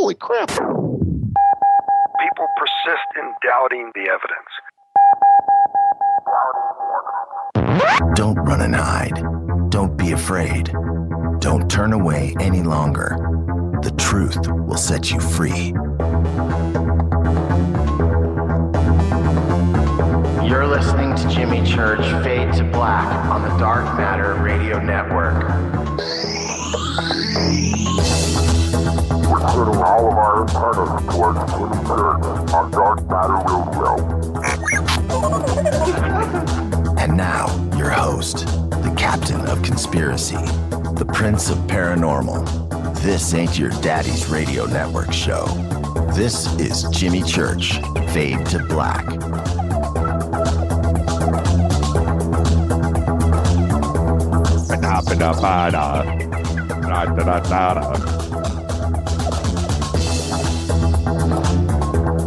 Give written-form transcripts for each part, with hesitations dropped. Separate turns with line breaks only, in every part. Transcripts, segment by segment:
Holy crap.
People persist in doubting the evidence.
Don't run and hide. Don't be afraid. Don't turn away any longer. The truth will set you free. You're listening to Jimmy Church Fade to Black on the Dark Matter Radio Network.
We're turning all of our antennas towards Jimmy Church on Dark Matter Radio.
And now, your host, the captain of conspiracy, the prince of paranormal. This ain't your daddy's radio network show. This is Jimmy Church, Fade to Black.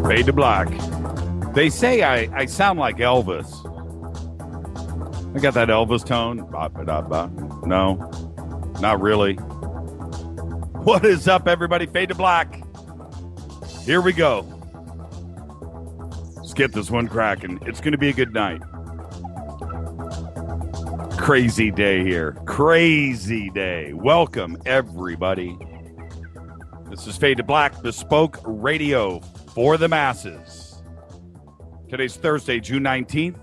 Fade to Black. They say I sound like Elvis. I got that Elvis tone. No, not really. What is up, everybody? Fade to Black. Here we go. Let's get this one cracking. It's going to be a good night. Crazy day here. Crazy day. Welcome, everybody. This is Fade to Black, bespoke radio for the masses. Today's Thursday, June 19th.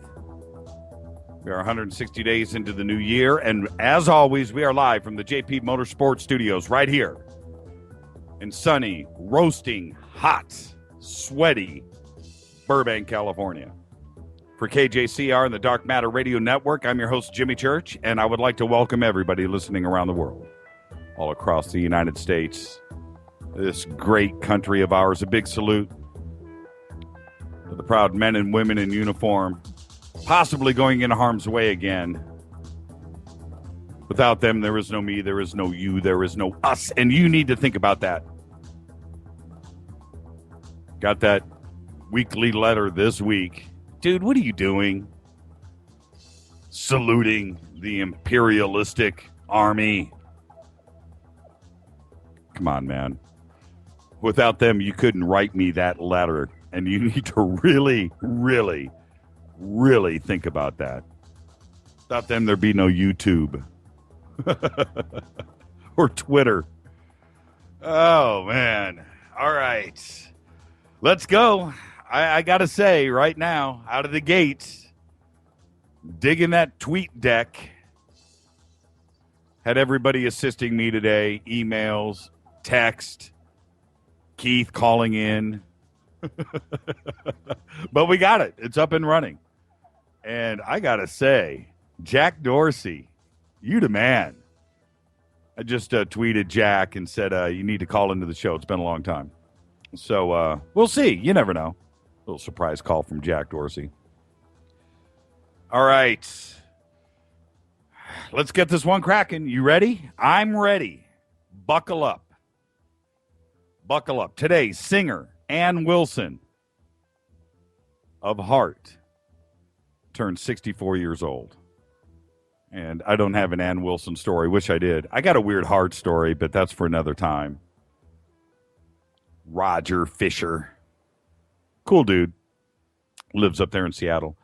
We are 160 days into the new year, and as always, we are live from the JP Motorsports Studios right here in sunny, roasting, hot, sweaty Burbank, California. For KJCR and the Dark Matter Radio Network, I'm your host, Jimmy Church, and I would like to welcome everybody listening around the world, all across the United States, this great country of ours. A big salute to the proud men and women in uniform, possibly going into harm's way again. Without them, there is no me, there is no you, there is no us, and you need to think about that. Got that weekly letter this week. Dude, what are you doing? Saluting the imperialistic army. Come on, man. Without them, you couldn't write me that letter, and you need to really, really, really think about that. Without them, there'd be no YouTube or Twitter. Oh, man. All right. Let's go. I got to say right now, out of the gate, digging that tweet deck. Had everybody assisting me today. Emails, text, Keith calling in. But we got it. It's up and running. And I got to say, Jack Dorsey, you the man. I just tweeted Jack and said, you need to call into the show. It's been a long time. So we'll see. You never know. Little surprise call from Jack Dorsey. All right. Let's get this one cracking. You ready? I'm ready. Buckle up. Buckle up. Today, singer Ann Wilson of Heart turned 64 years old. And I don't have an Ann Wilson story. Wish I did. I got a weird Heart story, but that's for another time. Roger Fisher. Cool dude. Lives up there in Seattle.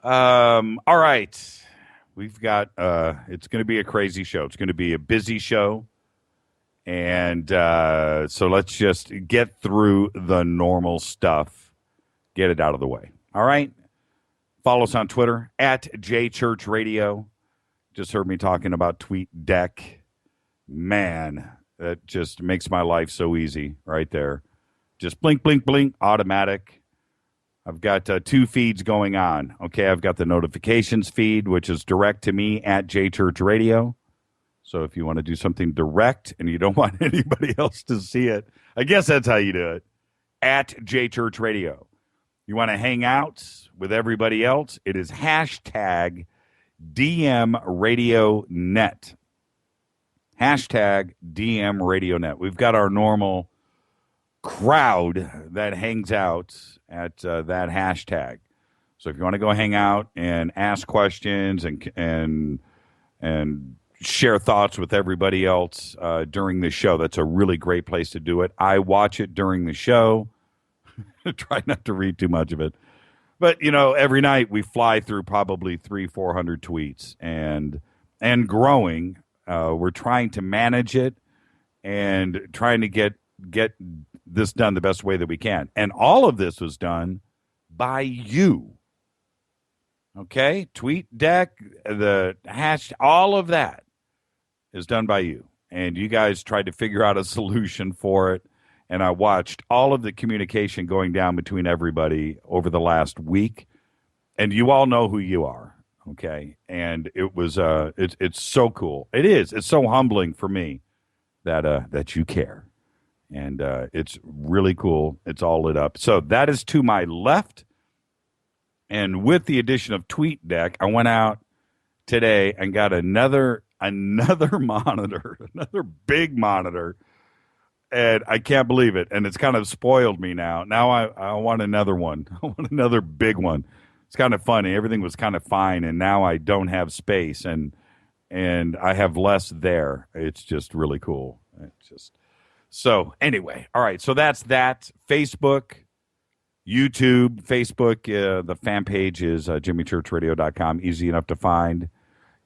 All right. We've got, it's going to be a crazy show. It's going to be a busy show. And so let's just get through the normal stuff. Get it out of the way. All right. Follow us on Twitter at JChurchRadio. Just heard me talking about TweetDeck. Man, that just makes my life so easy right there. Just blink, blink, blink, automatic. I've got 2 feeds going on. Okay, I've got the notifications feed, which is direct to me at JChurchRadio. So if you want to do something direct and you don't want anybody else to see it, I guess that's how you do it, at JChurchRadio. You want to hang out with everybody else, it is hashtag DMRadioNet. Hashtag DMRadioNet. We've got our normal crowd that hangs out at that hashtag. So if you want to go hang out and ask questions and share thoughts with everybody else during the show. That's a really great place to do it. I watch it during the show. Try not to read too much of it. But, every night we fly through probably 300-400 tweets and growing. We're trying to manage it and trying to get this done the best way that we can. And all of this was done by you. Okay? Tweet deck, the hash, all of that is done by you. And you guys tried to figure out a solution for it. And I watched all of the communication going down between everybody over the last week. And you all know who you are. Okay? And it was it's so cool. It is. It's so humbling for me that you care. And it's really cool. It's all lit up. So that is to my left. And with the addition of TweetDeck, I went out today and got another monitor, another big monitor. And I can't believe it. And it's kind of spoiled me now. Now I want another one. I want another big one. It's kind of funny. Everything was kind of fine. And now I don't have space. And I have less there. It's just really cool. It's just... So anyway, all right. So that's that. Facebook, YouTube, Facebook. The fan page is jimmychurchradio.com. Easy enough to find.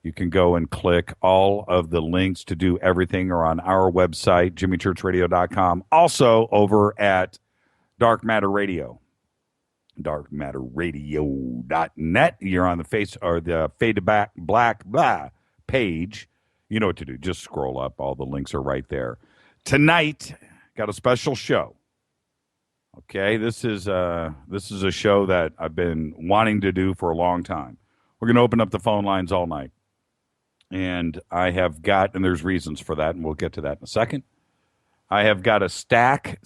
You can go and click. All of the links to do everything are on our website, jimmychurchradio.com. Also over at Dark Matter Radio, darkmatterradio.net. You're on the face or the Fade to Black page. You know what to do. Just scroll up. All the links are right there. Tonight, got a special show. Okay, this is a show that I've been wanting to do for a long time. We're going to open up the phone lines all night. And I have got, and there's reasons for that, and we'll get to that in a second. I have got a stack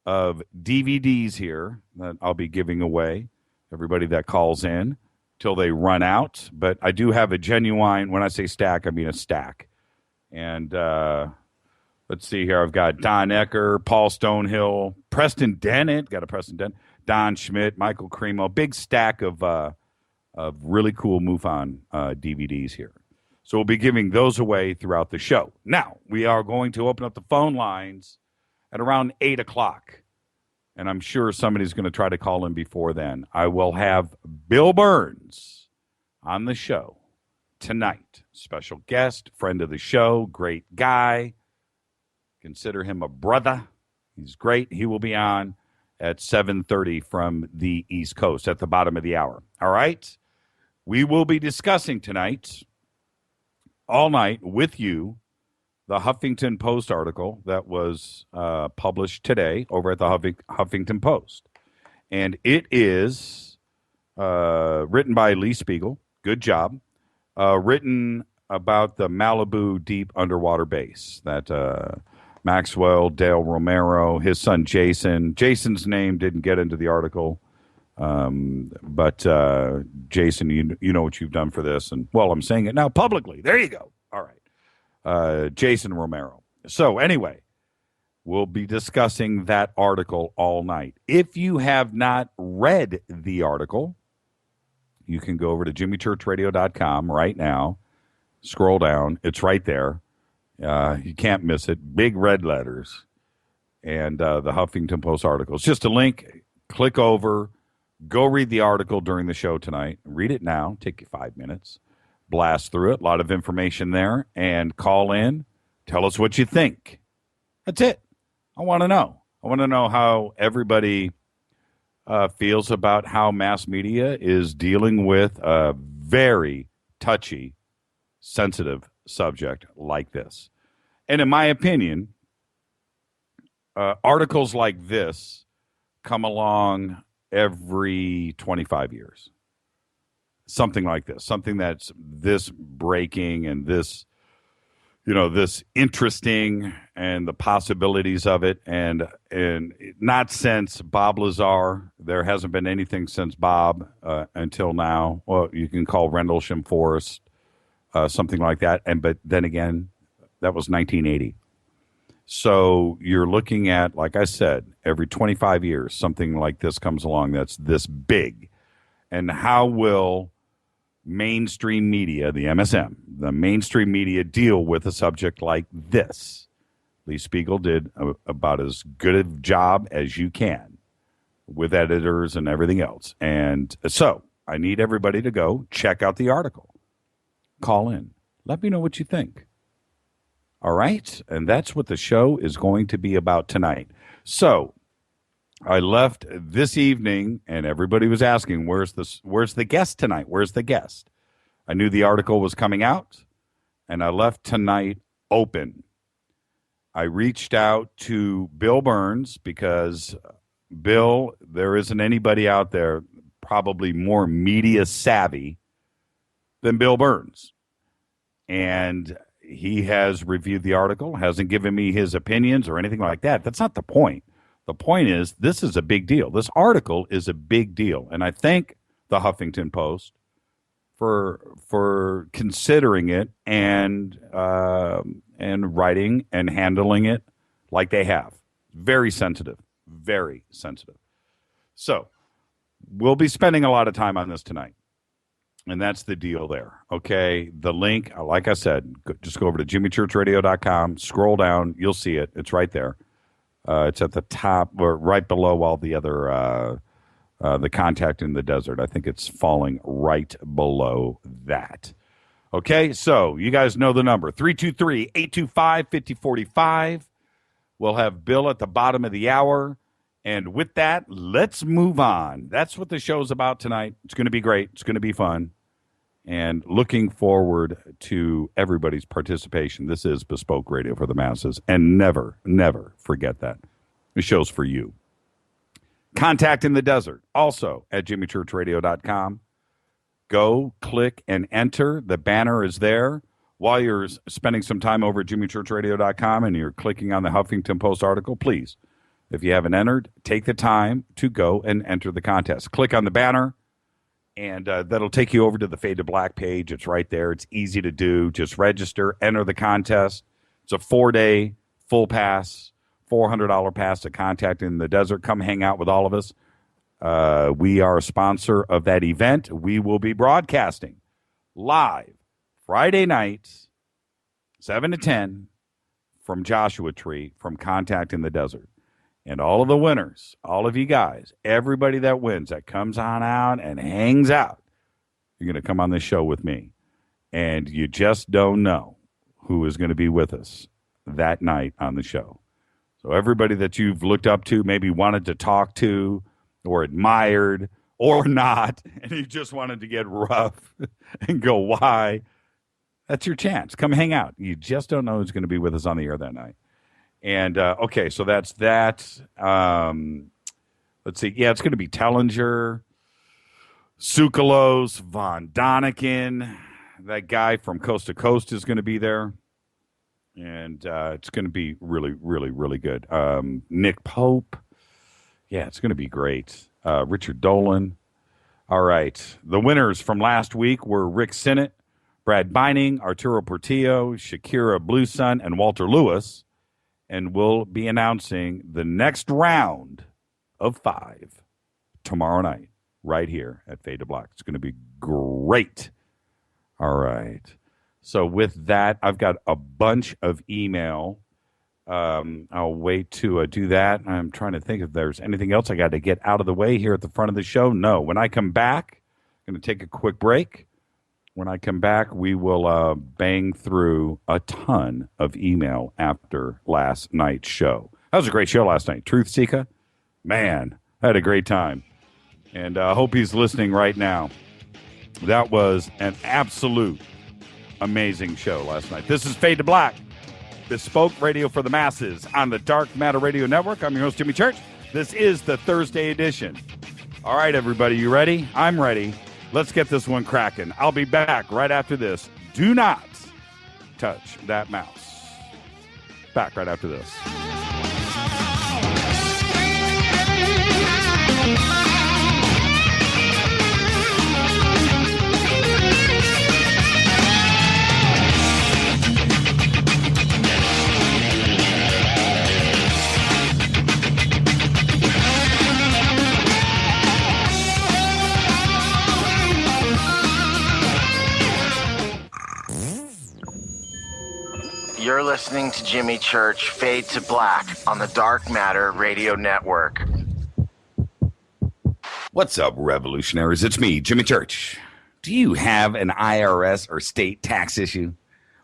of DVDs here that I'll be giving away. Everybody that calls in till they run out. But I do have a genuine, when I say stack, I mean a stack. And let's see here. I've got Don Ecker, Paul Stonehill, Preston Dennett. Got a Preston Dennett. Don Schmidt, Michael Cremo. Big stack of really cool MUFON DVDs here. So we'll be giving those away throughout the show. Now, we are going to open up the phone lines at around 8 o'clock. And I'm sure somebody's going to try to call in before then. I will have Bill Birnes on the show tonight. Special guest, friend of the show, great guy. Consider him a brother. He's great. He will be on at 7:30 from the East Coast at the bottom of the hour. All right? We will be discussing tonight, all night, with you, the Huffington Post article that was published today over at the Huffington Post. And it is written by Lee Speigel. Good job. Written about the Malibu deep underwater base that Maxwell, Dale Romero, his son Jason. Jason's name didn't get into the article. But Jason, you know what you've done for this. And, well, I'm saying it now publicly. There you go. All right. Jason Romero. So, anyway, we'll be discussing that article all night. If you have not read the article, you can go over to jimmychurchradio.com right now. Scroll down. It's right there. You can't miss it. Big red letters. And the Huffington Post article. It's just a link. Click over. Go read the article during the show tonight. Read it now. Take you 5 minutes. Blast through it. A lot of information there. And call in. Tell us what you think. That's it. I want to know. I want to know how everybody feels about how mass media is dealing with a very touchy, sensitive subject like this. And in my opinion, articles like this come along every 25 years. Something like this. Something that's this breaking and this, this interesting and the possibilities of it. And not since Bob Lazar. There hasn't been anything since Bob until now. Well, you can call Rendlesham Forest, something like that. But then again, that was 1980. So you're looking at, like I said, every 25 years, something like this comes along that's this big. And how will mainstream media, the MSM, the mainstream media deal with a subject like this. Lee Speigel did about as good a job as you can with editors and everything else. And so I need everybody to go check out the article. Call in. Let me know what you think. All right? And that's what the show is going to be about tonight. So I left this evening, and everybody was asking, where's the guest tonight? Where's the guest? I knew the article was coming out, and I left tonight open. I reached out to Bill Birnes because, Bill, there isn't anybody out there probably more media savvy than Bill Birnes. And he has reviewed the article, hasn't given me his opinions or anything like that. That's not the point. The point is, this is a big deal. This article is a big deal. And I thank the Huffington Post for considering it and writing and handling it like they have. Very sensitive. Very sensitive. So we'll be spending a lot of time on this tonight. And that's the deal there. Okay. The link, like I said, just go over to jimmychurchradio.com, scroll down, you'll see it. It's right there. It's at the top or right below all the other, the contact in the desert. I think it's falling right below that. Okay. So you guys know the number 323-825-5045. We'll have Bill at the bottom of the hour. And with that, let's move on. That's what the show's about tonight. It's going to be great. It's going to be fun. And looking forward to everybody's participation. This is Bespoke Radio for the Masses. And never, never forget that. The show's for you. Contact in the Desert, also at jimmychurchradio.com. Go, click, and enter. The banner is there. While you're spending some time over at jimmychurchradio.com and you're clicking on the Huffington Post article, please, if you haven't entered, take the time to go and enter the contest. Click on the banner, and that'll take you over to the Fade to Black page. It's right there. It's easy to do. Just register, enter the contest. It's a 4-day full pass, $400 pass to Contact in the Desert. Come hang out with all of us. We are a sponsor of that event. We will be broadcasting live Friday nights, 7 to 10, from Joshua Tree, from Contact in the Desert. And all of the winners, all of you guys, everybody that wins, that comes on out and hangs out, you're going to come on this show with me. And you just don't know who is going to be with us that night on the show. So everybody that you've looked up to, maybe wanted to talk to or admired or not, and you just wanted to get rough and go, why? That's your chance. Come hang out. You just don't know who's going to be with us on the air that night. And, okay, so that's that. Let's see. Yeah, it's going to be Tellinger, Tsoukalos, Von Doniken. That guy from Coast to Coast is going to be there. And it's going to be really, really, really good. Nick Pope. Yeah, it's going to be great. Richard Dolan. All right. The winners from last week were Rick Sinnott, Brad Beining, Arturo Portillo, Shakira Bluesun, and Walter Lewis. And we'll be announcing the next round of 5 tomorrow night right here at Fade to Black. It's going to be great. All right. So with that, I've got a bunch of email. I'll wait to do that. I'm trying to think if there's anything else I got to get out of the way here at the front of the show. No. When I come back, I'm going to take a quick break. When I come back, we will bang through a ton of email after last night's show. That was a great show last night. Truth Seeker, man, I had a great time. And I hope he's listening right now. That was an absolute amazing show last night. This is Fade to Black, Bespoke Radio for the Masses on the Dark Matter Radio Network. I'm your host, Jimmy Church. This is the Thursday edition. All right, everybody, you ready? I'm ready. Let's get this one cracking. I'll be back right after this. Do not touch that mouse. Back right after this.
listening to Jimmy Church Fade to Black on the Dark Matter Radio Network.
What's up, revolutionaries? It's me, Jimmy Church. Do you have an IRS or state tax issue?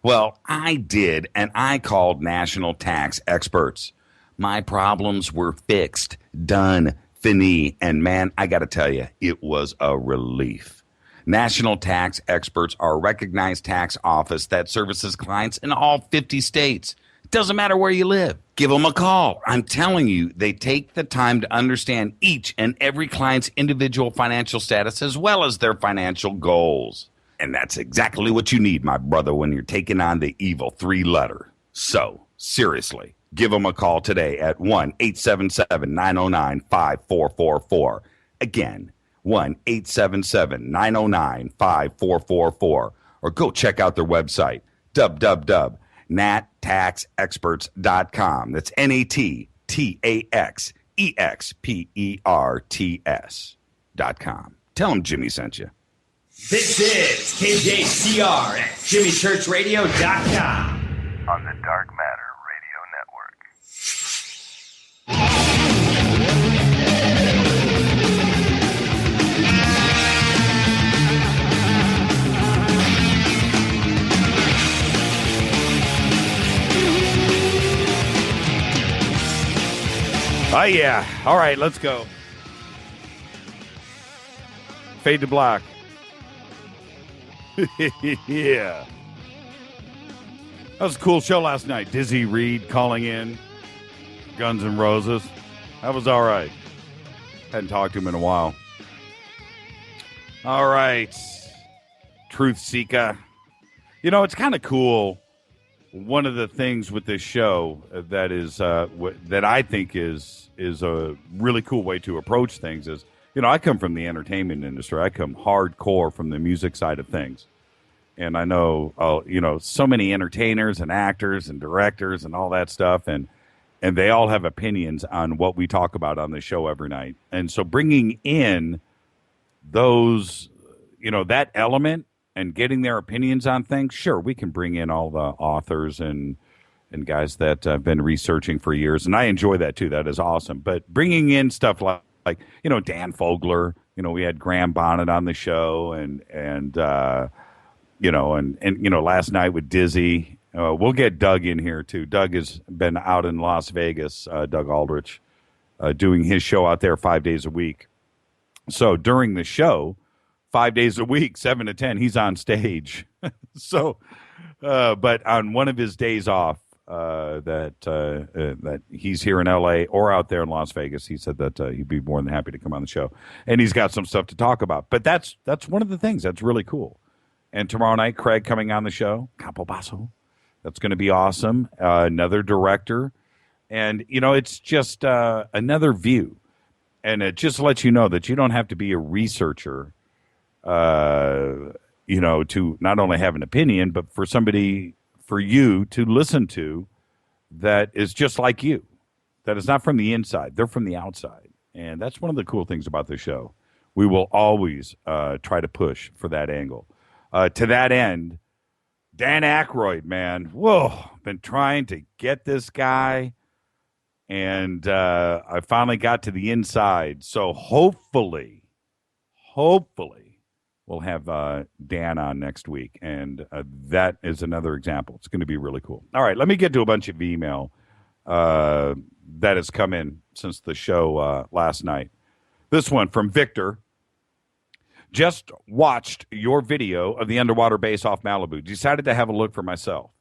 Well, I did, and I called national tax experts. My problems were fixed, done, fini, and man, I got to tell you, it was a relief. National tax experts are a recognized tax office that services clients in all 50 states. It doesn't matter where you live. Give them a call. I'm telling you, they take the time to understand each and every client's individual financial status as well as their financial goals. And that's exactly what you need, my brother, when you're taking on the evil three-letter. So, seriously, give them a call today at 1-877-909-5444. Again, 1-877-909-5444. Or go check out their website, www.nattaxexperts.com. That's NATTAXEXPERTS.com. Tell them Jimmy sent you.
This is KJCR at JimmyChurchRadio.com.
On the Dark Matter Radio Network.
Oh, yeah. All right, let's go. Fade to black. Yeah. That was a cool show last night. Dizzy Reed calling in. Guns N' Roses. That was all right. Hadn't talked to him in a while. All right. Truth Seeker. You know, it's kind of cool. One of the things with this show that is that I think is a really cool way to approach things is, you know, I come from the entertainment industry. I come hardcore from the music side of things. And I know, you know, so many entertainers and actors and directors and all that stuff. And they all have opinions on what we talk about on the show every night. And so bringing in those, you know, that element and getting their opinions on things, sure, we can bring in all the authors and guys that have been researching for years. And I enjoy that, too. That is awesome. But bringing in stuff like you know, Dan Fogler, you know, we had Graham Bonnet on the show and you know, and you know, last night with Dizzy, we'll get Doug in here too. Doug has been out in Las Vegas, Doug Aldrich, doing his show out there 5 days a week. So during the show, 5 days a week, 7 to 10, he's on stage. So, but on one of his days off, that he's here in LA or out there in Las Vegas, he said that he'd be more than happy to come on the show, and he's got some stuff to talk about. But that's one of the things that's really cool. And tomorrow night, Craig coming on the show, Capo Basso. That's going to be awesome. Another director, and you know, it's just another view, and it just lets you know that you don't have to be a researcher, you know, to not only have an opinion, but for you to listen to that is just like you, that is not from the inside. They're from the outside. And that's one of the cool things about this show. We will always try to push for that angle. To that end, Dan Aykroyd, man, whoa, been trying to get this guy, and I finally got to the inside. So hopefully, we'll have Dan on next week, and that is another example. It's going to be really cool. All right, let me get to a bunch of email that has come in since the show last night. This one from Victor. Just watched your video of the underwater base off Malibu. Decided to have a look for myself.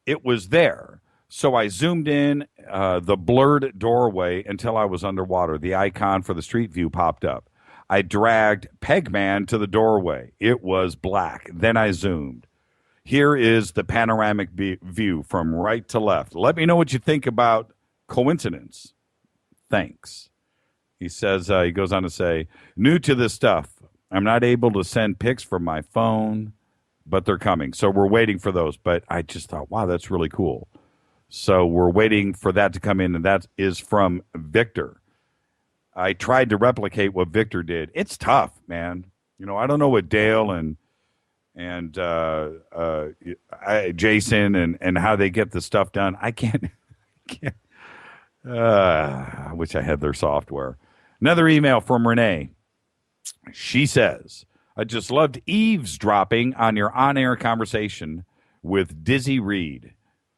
It was there, so I zoomed in the blurred doorway until I was underwater. The icon for the street view popped up. I dragged Pegman to the doorway. It was black. Then I zoomed. Here is the panoramic view from right to left. Let me know what you think about coincidence. Thanks. He says, he goes on to say, new to this stuff. I'm not able to send pics from my phone, but they're coming. So we're waiting for those. But I just thought, wow, that's really cool. So we're waiting for that to come in, and that is from Victor. I tried to replicate what Victor did. It's tough, man. You know, I don't know what Dale and and Jason and how they get the stuff done. I can't. I wish I had their software. Another email from Renee. She says, I just loved eavesdropping on your on-air conversation with Dizzy Reed.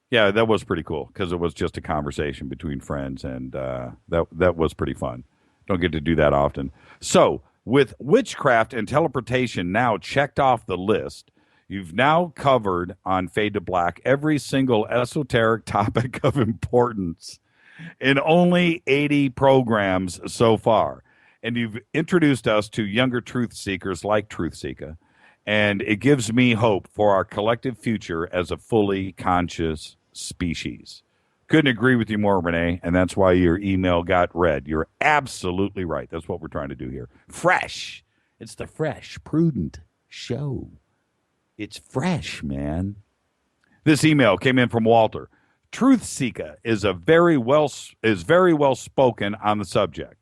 Yeah, that was pretty cool because it was just a conversation between friends, and that was pretty fun. Don't get to do that often. So, with witchcraft and teleportation now checked off the list, you've now covered on Fade to Black every single esoteric topic of importance in only 80 programs so far. And you've introduced us to younger truth seekers like Truth Seeker. And it gives me hope for our collective future as a fully conscious species. Couldn't agree with you more, Renee, and that's why your email got read. You're absolutely right. That's what we're trying to do here. Fresh. It's the Fresh, Prudent Show. It's fresh, man. This email came in from Walter. Truth Seeker is very well spoken on the subject.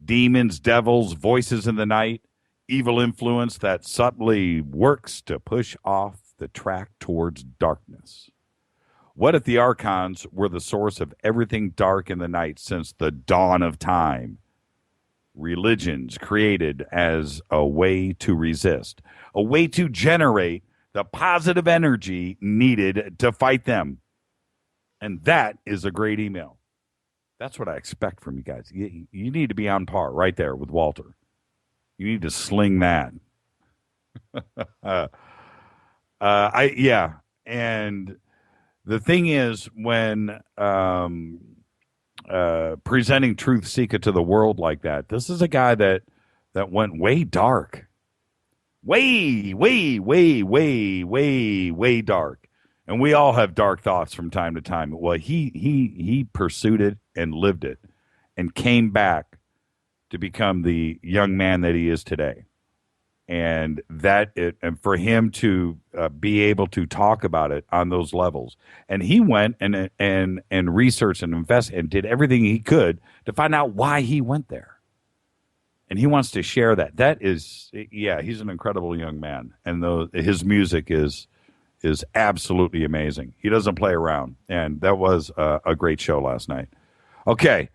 Demons, devils, voices in the night, evil influence that subtly works to push off the track towards darkness. What if the archons were the source of everything dark in the night since the dawn of time? Religions created as a way to resist, a way to generate the positive energy needed to fight them. And that is a great email. That's what I expect from you guys. You need to be on par right there with Walter. You need to sling that. And the thing is, when presenting Truth Seeker to the world like that, this is a guy that went way dark. Way dark. And we all have dark thoughts from time to time. Well, he pursued it and lived it and came back to become the young man that he is today. And and for him to be able to talk about it on those levels. And he went and researched and invested and did everything he could to find out why he went there. And he wants to share that. That is, he's an incredible young man. And his music is absolutely amazing. He doesn't play around. And that was a great show last night. Okay.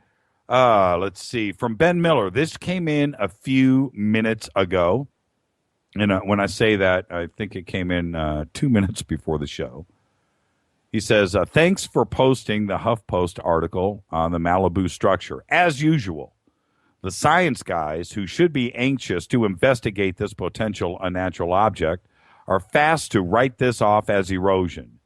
Let's see. From Ben Miller. This came in a few minutes ago. And when I say that, I think it came in 2 minutes before the show. He says, thanks for posting the HuffPost article on the Malibu structure. As usual, the science guys who should be anxious to investigate this potential unnatural object are fast to write this off as erosion.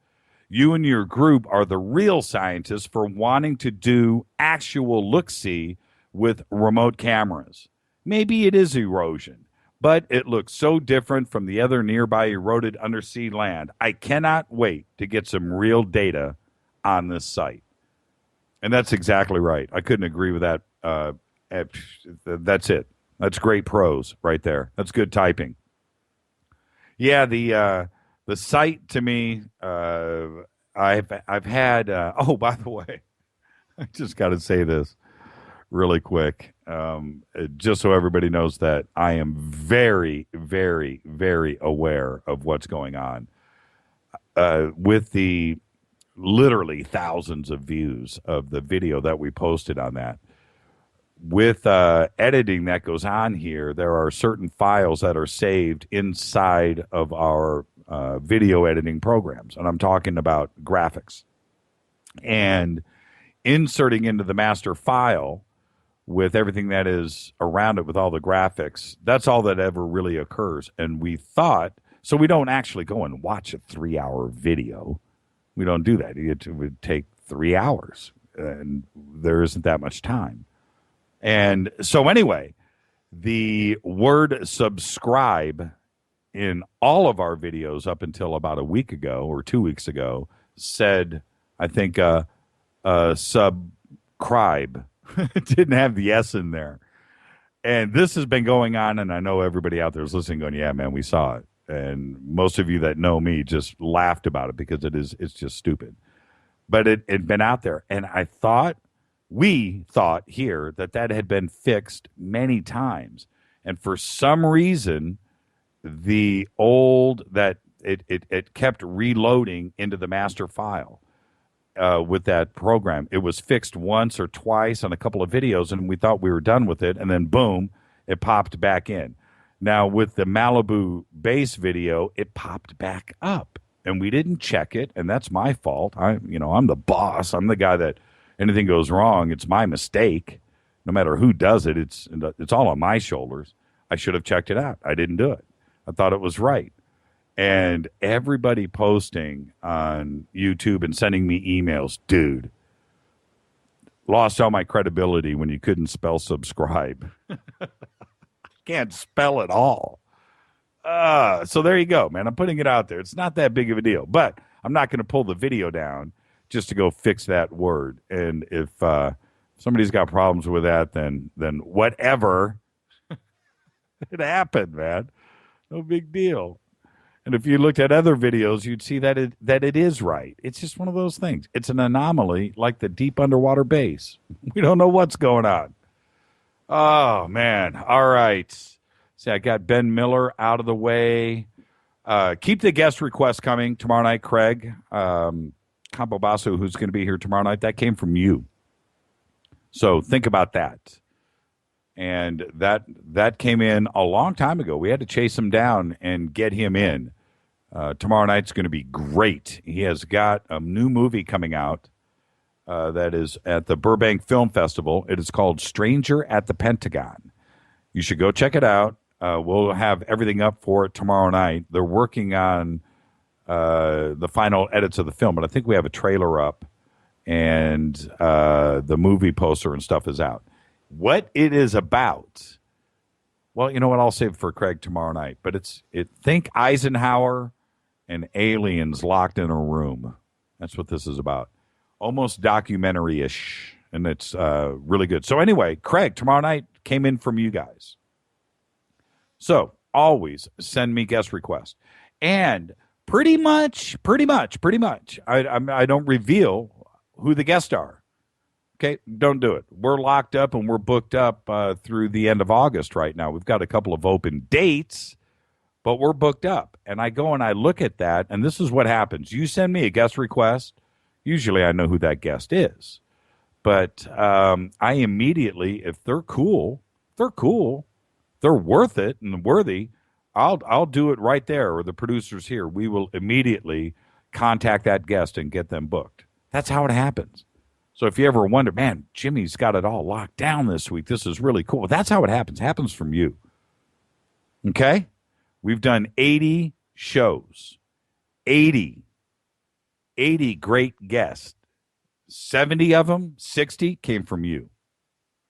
You and your group are the real scientists for wanting to do actual look-see with remote cameras. Maybe it is erosion, but it looks so different from the other nearby eroded undersea land. I cannot wait to get some real data on this site. And that's exactly right. I couldn't agree with that. That's it. That's great prose right there. That's good typing. Yeah, the site to me, I've had. Oh, by the way, I just got to say this really quick, just so everybody knows that I am very, very, very aware of what's going on with the literally thousands of views of the video that we posted on that. With editing that goes on here, there are certain files that are saved inside of our video editing programs. And I'm talking about graphics. And inserting into the master file with everything that is around it with all the graphics, that's all that ever really occurs. And we thought, so we don't actually go and watch a 3-hour video. We don't do that. It would take 3 hours. And there isn't that much time. And so anyway, the word subscribe in all of our videos up until about a week ago or 2 weeks ago said, I think, subscribe. It didn't have the S in there. And this has been going on, and I know everybody out there is listening going, yeah, man, we saw it. And most of you that know me just laughed about it because it's just stupid. But it had been out there. And we thought here that had been fixed many times. And for some reason, the old that it kept reloading into the master file with that program. It was fixed once or twice on a couple of videos, and we thought we were done with it, and then boom, it popped back in. Now with the Malibu base video, it popped back up, and we didn't check it, and that's my fault. I'm the boss. I'm the guy that anything goes wrong, it's my mistake. No matter who does it, it's all on my shoulders. I should have checked it out. I didn't do it. I thought it was right. And everybody posting on YouTube and sending me emails, dude, lost all my credibility when you couldn't spell subscribe. Can't spell it all. So there you go, man. I'm putting it out there. It's not that big of a deal, but I'm not going to pull the video down just to go fix that word. And if somebody's got problems with that, then whatever. It happened, man. No big deal. And if you looked at other videos, you'd see that it is right. It's just one of those things. It's an anomaly like the deep underwater base. We don't know what's going on. Oh, man. All right. See, I got Ben Miller out of the way. Keep the guest requests coming tomorrow night, Craig. Campobasso, who's going to be here tomorrow night, that came from you. So think about that. And that came in a long time ago. We had to chase him down and get him in. Tomorrow night's going to be great. He has got a new movie coming out that is at the Burbank Film Festival. It is called Stranger at the Pentagon. You should go check it out. We'll have everything up for it tomorrow night. They're working on the final edits of the film, but I think we have a trailer up, and the movie poster and stuff is out. What it is about, well, you know what? I'll save it for Craig tomorrow night. But think Eisenhower and aliens locked in a room. That's what this is about. Almost documentary-ish, and it's really good. So anyway, Craig, tomorrow night came in from you guys. So always send me guest requests. And pretty much, I don't reveal who the guests are. Okay, don't do it. We're locked up and we're booked up through the end of August right now. We've got a couple of open dates, but we're booked up. And I go and I look at that, and this is what happens. You send me a guest request. Usually I know who that guest is. But I immediately, if they're cool, they're worth it and worthy, I'll do it right there, or the producers here. We will immediately contact that guest and get them booked. That's how it happens. So if you ever wonder, man, Jimmy's got it all locked down this week. This is really cool. That's how it happens. It happens from you. Okay? We've done 80 shows. 80 great guests. 70 of them, 60 came from you.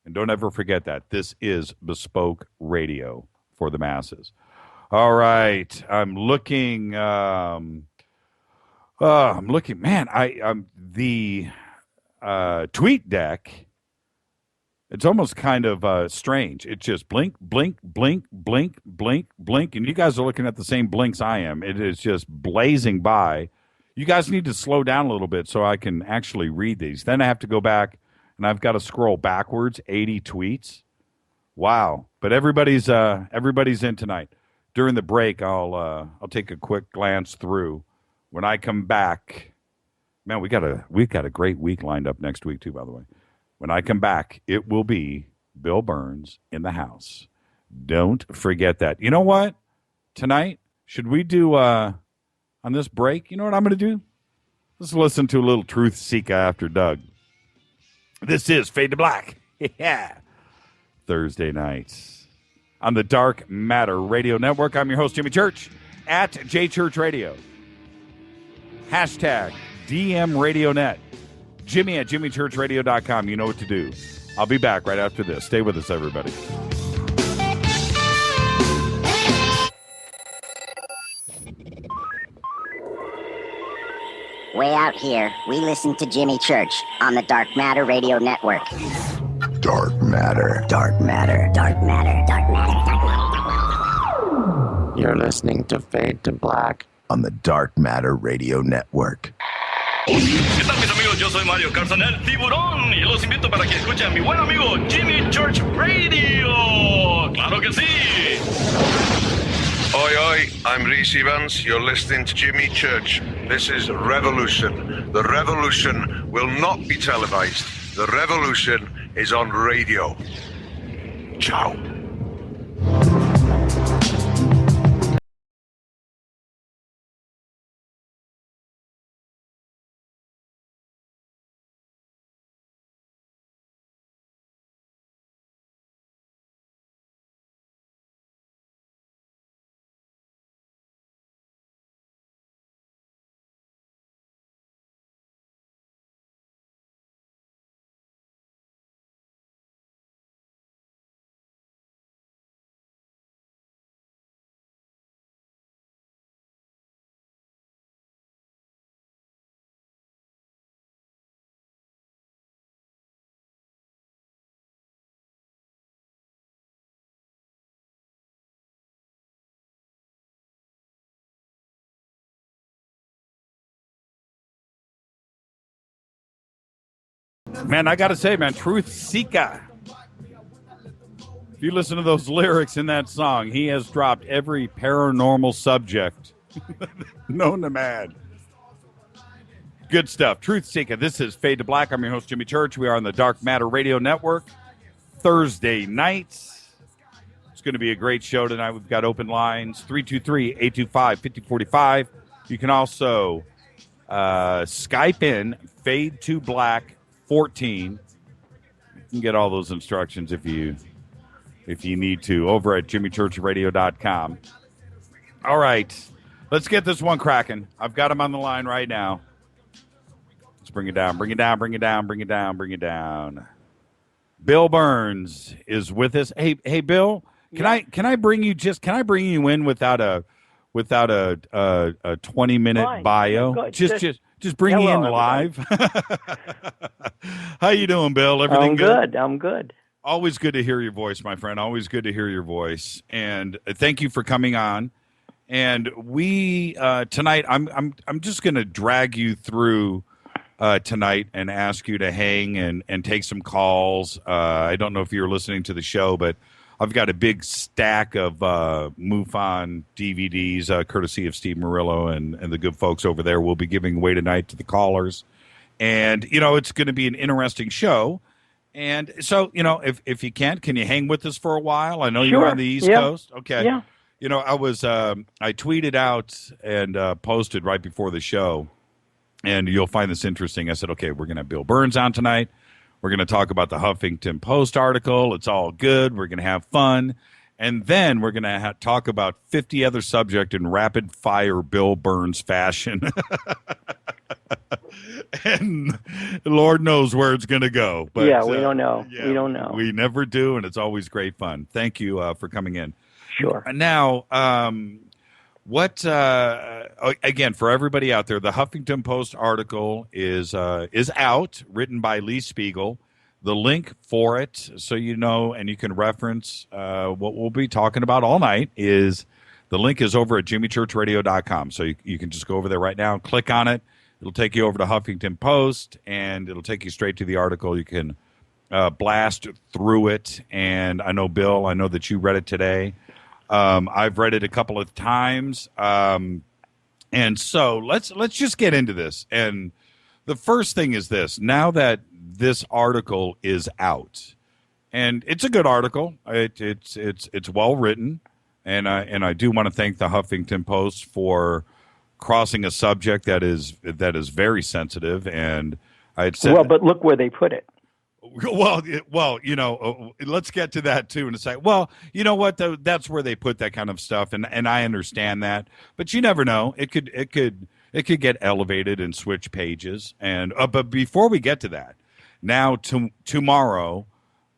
And don't ever forget that. This is bespoke radio for the masses. All right. I'm looking, man, I'm the tweet deck, it's almost kind of strange. It just blink, blink, blink, blink, blink, blink. And you guys are looking at the same blinks I am. It is just blazing by. You guys need to slow down a little bit so I can actually read these. Then I have to go back, and I've got to scroll backwards, 80 tweets. Wow. But everybody's in tonight. During the break, I'll take a quick glance through. When I come back, man, we've got a great week lined up next week too, by the way. When I come back, it will be Bill Birnes in the house. Don't forget that. You know what? Tonight, should we do on this break, you know what I'm going to do? Let's listen to a little Truth Seeker after Doug. This is Fade to Black. Yeah. Thursday nights on the Dark Matter Radio Network. I'm your host, Jimmy Church, at JChurch Radio. Hashtag DM RadioNet. Jimmy at JimmyChurchRadio.com. You know what to do. I'll be back right after this. Stay with us, everybody.
Way out here, we listen to Jimmy Church on the Dark Matter Radio Network.
Dark Matter.
Dark Matter. Dark Matter. Dark Matter. Dark Matter.
You're listening to Fade to Black
on the Dark Matter Radio Network.
¿Qué tal, mis amigos? Yo soy Mario Carson, el tiburón, y los invito para que escuchen a mi buen amigo Jimmy Church Radio. ¡Claro que sí!
Oi, oi, I'm Reese Evans. You're listening to Jimmy Church. This is Revolution. The revolution will not be televised. The revolution is on radio. Ciao.
Man, I got to say, man, Truth Seeker. If you listen to those lyrics in that song, he has dropped every paranormal subject known to man. Good stuff. Truth Seeker. This is Fade to Black. I'm your host, Jimmy Church. We are on the Dark Matter Radio Network. Thursday nights. It's going to be a great show tonight. We've got open lines, 323-825-5045. You can also Skype in, Fade to Black 14. You can get all those instructions if you need to over at jimmychurchradio.com. All right. Let's get this one cracking. I've got him on the line right now. Let's bring it down, bring it down, bring it down, bring it down, bring it down. Bill Birnes is with us. Hey, Bill, can I bring you in without a 20-minute bio? Just bring you in live. How you doing, Bill? Everything good?
I'm good.
Always good to hear your voice, my friend. Always good to hear your voice. And thank you for coming on. And we tonight, I'm just going to drag you through tonight and ask you to hang and take some calls. I don't know if you're listening to the show, but I've got a big stack of MUFON DVDs, courtesy of Steve Murillo and the good folks over there. We'll be giving away tonight to the callers. And, it's going to be an interesting show. And so, if you can you hang with us for a while? I know you're on the East Coast. Okay.
Yeah.
I tweeted out and posted right before the show, and you'll find this interesting. I said, okay, we're going to have Bill Birnes on tonight. We're going to talk about the Huffington Post article. It's all good. We're going to have fun. And then we're going to talk about 50 other subjects in rapid-fire Bill Birnes fashion. And Lord knows where it's going to go. But,
we don't know.
Yeah,
we don't know.
We never do, and it's always great fun. Thank you for coming in.
Sure.
Now, again, for everybody out there, the Huffington Post article is out, written by Lee Speigel. The link for it, so you know, and you can reference what we'll be talking about all night, is the link is over at jimmychurchradio.com. So you can just go over there right now, click on it. It'll take you over to Huffington Post, and it'll take you straight to the article. You can blast through it. And I know, Bill, I know that you read it today. I've read it a couple of times. And so let's just get into this. And the first thing is this. Now that this article is out, and it's a good article. It's well written, and I do want to thank the Huffington Post for crossing a subject that is very sensitive. And I had said,
but look where they put it.
Well, let's get to that too in a second. Well, you know what? That's where they put that kind of stuff, and I understand that, but you never know. It could get elevated and switch pages. And but before we get to that, now tomorrow,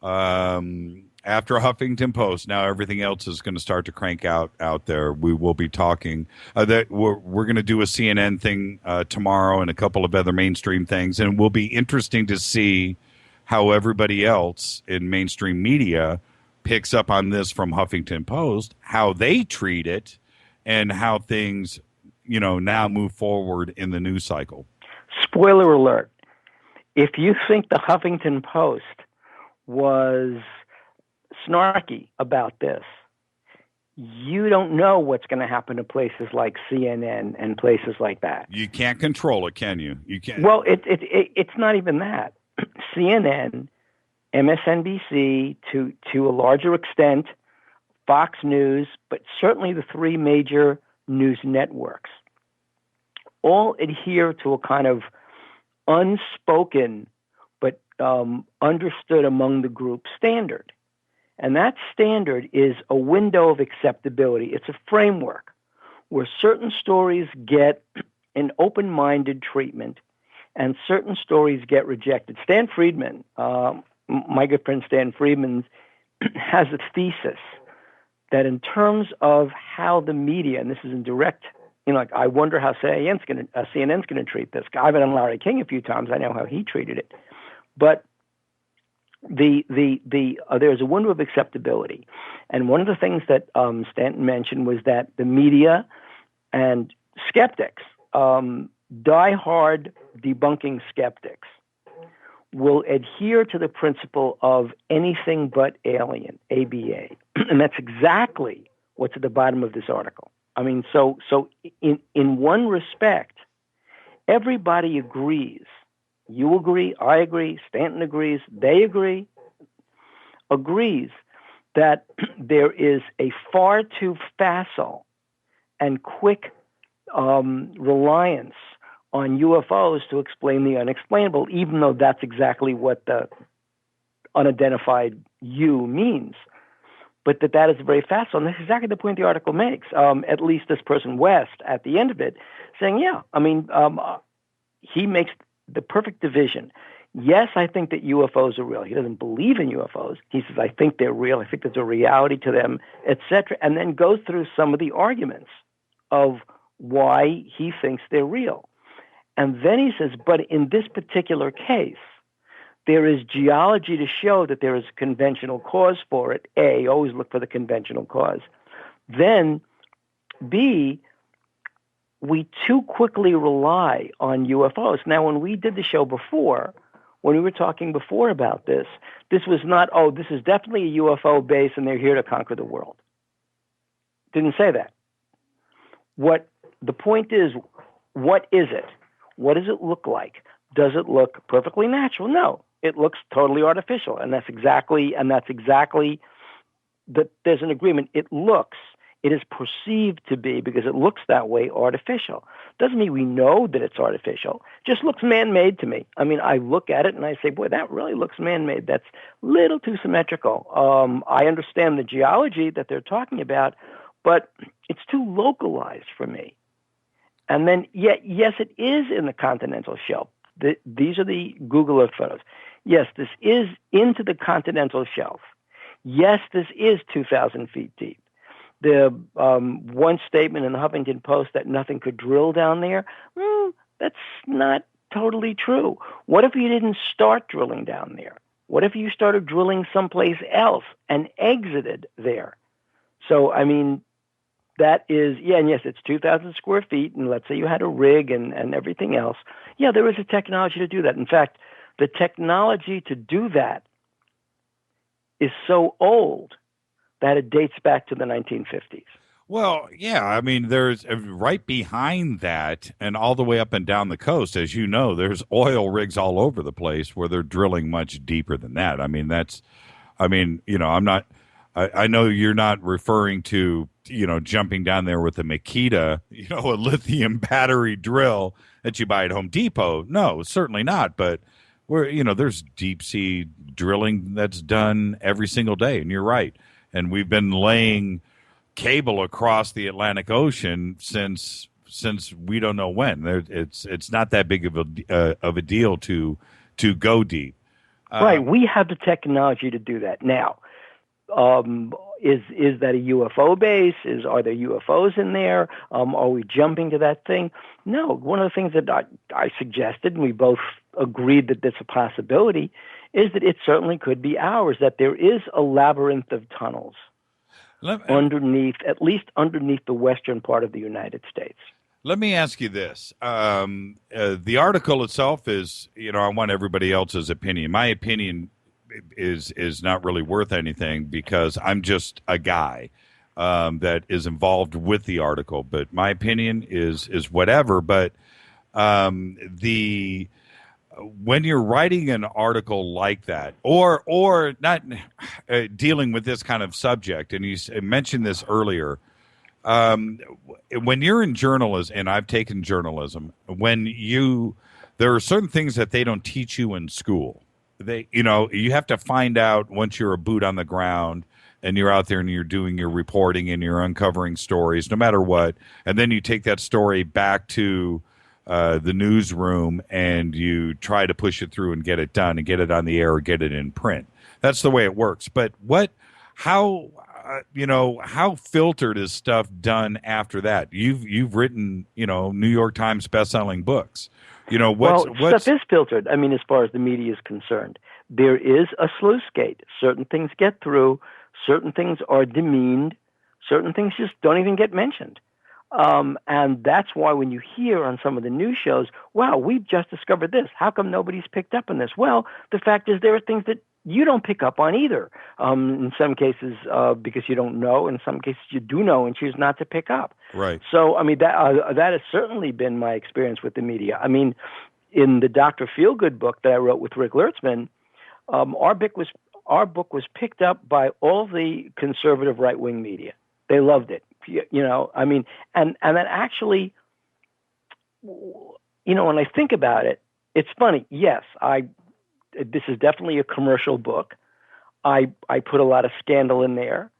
after Huffington Post, now everything else is going to start to crank out there. We will be talking that we're going to do a CNN thing tomorrow and a couple of other mainstream things, and it will be interesting to see how everybody else in mainstream media picks up on this from Huffington Post, how they treat it, and how things, now move forward in the news cycle.
Spoiler alert. If you think the Huffington Post was snarky about this, you don't know what's going to happen to places like CNN and places like that.
You can't control it, can you? You can't.
Well, it's not even that. CNN, MSNBC, to a larger extent, Fox News, but certainly the three major news networks, all adhere to a kind of unspoken but understood among the group standard. And that standard is a window of acceptability. It's a framework where certain stories get an open-minded treatment and certain stories get rejected. Stan Friedman, my good friend Stan Friedman, has a thesis that in terms of how the media, and this is in direct, like I wonder how CNN's going to treat this. I've been on Larry King a few times. I know how he treated it. But there's a window of acceptability. And one of the things that Stanton mentioned was that the media and skeptics, die-hard debunking skeptics, will adhere to the principle of anything but alien, ABA. And that's exactly what's at the bottom of this article. I mean, so in one respect, everybody agrees. You agree, I agree, Stanton agrees, they agrees that there is a far too facile and quick reliance on UFOs to explain the unexplainable, even though that's exactly what the unidentified U means. But that is very facile, and that's exactly the point the article makes. At least this person, West, at the end of it, saying, he makes the perfect division. Yes, I think that UFOs are real. He doesn't believe in UFOs. He says, I think they're real. I think there's a reality to them, etc., and then goes through some of the arguments of why he thinks they're real. And then he says, but in this particular case, there is geology to show that there is a conventional cause for it. A, always look for the conventional cause. Then, B, we too quickly rely on UFOs. Now, when we did the show before, when we were talking before about this was not, this is definitely a UFO base and they're here to conquer the world. Didn't say that. What the point is, what is it? What does it look like? Does it look perfectly natural? No, it looks totally artificial. And that's exactly that there's an agreement. It is perceived to be, because it looks that way, artificial. Doesn't mean we know that it's artificial. Just looks man-made to me. I mean, I look at it and I say, boy, that really looks man-made. That's a little too symmetrical. I understand the geology that they're talking about, but it's too localized for me. And then, yes, it is in the continental shelf. These are the Google Earth photos. Yes, this is into the continental shelf. Yes, this is 2,000 feet deep. The one statement in the Huffington Post that nothing could drill down there, that's not totally true. What if you didn't start drilling down there? What if you started drilling someplace else and exited there? So, I mean, that is, and yes, it's 2,000 square feet, and let's say you had a rig and everything else. Yeah, there is a technology to do that. In fact, the technology to do that is so old that it dates back to the 1950s.
Well, yeah, I mean, there's right behind that and all the way up and down the coast, as you know, there's oil rigs all over the place where they're drilling much deeper than that. I mean, I know you're not referring to, jumping down there with a Makita, a lithium battery drill that you buy at Home Depot. No, certainly not. But there's deep sea drilling that's done every single day. And you're right. And we've been laying cable across the Atlantic Ocean since we don't know when. It's not that big of a deal to go deep.
Right. We have the technology to do that now. Is that a UFO base? Are there UFOs in there? Are we jumping to that thing? No. One of the things that I suggested, and we both agreed that that's a possibility, is that it certainly could be ours, that there is a labyrinth of tunnels underneath, at least underneath the western part of the United States.
Let me ask you this. The article itself is, I want everybody else's opinion. My opinion is not really worth anything because I'm just a guy. that is involved with the article. But my opinion is whatever. But when you're writing an article like that, or not dealing with this kind of subject, and you mentioned this earlier, when you're in journalism, and I've taken journalism, there are certain things that they don't teach you in school. You have to find out once you're a boot on the ground and you're out there and you're doing your reporting and you're uncovering stories, no matter what, and then you take that story back to the newsroom and you try to push it through and get it done and get it on the air or get it in print. That's the way it works. But how filtered is stuff done after that? You've written, New York Times bestselling books. Stuff is filtered. I mean, as far as the media is concerned, there is a sluice gate. Certain things get through. Certain things are demeaned. Certain things just don't even get mentioned. And that's why when you hear on some of the news shows, wow, we've just discovered this. How come nobody's picked up on this? Well, the fact is there are things that you don't pick up on either. In some cases, because you don't know. In some cases, you do know and choose not to pick up. Right.
So, I mean, that has certainly been my experience with the media. I mean, in the Dr. Feelgood book that I wrote with Rick Lertzman, our book was picked up by all the conservative right-wing media. They loved it. I mean, and that actually, when I think about it, it's funny. Yes, this is definitely a commercial book. I put a lot of scandal in there,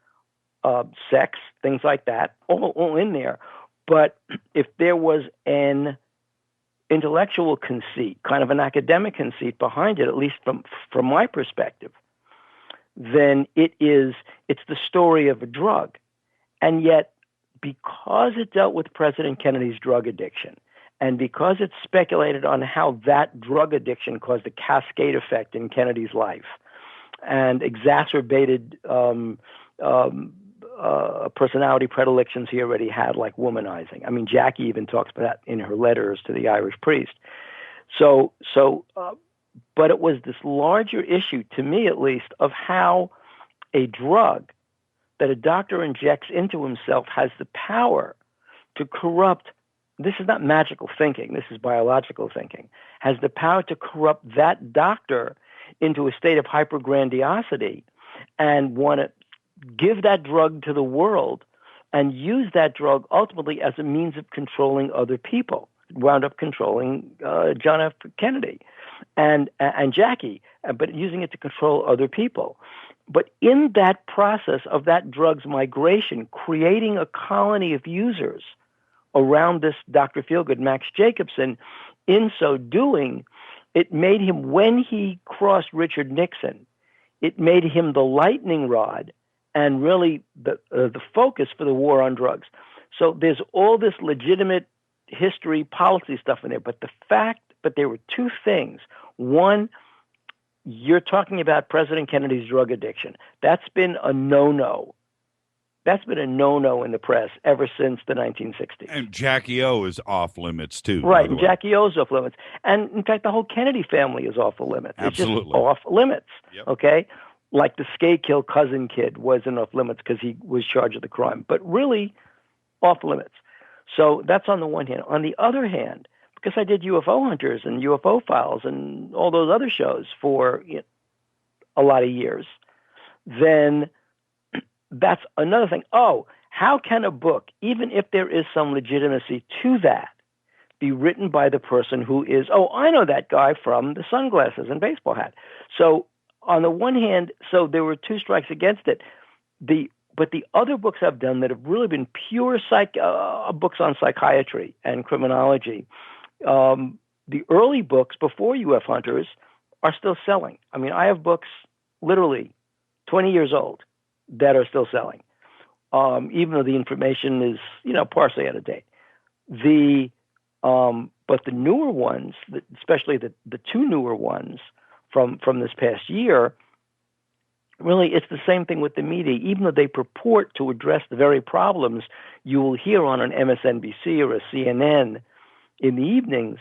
sex, things like that, all in there. But if there was an intellectual conceit, kind of an academic conceit behind it, at least from my perspective, then it's the story of a drug. And yet, because it dealt with President Kennedy's drug addiction, and because it speculated on how that drug addiction caused a cascade effect in Kennedy's life and exacerbated personality predilections he already had, like womanizing. I mean, Jackie even talks about that in her letters to the Irish priest. But it was this larger issue, to me at least, of how a drug that a doctor injects into himself has the power to corrupt. This is not magical thinking. This is biological thinking. Has the power to corrupt that doctor into a state of hypergrandiosity and want to give that drug to the world and use that drug ultimately as a means of controlling other people. It wound up controlling John F. Kennedy and Jackie, but using it to control other people. But in that process of that drug's migration, creating a colony of users around this Dr. Feelgood, Max Jacobson, in so doing, it made him, when he crossed Richard Nixon, it made him the lightning rod and really the focus for the war on drugs. So there's all this legitimate history, policy stuff in there, but there were two things. One, you're talking about President Kennedy's drug addiction. That's been a no-no. That's been a no-no in the press ever since the 1960s.
And Jackie O is off limits, too.
Right, and Jackie O is off limits. And, in fact, the whole Kennedy family is off limits.
Absolutely.
It's just off limits,
Yep.
Okay? Like the Speigel cousin kid wasn't off limits because he was charged with the crime, but really off limits. So that's on the one hand. On the other hand, because I did UFO Hunters and UFO Files and all those other shows for a lot of years, then that's another thing. Oh, how can a book, even if there is some legitimacy to that, be written by the person who is, I know that guy from the sunglasses and baseball hat. So on the one hand, so there were two strikes against it. But the other books I've done that have really been pure books on psychiatry and criminology, the early books before UF Hunters are still selling. I mean, I have books literally 20 years old that are still selling, even though the information is, partially out of date. But the newer ones, especially the two newer ones from this past year, really it's the same thing with the media. Even though they purport to address the very problems you will hear on an MSNBC or a CNN in the evenings,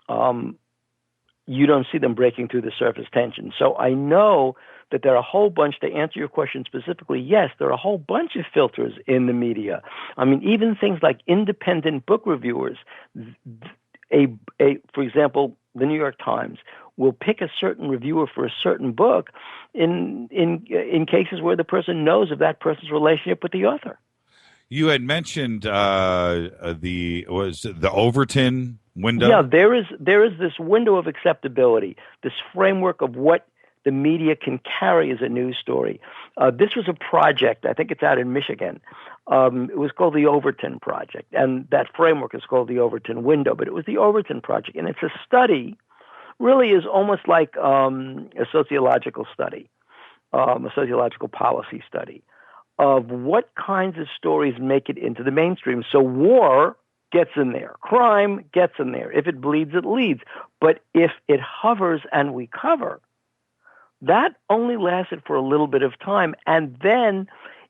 you don't see them breaking through the surface tension. So I know that there are a whole bunch, to answer your question specifically, yes, there are a whole bunch of filters in the media. I mean, even things like independent book reviewers, for example, the New York Times will pick a certain reviewer for a certain book in cases where the person knows of that person's relationship with the author.
You had mentioned the Overton window.
Yeah, there is this window of acceptability, this framework of what the media can carry as a news story. This was a project, I think it's out in Michigan. It was called the Overton Project, and that framework is called the Overton window, but it was the Overton Project, and it's a study, really is almost like a sociological study, a sociological policy study of what kinds of stories make it into the mainstream. So war gets in there, crime gets in there. If it bleeds, it leads. But if it hovers and we cover, that only lasted for a little bit of time. And then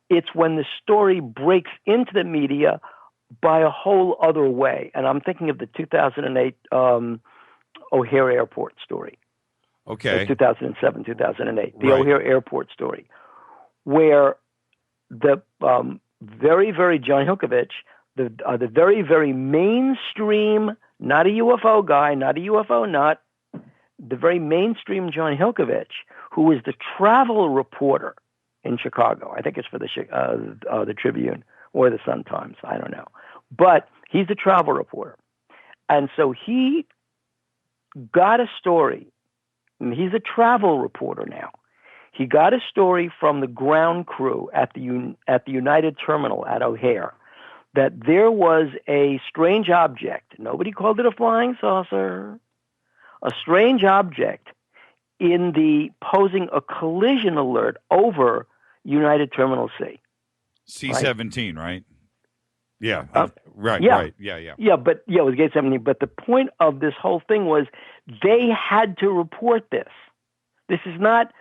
it's when the story breaks into the media by a whole other way. And I'm thinking of the 2008 O'Hare Airport story.
Okay.
2007, 2008. The
Right.
O'Hare Airport story, where the very, very John Hilkovich, the very, very mainstream, not a UFO guy, not a UFO nut, the very mainstream John Hilkovich, who is the travel reporter in Chicago. I think it's for the Tribune or the Sun-Times. I don't know. But he's a travel reporter. And so he got a story, and he's a travel reporter now. He got a story from the ground crew at the United Terminal at O'Hare that there was a strange object. Nobody called it a flying saucer. A strange object posing a collision alert over United Terminal C.
C-17, right? Yeah. Right.
Yeah.
Right. Yeah. Yeah.
Yeah, it was Gate 17. But the point of this whole thing was they had to report this. This is not,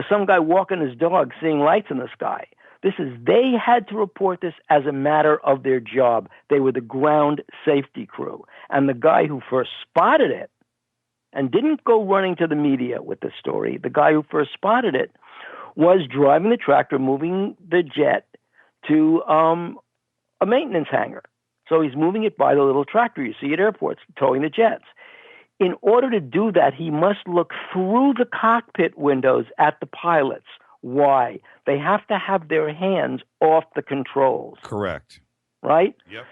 some guy walking his dog seeing lights in the sky. They had to report this as a matter of their job. They were the ground safety crew. And the guy who first spotted it and didn't go running to the media with the story, the guy who first spotted it was driving the tractor, moving the jet to a maintenance hangar. So he's moving it by the little tractor you see at airports, towing the jets. In order to do that, he must look through the cockpit windows at the pilots. Why? They have to have their hands off the controls.
Correct.
Right?
Yep.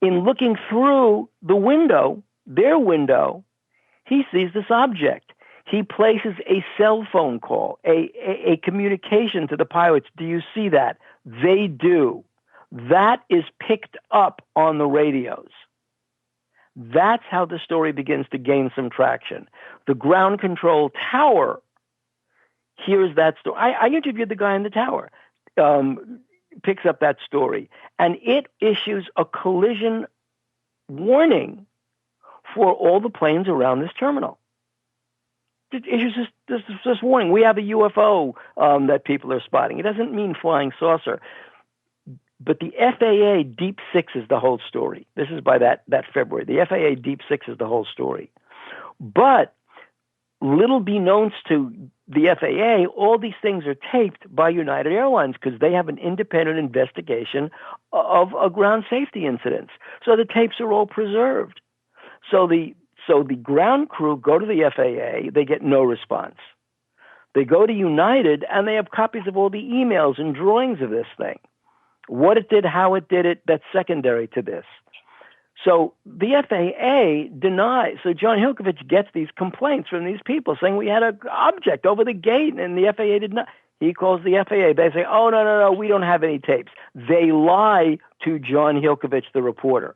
In looking through the window, their window, he sees this object. He places a cell phone call, a communication to the pilots. Do you see that? They do. That is picked up on the radios. That's how the story begins to gain some traction. The ground control tower hears that story. I interviewed the guy in the tower, picks up that story, and it issues a collision warning for all the planes around this terminal. It issues this warning. We have a UFO that people are spotting. It doesn't mean flying saucer. But the FAA Deep Six is the whole story. This is by that February. The FAA Deep Six is the whole story. But little beknownst to the FAA, all these things are taped by United Airlines because they have an independent investigation of ground safety incidents. So the tapes are all preserved. So the ground crew go to the FAA. They get no response. They go to United, and they have copies of all the emails and drawings of this thing. What it did, how it did it, that's secondary to this. So the FAA denies. So John Hilkovich gets these complaints from these people saying we had an object over the gate, and the FAA did not. He calls the FAA. They say, oh, no, we don't have any tapes. They lie to John Hilkovich, the reporter.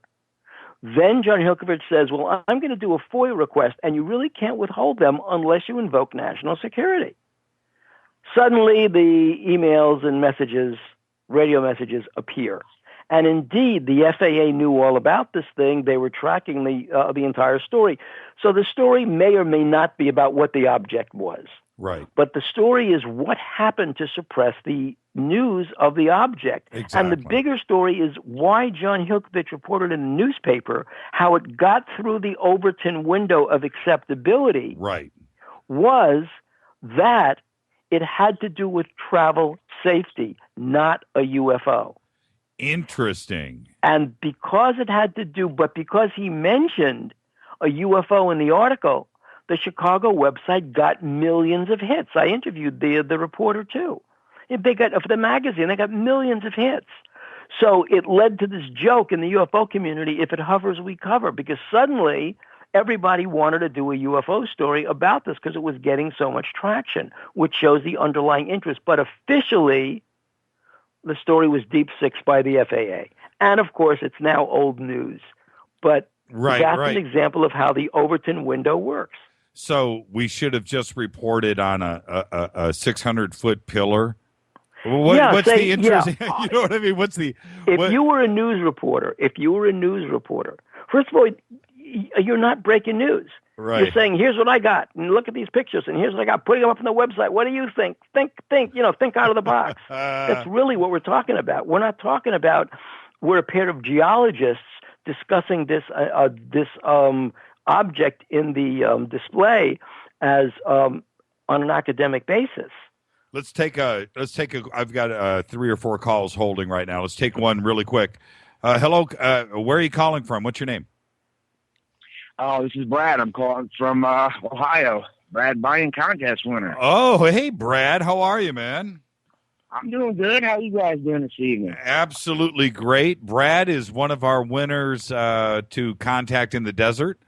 Then John Hilkovich says, well, I'm going to do a FOIA request, and you really can't withhold them unless you invoke national security. Suddenly, the emails and messages, radio messages, appear. And indeed, the FAA knew all about this thing. They were tracking the entire story. So the story may or may not be about what the object was.
Right.
But the story is what happened to suppress the news of the object.
Exactly.
And the bigger story is why John Hilkovich reported in the newspaper how it got through the Overton window of acceptability.
Right.
Was that it had to do with travel safety, not a UFO.
Interesting.
And because because he mentioned a UFO in the article, the Chicago website got millions of hits. I interviewed the reporter too. They got, for the magazine, they got millions of hits. So it led to this joke in the UFO community: if it hovers, we cover, because suddenly everybody wanted to do a UFO story about this because it was getting so much traction, which shows the underlying interest. But officially, the story was deep six by the FAA. And of course, it's now old news. But that's an example of how the Overton window works.
So we should have just reported on a 600-foot pillar. What's the interest?
Yeah.
You know what I mean?
If you were a news reporter, first of all, you're not breaking news.
Right.
You're saying, here's what I got, and look at these pictures, and here's what I got, putting them up on the website. What do you think? Think out of the box. That's really what we're talking about. We're not talking about we're a pair of geologists discussing this object in the display as on an academic basis.
Let's take a. I've got 3 or 4 calls holding right now. Let's take one really quick. Hello, where are you calling from? What's your name?
Oh, this is Brad. I'm calling from Ohio. Brad Buying Contest winner.
Oh, hey, Brad. How are you, man?
I'm doing good. How are you guys doing this evening?
Absolutely great. Brad is one of our winners to Contact in the Desert.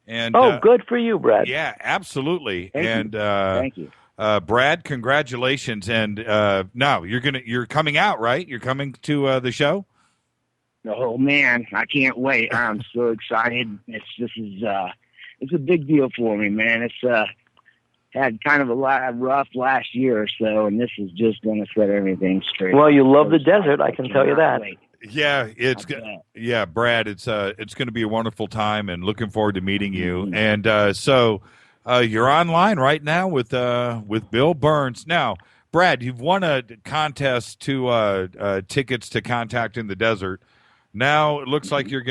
And
good for you, Brad.
Yeah, absolutely.
Thank you.
Brad, congratulations. And now you're coming out, right? You're coming to the show?
Oh man, I can't wait. I'm so excited. It's a big deal for me, man. It's had kind of a rough last year or so, and this is just going to set everything straight.
Well, you love the desert, I can tell you that.
Yeah, Brad, it's going to be a wonderful time, and looking forward to meeting you. And so you're online right now with Bill Birnes. Now, Brad, you've won a contest to tickets to Contact in the Desert. Now it looks like I'm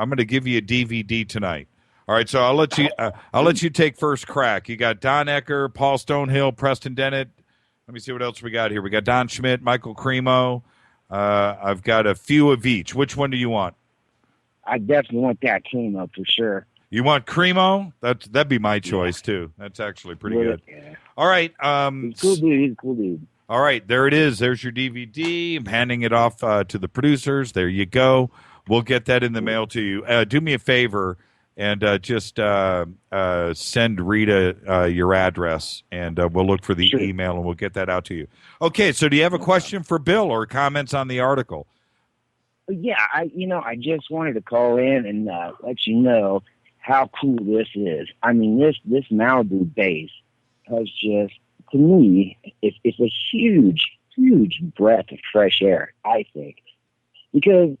gonna give you a DVD tonight. All right, so I'll let you take first crack. You got Don Ecker, Paul Stonehill, Preston Dennett. Let me see what else we got here. We got Don Schmidt, Michael Cremo. I've got a few of each. Which one do you want?
I definitely want that Cremo for sure.
You want Cremo? That'd be my choice too. That's actually pretty good.
Yeah.
All right.
Cool dude.
All right, there it is. There's your DVD. I'm handing it off to the producers. There you go. We'll get that in the mail to you. Do me a favor and just send Rita your address, and we'll look for the email, and we'll get that out to you. Okay, so do you have a question for Bill or comments on the article?
Yeah, I just wanted to call in and let you know how cool this is. I mean, this Malibu base has just, to me, it's a huge breath of fresh air, I think. Because,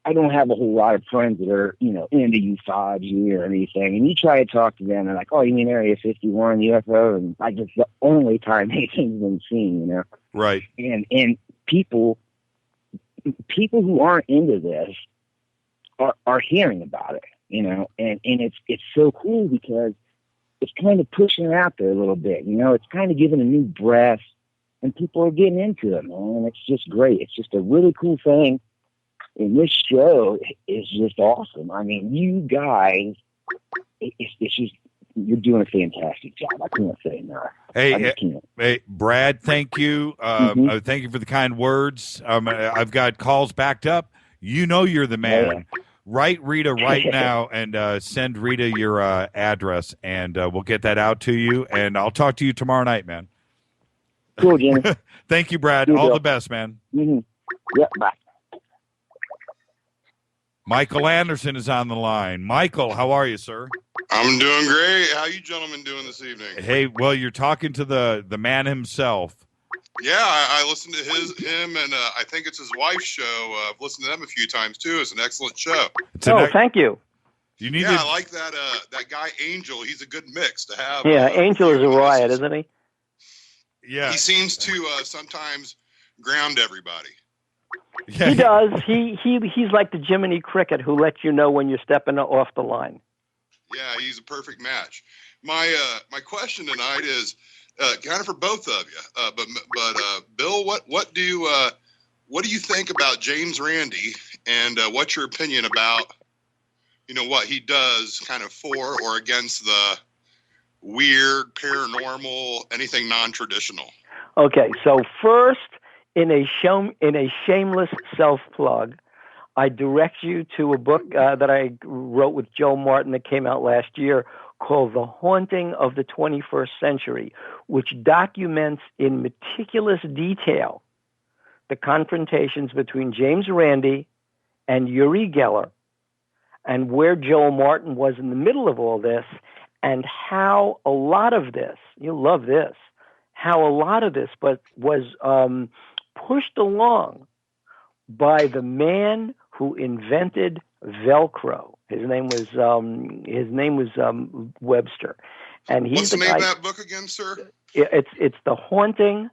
I don't have a whole lot of friends that are, into ufology or anything. And you try to talk to them, they're like, oh, you mean Area 51 UFO? And it's the only time anything's been seen,
Right.
And people who aren't into this are hearing about it, and it's so cool because it's kind of pushing it out there a little bit, it's kind of giving a new breath, and people are getting into it, man. It's just great. It's just a really cool thing. And this show is just awesome. I mean, you guys, it's just, you're doing a fantastic job. I can't say no.
Hey, Brad, thank you. Thank you for the kind words. I've got calls backed up. You're the man. Yeah. Write Rita right now and send Rita your address, and we'll get that out to you. And I'll talk to you tomorrow night, man.
Cool, Jimmy.
Thank you, Brad. All the best, man.
Mm-hmm. Yep, bye.
Michael Anderson is on the line. Michael, how are you, sir?
I'm doing great. How you gentlemen doing this evening?
Hey, well, you're talking to the man himself.
Yeah, I listened to him, and I think it's his wife's show. I've listened to them a few times too. It's an excellent show.
Thank you.
I like that guy Angel. He's a good mix to have.
Yeah, Angel is a riot, isn't he?
Yeah.
He seems to sometimes ground everybody.
Yeah, he does. He's like the Jiminy Cricket who lets you know when you're stepping off the line.
Yeah, he's a perfect match. My question tonight is, kind of for both of you. But Bill, what do you think about James Randi, and what's your opinion about what he does, kind of for or against the weird, paranormal, anything non-traditional?
Okay, so first, in a shameless self-plug, I direct you to a book that I wrote with Joe Martin that came out last year called The Haunting of the 21st Century, which documents in meticulous detail the confrontations between James Randi and Uri Geller, and where Joe Martin was in the middle of all this, and how a lot of this, you'll love this, how a lot of this was pushed along by the man who invented Velcro. His name was Webster, and he's
What's the name
guy,
of that book again, sir?
It's The Haunting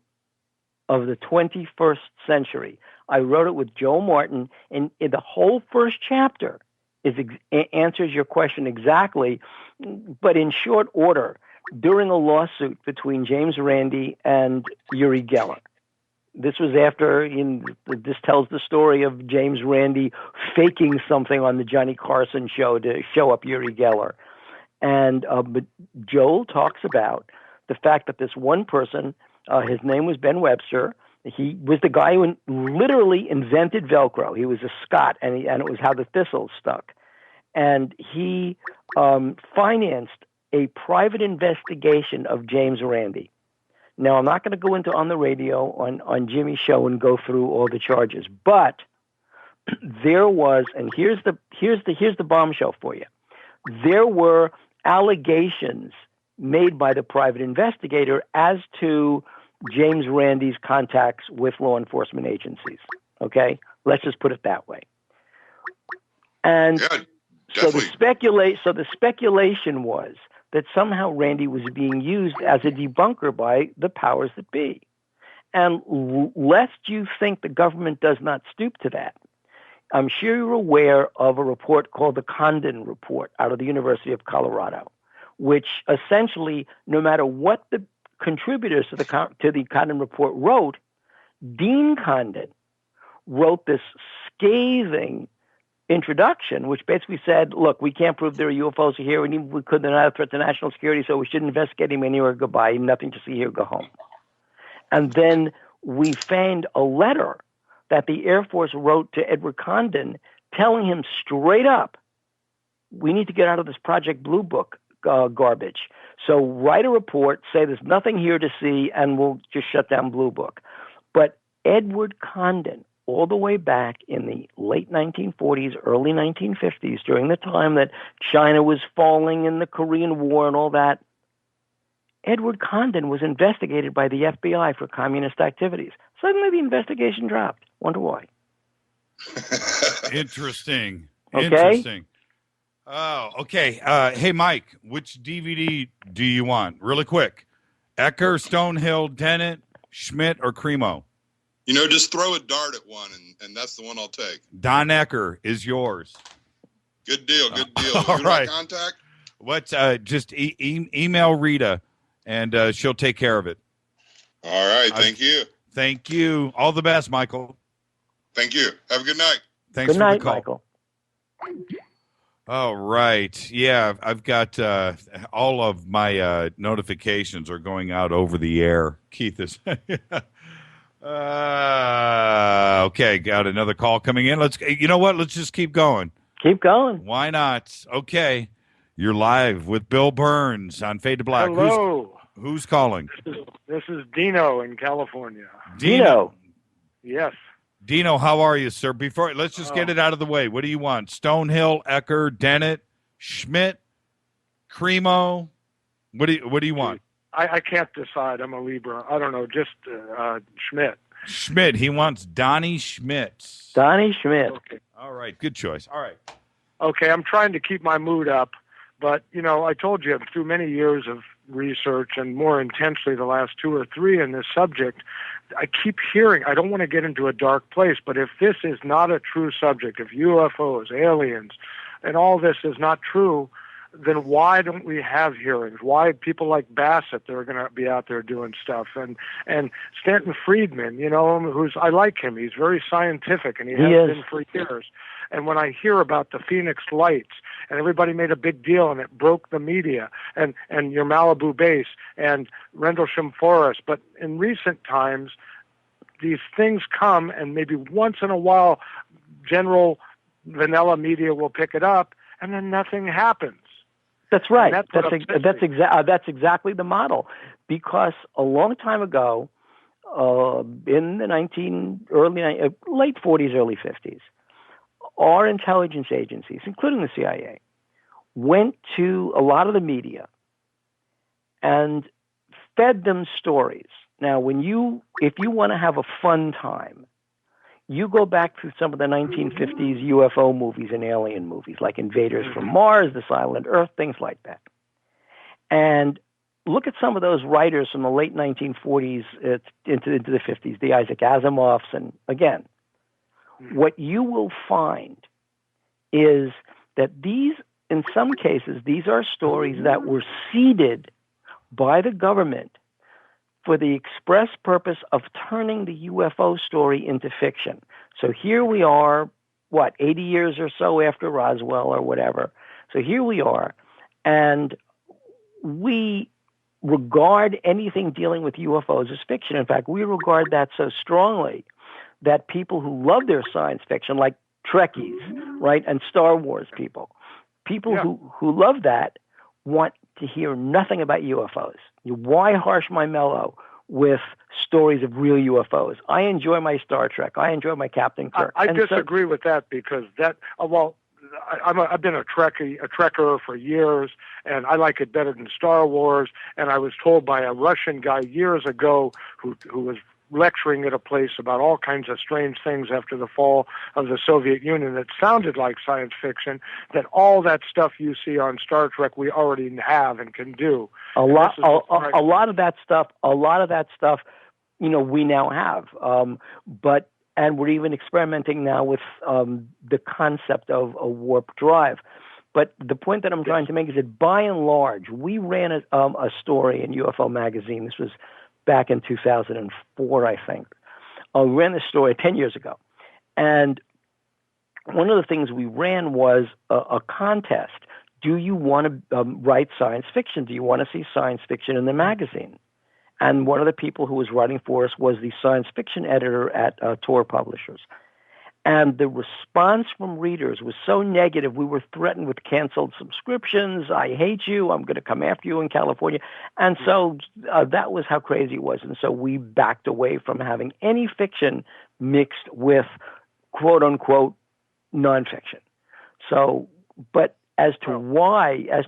of the 21st Century. I wrote it with Joe Martin, and the whole first chapter answers your question exactly, but in short order, during a lawsuit between James Randi and Uri Geller. This was after, this tells the story of James Randi faking something on the Johnny Carson show to show up Uri Geller. And but Joel talks about the fact that this one person, his name was Ben Webster. He was the guy who literally invented Velcro. He was a Scot, and it was how the thistles stuck. And he financed a private investigation of James Randi. Now, I'm not going to go into on the radio on Jimmy's show and go through all the charges, but there was, and here's the bombshell for you. There were allegations made by the private investigator as to James Randi's contacts with law enforcement agencies. Okay, let's just put it that way. And so the speculation was that somehow Randi was being used as a debunker by the powers that be. And lest you think the government does not stoop to that, I'm sure you're aware of a report called the Condon Report out of the University of Colorado, which essentially, no matter what the contributors to the Condon Report wrote, Dean Condon wrote this scathing introduction, which basically said, look, we can't prove there are UFOs here, and even if we could, they're not a threat to national security, so we shouldn't investigate him anywhere, goodbye, nothing to see here, go home. And then we found a letter that the Air Force wrote to Edward Condon telling him straight up, we need to get out of this Project Blue Book garbage. So write a report, say there's nothing here to see, and we'll just shut down Blue Book. But Edward Condon, all the way back in the late 1940s, early 1950s, during the time that China was falling in the Korean War and all that, Edward Condon was investigated by the FBI for communist activities. Suddenly the investigation dropped. Wonder why.
Interesting.
Okay?
Interesting. Oh, okay. Hey, Mike, which DVD do you want? Really quick. Ecker, Stonehill, Dennett, Schmidt, or Cremo?
Just throw a dart at one, and that's the one I'll take.
Don Ecker is yours.
Good deal.
All right.
Contact?
What's just email Rita, and she'll take care of it.
All right. Thank you.
Thank you. All the best, Michael.
Thank you. Have a good night.
Thanks
good
for
night,
the call.
Michael.
All right. Yeah, I've got all of my notifications are going out over the air. Keith is okay. Got another call coming in. You know what? Let's just keep going.
Keep going.
Why not? Okay. You're live with Bill Birnes on Fade to Black.
Hello.
Who's calling?
This is Dino in California.
Dino.
Yes.
Dino, how are you, sir? Let's just get it out of the way. What do you want? Stonehill, Ecker, Dennett, Schmidt, Cremo. What do you want?
I can't decide. I'm a Libra. I don't know. Just Schmidt.
Schmidt. He wants Donnie Schmidt.
Donnie Schmidt.
Okay.
All right. Good choice. All right.
Okay. I'm trying to keep my mood up, but I told you through many years of research and more intensely the last 2 or 3 in this subject, I keep hearing, I don't want to get into a dark place, but if this is not a true subject, if UFOs, aliens, and all this is not true, then why don't we have hearings? Why people like Bassett that are going to be out there doing stuff, and Stanton Friedman, I like him. He's very scientific, and he has been for years. And when I hear about the Phoenix Lights, and everybody made a big deal, and it broke the media, and your Malibu base, and Rendlesham Forest, but in recent times, these things come, and maybe once in a while, general vanilla media will pick it up, and then nothing happens.
That's right.
That's
exactly the model. Because a long time ago, in the late 40s, early 50s, our intelligence agencies, including the CIA, went to a lot of the media and fed them stories. Now, if you want to have a fun time, you go back through some of the 1950s UFO movies and alien movies, like Invaders from Mars, The Silent Earth, things like that. And look at some of those writers from the late 1940s into the 50s, the Isaac Asimovs. And again, what you will find is that in some cases, these are stories that were seeded by the government for the express purpose of turning the UFO story into fiction. So here we are, 80 years or so after Roswell or whatever. So here we are, and we regard anything dealing with UFOs as fiction. In fact, we regard that so strongly that people who love their science fiction, like Trekkies, right, and Star Wars people who love that, want to hear nothing about UFOs. Why harsh my mellow with stories of real UFOs? I enjoy my Star Trek. I enjoy my Captain Kirk.
I disagree with that, because I've been a Trekker for years, and I like it better than Star Wars. And I was told by a Russian guy years ago who was lecturing at a place about all kinds of strange things after the fall of the Soviet Union that sounded like science fiction, that all that stuff you see on Star Trek we already have and can do. A lot
of that stuff, we now have. And we're even experimenting now with the concept of a warp drive. But the point that I'm trying to make is that by and large, we ran a story in UFO magazine. This was back in 2004, I think. We ran this story 10 years ago. And one of the things we ran was a contest. Do you want to write science fiction? Do you want to see science fiction in the magazine? And one of the people who was writing for us was the science fiction editor at Tor Publishers. And the response from readers was so negative, we were threatened with canceled subscriptions. I hate you. I'm going to come after you in California. And so that was how crazy it was. And so we backed away from having any fiction mixed with quote unquote nonfiction. So, but as to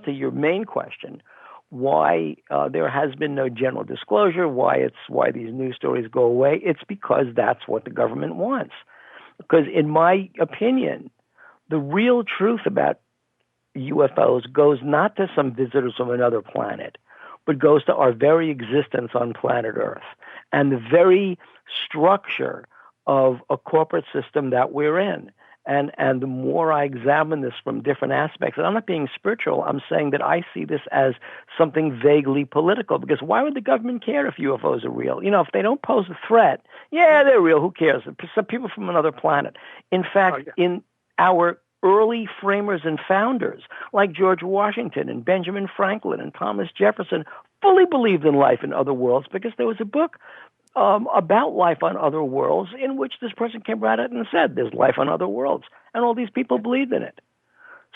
your main question, why there has been no general disclosure, why these news stories go away, it's because that's what the government wants. Because in my opinion, the real truth about UFOs goes not to some visitors from another planet, but goes to our very existence on planet Earth and the very structure of a corporate system that we're in. And the more I examine this from different aspects, and I'm not being spiritual, I'm saying that I see this as something vaguely political, because why would the government care if UFOs are real? If they don't pose a threat, yeah, they're real, who cares? Some people from another planet. In fact, in our early framers and founders, like George Washington and Benjamin Franklin and Thomas Jefferson, fully believed in life in other worlds, because there was a book about life on other worlds in which this person came right out and said there's life on other worlds, and all these people believed in it.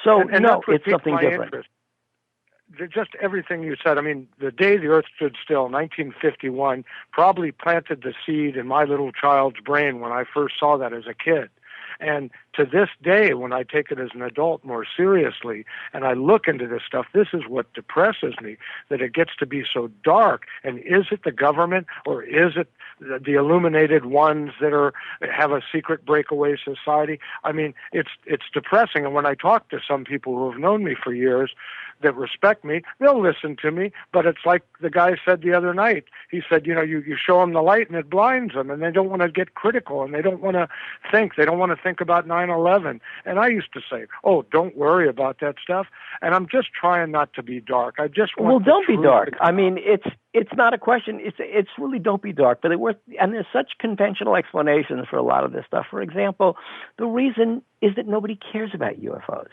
So it's something different.
Interest. Just everything you said. I mean, the day the Earth stood still, 1951, probably planted the seed in my little child's brain when I first saw that as a kid. And to this day, when I take it as an adult more seriously and I look into this stuff, this is what depresses me, that it gets to be so dark. And is it the government, or is it the illuminated ones that have a secret breakaway society? I mean, it's depressing. And when I talk to some people who have known me for years that respect me, they'll listen to me. But it's like the guy said the other night. He said, you show them the light and it blinds them, and they don't want to get critical, and they don't want to think. They don't want to think think about 9/11. And I used to say, "Oh, don't worry about that stuff." And I'm just trying not to be dark. I just want.
Well, don't be
truth
dark.
to come
I mean, it's not a question. It's really don't be dark. But and there's such conventional explanations for a lot of this stuff. For example, the reason is that nobody cares about UFOs.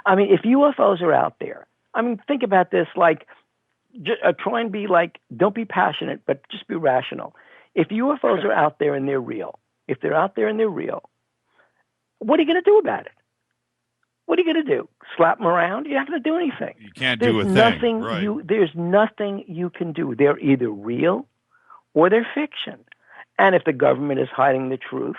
I mean, if UFOs are out there, I mean, think about this. Like, try and be like, don't be passionate, but just be rational. If UFOs are out there and they're real, if they're out there and they're real, what are you going to do about it? What are you going to do? Slap them around? You're not going to do anything.
You can't do a thing. Right.
There's nothing you can do. They're either real or they're fiction. And if the government is hiding the truth,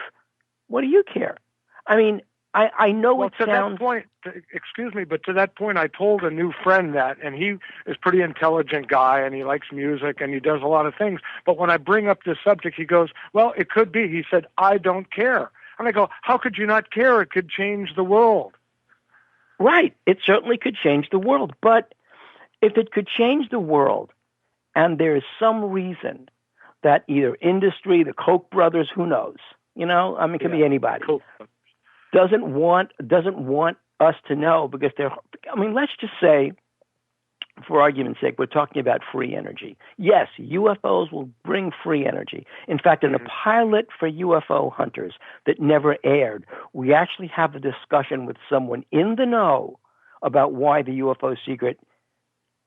what do you care? I mean, I know
well,
it
to
sounds...
that point, excuse me, but to that point, I told a new friend that, and he is a pretty intelligent guy, and he likes music, and he does a lot of things. But when I bring up this subject, he goes, well, it could be. He said, I don't care. And I go, how could you not care? It could change the world.
Right. It certainly could change the world. But if it could change the world, and there is some reason that either industry, the Koch brothers, who knows, you know, I mean, it could be anybody, doesn't want us to know because I mean, let's just say, for argument's sake, we're talking about free energy. Yes, UFOs will bring free energy. In fact, in a pilot for UFO hunters that never aired, we actually have a discussion with someone in the know about why the UFO secret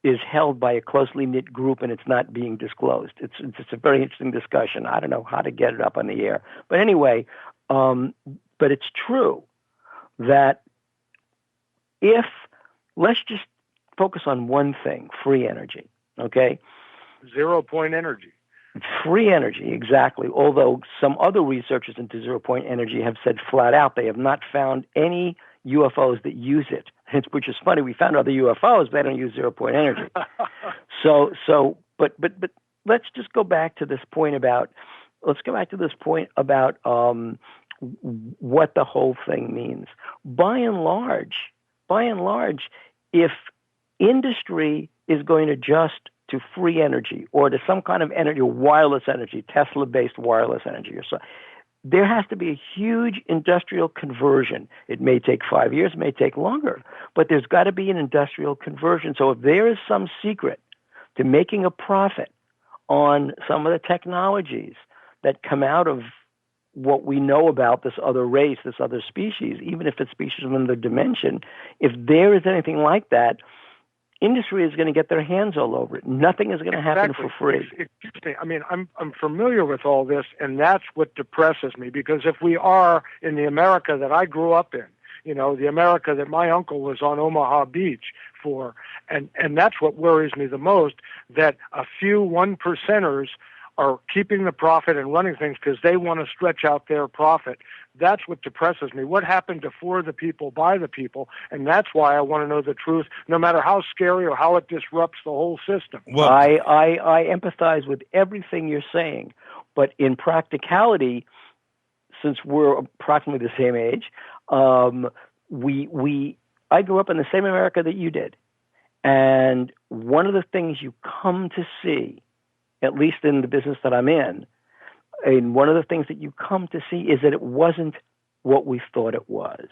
is held by a closely knit group and it's not being disclosed. It's a very interesting discussion. I don't know how to get it up on the air. But anyway, but it's true that let's just focus on one thing, free energy, okay?
0 point energy.
Free energy, exactly. Although some other researchers into 0 point energy have said flat out they have not found any UFOs that use it. Which is funny. We found other UFOs, but they don't use 0 point energy. But let's just go back to this point about what the whole thing means. By and large, if industry is going to adjust to free energy or to some kind of energy, wireless energy, Tesla-based wireless energy or so, there has to be a huge industrial conversion. It may take 5 years, it may take longer, but there's got to be an industrial conversion. So if there is some secret to making a profit on some of the technologies that come out of what we know about this other race, this other species, even if it's species from another dimension, if there is anything like that, industry is going to get their hands all over it. Nothing is going to happen for free.
Excuse me. I mean, I'm familiar with all this, and that's what depresses me, because if we are in the America that I grew up in, you know, the America that my uncle was on Omaha Beach for, and that's what worries me the most, that a few 1%ers are keeping the profit and running things because they want to stretch out their profit. That's what depresses me. What happened to for the people, by the people? And that's why I want to know the truth, no matter how scary or how it disrupts the whole system.
Well, I empathize with everything you're saying, but in practicality, since we're approximately the same age, I grew up in the same America that you did. And one of the things you come to see, at least in the business that I'm in, and one of the things that you come to see is that it wasn't what we thought it was.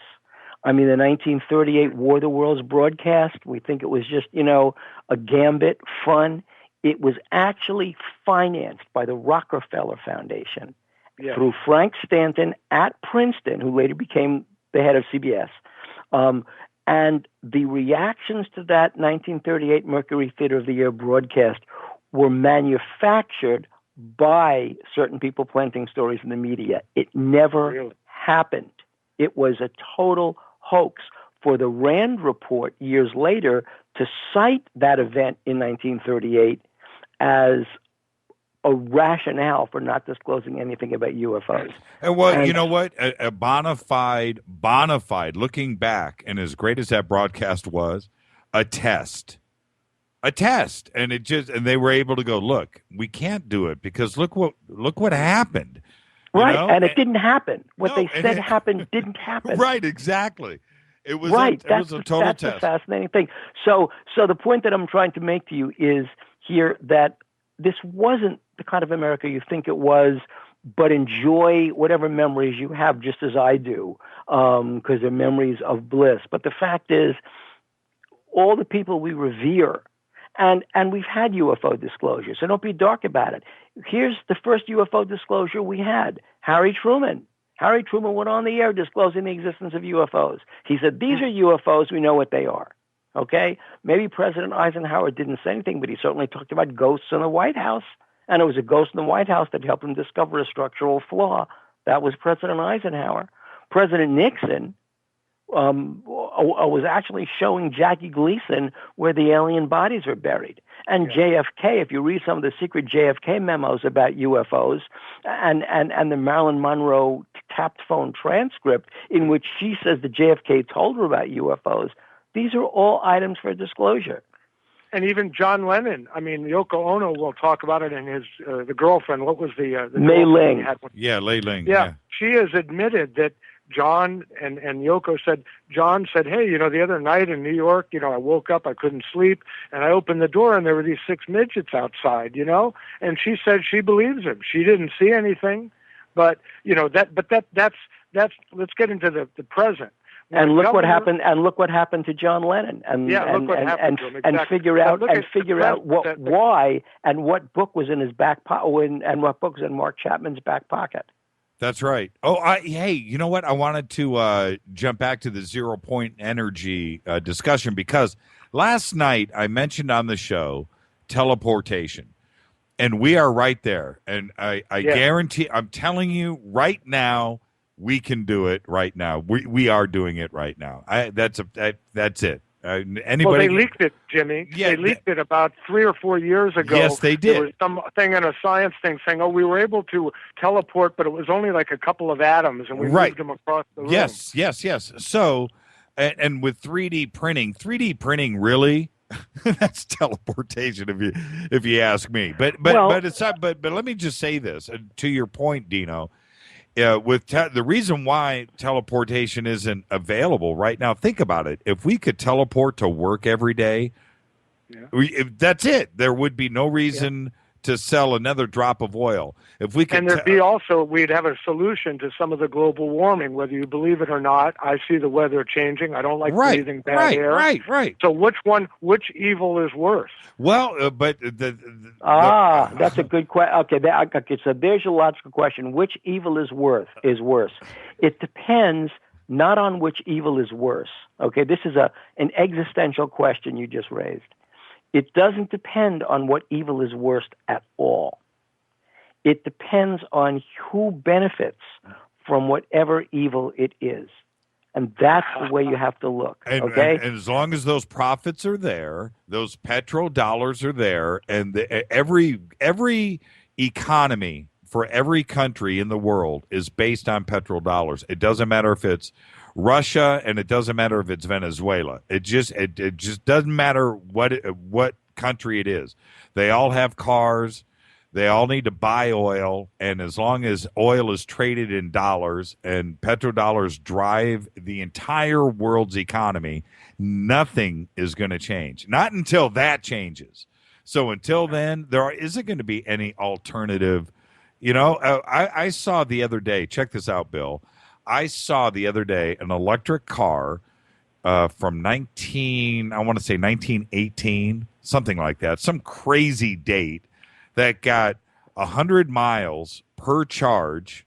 I mean, the 1938 War of the Worlds broadcast, we think it was just, you know, a gambit, fun. It was actually financed by the Rockefeller Foundation through Frank Stanton at Princeton, who later became the head of CBS. And the reactions to that 1938 Mercury Theater of the Year broadcast were manufactured by certain people planting stories in the media. It never happened. It was a total hoax. For the Rand report years later to cite that event in 1938 as a rationale for not disclosing anything about UFOs.
And you know what? A bona fide, looking back, and as great as that broadcast was, a test. And and they were able to go, look, we can't do it because look what happened.
Right.
Know?
And it didn't happen. What they said happened didn't happen.
Right, exactly. It was
right.
It was a total
that's
test.
The fascinating thing. So the point that I'm trying to make to you is here that this wasn't the kind of America you think it was but enjoy whatever memories you have, just as I do, because they're memories of bliss. But the fact is, all the people we revere, and we've had UFO disclosures, so don't be dark about it. Here's the first UFO disclosure we had: Harry Truman. Harry Truman went on the air disclosing the existence of UFOs. He said, these are UFOs, we know what they are. Okay? Maybe President Eisenhower didn't say anything, but he certainly talked about ghosts in the White House. And it was a ghost in the White House that helped him discover a structural flaw. That was President Eisenhower. President Nixon was actually showing Jackie Gleason where the alien bodies are buried. And JFK, if you read some of the secret JFK memos about UFOs and the Marilyn Monroe tapped phone transcript in which she says that JFK told her about UFOs, these are all items for disclosure.
And even John Lennon, I mean, Yoko Ono will talk about it in his, the girlfriend, what was the
Mei Ling.
Yeah, Lei Ling.
Yeah, she has admitted that John and Yoko said, John said, hey, the other night in New York, I woke up, I couldn't sleep, and I opened the door and there were these 6 midgets outside, and she said she believes him. She didn't see anything, but, that's, let's get into the present.
And look what happened. And look what happened to John Lennon. And
look what happened to him. Exactly.
And figure out why and what book was in his back pocket and what book was in Mark Chapman's back pocket.
That's right. Oh, hey, you know what? I wanted to jump back to the 0 point energy discussion because last night I mentioned on the show teleportation, and we are right there. And I guarantee, I'm telling you right now, we can do it right now. We are doing it right now. That's it. Anybody?
Well, they leaked it, Jimmy.
Yeah,
they leaked it about 3 or 4 years ago.
Yes, they did.
There was something in a science thing saying, we were able to teleport, but it was only like a couple of atoms, and we moved them across the room.
Yes. So, and with 3D printing really, that's teleportation if you ask me. But it's not. But let me just say this to your point, Dino. The reason why teleportation isn't available right now, think about it. If we could teleport to work every day, that's it. There would be no reason to sell another drop of oil. If we could,
and there'd be also, we'd have a solution to some of the global warming, whether you believe it or not. I see the weather changing. I don't like breathing bad air.
Right.
So which evil is worse?
Well, but
that's a good question. Okay, so there's your logical question. Which evil is worse? It depends not on which evil is worse. Okay, this is an existential question you just raised. It doesn't depend on what evil is worst at all. It depends on who benefits from whatever evil it is. And that's the way you have to look, okay?
And as long as those profits are there, those petrodollars are there, and every economy for every country in the world is based on petrodollars. It doesn't matter if it's Russia, and it doesn't matter if it's Venezuela. It just doesn't matter what country it is. They all have cars. They all need to buy oil, and as long as oil is traded in dollars and petrodollars drive the entire world's economy, nothing is going to change. Not until that changes. So until then, there isn't going to be any alternative. I saw the other day, check this out, Bill. I saw the other day an electric car from 1918, something like that, some crazy date that got 100 miles per charge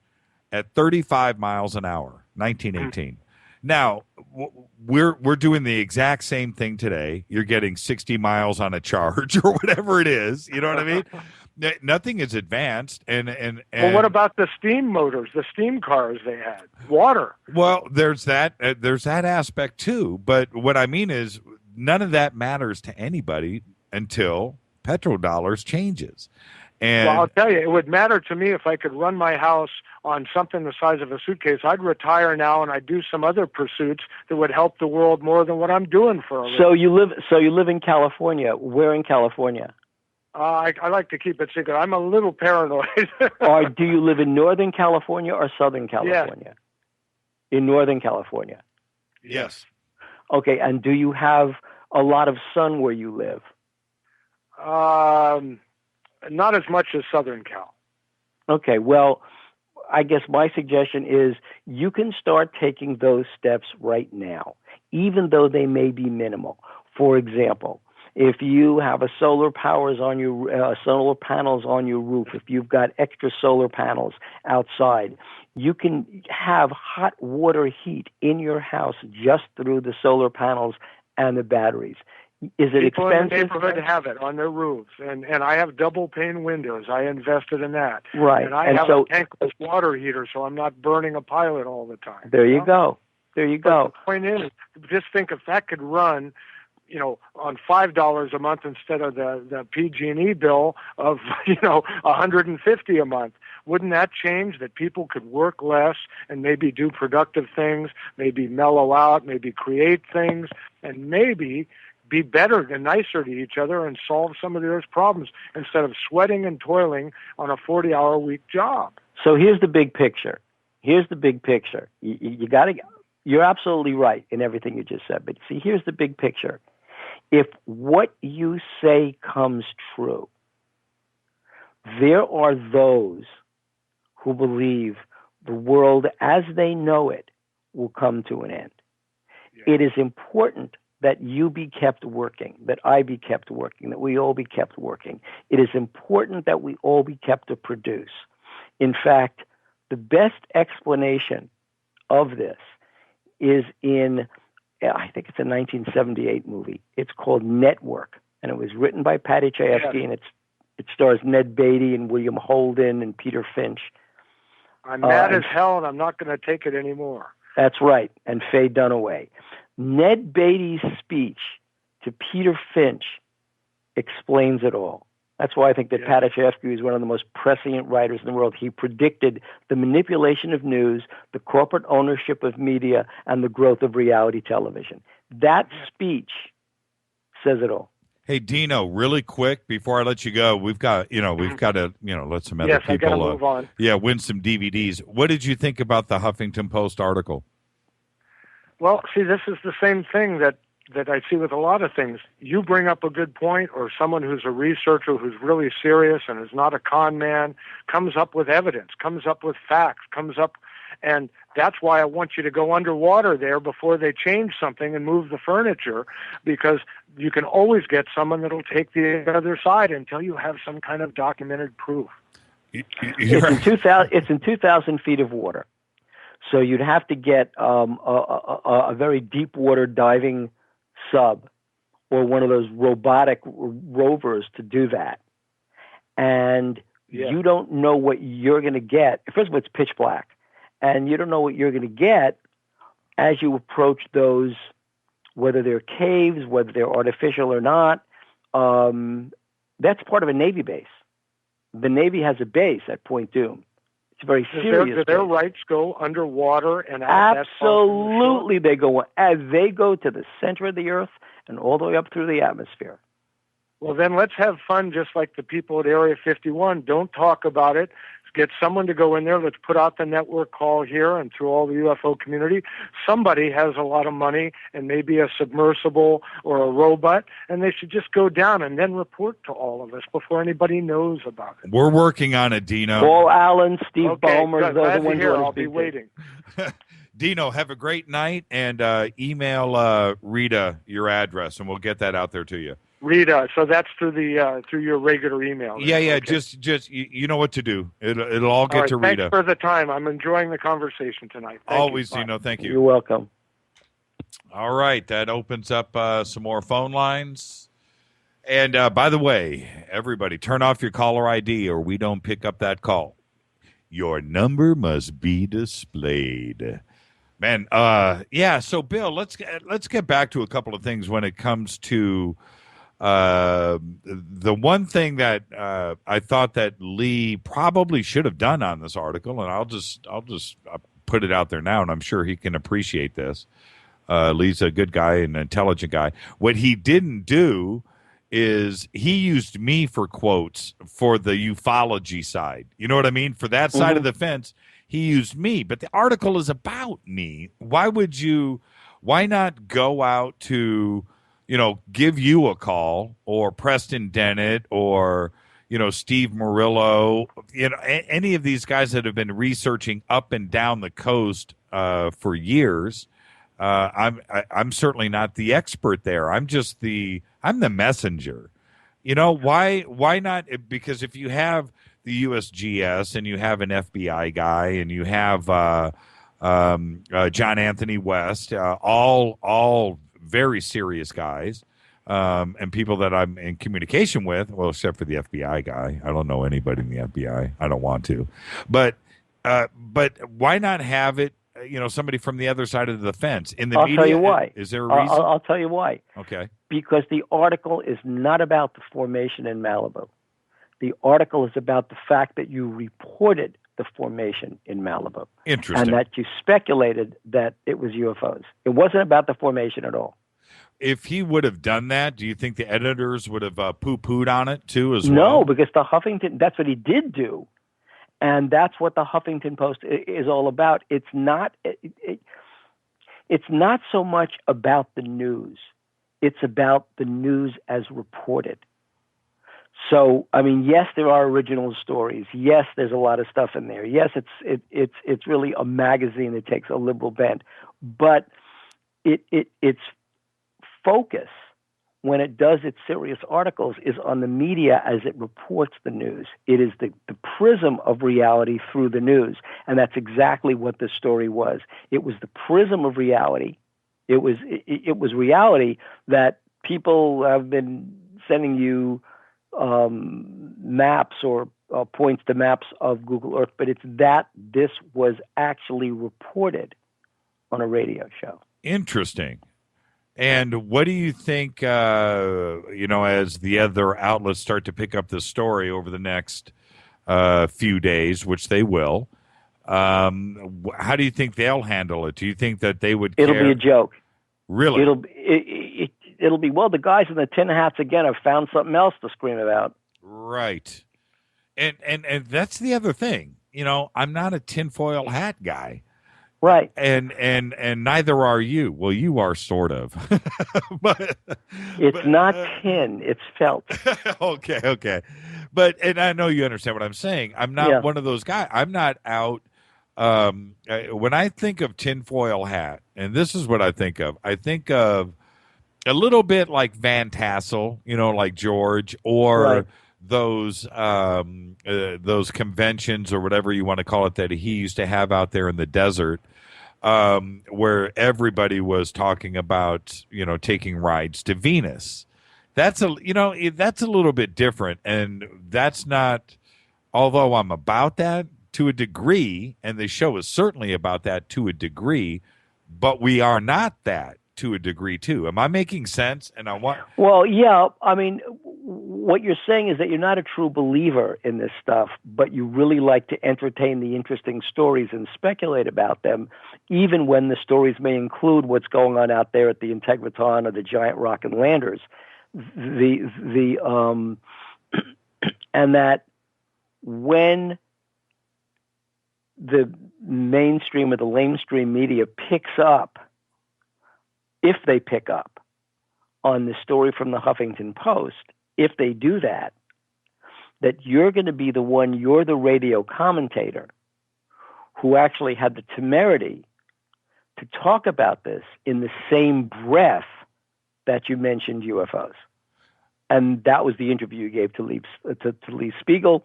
at 35 miles an hour, 1918. Now, we're doing the exact same thing today. You're getting 60 miles on a charge or whatever it is. You know what I mean? Nothing is advanced. And
well, what about the steam motors, the steam cars they had? Water.
Well, there's that aspect too. But what I mean is none of that matters to anybody until petrodollars changes. And
well, I'll tell you, it would matter to me if I could run my house on something the size of a suitcase. I'd retire now and I'd do some other pursuits that would help the world more than what I'm doing for a living.
So you live in California. Where in California?
I like to keep it secret. I'm a little paranoid.
Or do you live in Northern California or Southern California?
Yeah.
In Northern California.
Yes.
Okay, and do you have a lot of sun where you live?
Not as much as Southern Cal.
Okay, well, I guess my suggestion is you can start taking those steps right now, even though they may be minimal. For example, if you have solar panels on your roof, if you've got extra solar panels outside, you can have hot water heat in your house just through the solar panels and the batteries. Is it
People
expensive?
in the neighborhood have it on their roofs, and I have double pane windows. I invested in that.
Right.
And I have a tankless water heater, so I'm not burning a pilot all the time.
There you go. There you go.
The point is, just think if that could run, on $5 a month instead of the PG&E bill of, $150 a month. Wouldn't that change that people could work less and maybe do productive things, maybe mellow out, maybe create things, and maybe be better and nicer to each other and solve some of those problems instead of sweating and toiling on a 40-hour-a-week job?
So here's the big picture. You're absolutely right in everything you just said. But see, here's the big picture. If what you say comes true, there are those who believe the world as they know it will come to an end. Yeah. It is important that you be kept working, that I be kept working, that we all be kept working. It is important that we all be kept to produce. In fact, the best explanation of this is in, I think it's a 1978 movie. It's called Network, and it was written by Patty Chayefsky, and it stars Ned Beatty and William Holden and Peter Finch.
I'm mad as hell, and I'm not going to take it anymore.
That's right, and Faye Dunaway. Ned Beatty's speech to Peter Finch explains it all. That's why I think that Patty Chayefsky is one of the most prescient writers in the world. He predicted the manipulation of news, the corporate ownership of media, and the growth of reality television. That speech says it all.
Hey, Dino, really quick before I let you go, we've got to, let some other people
move on.
Win some DVDs. What did you think about the Huffington Post article?
Well, see, this is the same thing that I see with a lot of things. You bring up a good point, or someone who's a researcher who's really serious and is not a con man comes up with evidence, comes up with facts, and that's why I want you to go underwater there before they change something and move the furniture, because you can always get someone that'll take the other side until you have some kind of documented proof.
It's in 2,000 feet of water. So you'd have to get a very deep water diving sub or one of those robotic rovers to do that. And you don't know what you're going to get. First of all, it's pitch black. And you don't know what you're going to get as you approach those, whether they're caves, whether they're artificial or not. That's part of a Navy base. The Navy has a base at Point Doom. It's a very serious.
Do their rights go underwater and
out? Absolutely, they go as they go to the center of the Earth and all the way up through the atmosphere.
Well, then let's have fun, just like the people at Area 51. Don't talk about it. Get someone to go in there. Let's put out the network call here and through all the UFO community. Somebody has a lot of money and maybe a submersible or a robot, and they should just go down and then report to all of us before anybody knows about it.
We're working on it, Dino.
Paul Allen, Steve Ballmer,
those are the ones I'll be waiting.
Dino, have a great night, and email Rita your address, and we'll get that out there to you.
Rita, so that's through your regular email.
Yeah. Okay. Just you know what to do. It'll all get to Rita.
Thanks for the time. I'm enjoying the conversation tonight.
Always, Dino. Thank you.
You're welcome.
All right, that opens up some more phone lines. And by the way, everybody, turn off your caller ID, or we don't pick up that call. Your number must be displayed. Man, So Bill, let's get back to a couple of things when it comes to. The one thing that I thought that Lee probably should have done on this article, and I'll just put it out there now, and I'm sure he can appreciate this. Lee's a good guy and an intelligent guy. What he didn't do is he used me for quotes for the ufology side. You know what I mean? For that side of the fence, he used me. But the article is about me. Why not go out to give you a call, or Preston Dennett, or, Steve Murillo, any of these guys that have been researching up and down the coast for years. I'm certainly not the expert there. I'm the messenger. Why not? Because if you have the USGS and you have an FBI guy and you have John Anthony West, all very serious guys, and people that I'm in communication with, well, except for the FBI guy. I don't know anybody in the FBI. I don't want to. But why not have it, somebody from the other side of the fence in the media?
I'll tell you why.
Is there a reason?
I'll tell you why.
Okay.
Because the article is not about the formation in Malibu. The article is about the fact that you reported the formation in Malibu.
Interesting.
And that you speculated that it was UFOs. It wasn't about the formation at all.
If he would have done that, do you think the editors would have poo-pooed on it too as well?
No, because the Huffington, that's what he did do. And that's what the Huffington Post is all about. It's not so much about the news. It's about the news as reported. So, I mean, yes, there are original stories. Yes, there's a lot of stuff in there. Yes, it's really a magazine that takes a liberal bent. But its focus, when it does its serious articles, is on the media as it reports the news. It is the prism of reality through the news. And that's exactly what this story was. It was the prism of reality. It was reality that people have been sending you maps or points to maps of Google Earth, but it's that this was actually reported on a radio show.
Interesting. And what do you think, as the other outlets start to pick up this story over the next few days, which they will, how do you think they'll handle it? Do you think that they would care?
It'll be a joke.
Really?
It'll be, well, the guys in the tin hats again have found something else to scream about.
Right. And that's the other thing. I'm not a tinfoil hat guy.
Right.
And neither are you. Well, you are sort of. but
not tin, it's felt.
Okay. And I know you understand what I'm saying. I'm not one of those guys. I'm not out. When I think of tinfoil hat, and this is what I think of a little bit like Van Tassel, like George, or those conventions or whatever you want to call it that he used to have out there in the desert, where everybody was talking about, taking rides to Venus. That's a little bit different, and that's not. Although I'm about that to a degree, and the show is certainly about that to a degree, but we are not that to a degree too. Am I making sense? And
Well, yeah. I mean, what you're saying is that you're not a true believer in this stuff, but you really like to entertain the interesting stories and speculate about them, even when the stories may include what's going on out there at the Integratron or the Giant Rocket Landers. And that when the mainstream or the lamestream media picks up, if they pick up on the story from the Huffington Post, if they do that you're going to be the one, you're the radio commentator who actually had the temerity to talk about this in the same breath that you mentioned UFOs. And that was the interview you gave to Lee Speigel,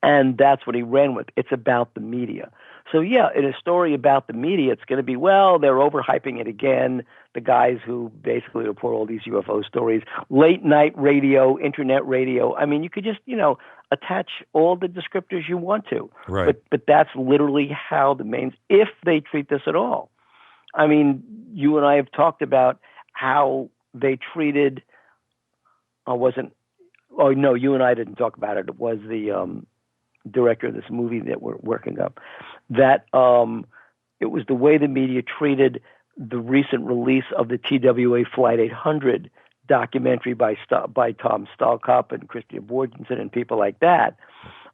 and that's what he ran with. It's about the media. So, yeah, in a story about the media, it's going to be, well, they're overhyping it again. The guys who basically report all these UFO stories, late night radio, internet radio. I mean, you could just, attach all the descriptors you want to.
Right.
But that's literally how if they treat this at all. I mean, you and I have talked about how they treated, you and I didn't talk about it. It was the director of this movie that we're working up, that it was the way the media treated the recent release of the TWA Flight 800 documentary by Tom Stalcup and Christian Borgensen and people like that.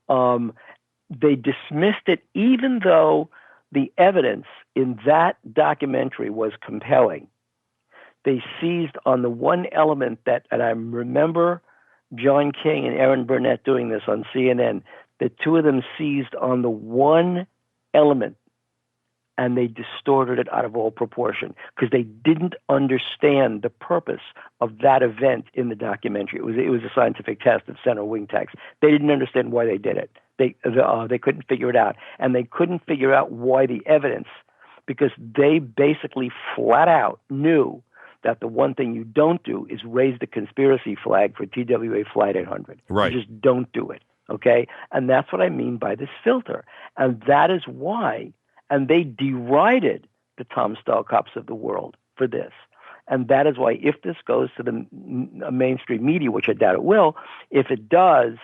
They dismissed it, even though the evidence in that documentary was compelling. They seized on the one element and I remember John King and Aaron Burnett doing this on CNN, the two of them seized on the one element and they distorted it out of all proportion because they didn't understand the purpose of that event in the documentary. It was a scientific test of center wing tags. They didn't understand why they did it. They couldn't figure it out, and they couldn't figure out why the evidence, because they basically flat out knew that the one thing you don't do is raise the conspiracy flag for TWA Flight 800.
Right.
You just don't do it, okay? And that's what I mean by this filter. And that is why, and they derided the Tom Stalkops of the world for this. And that is why if this goes to the mainstream media, which I doubt it will, if it does,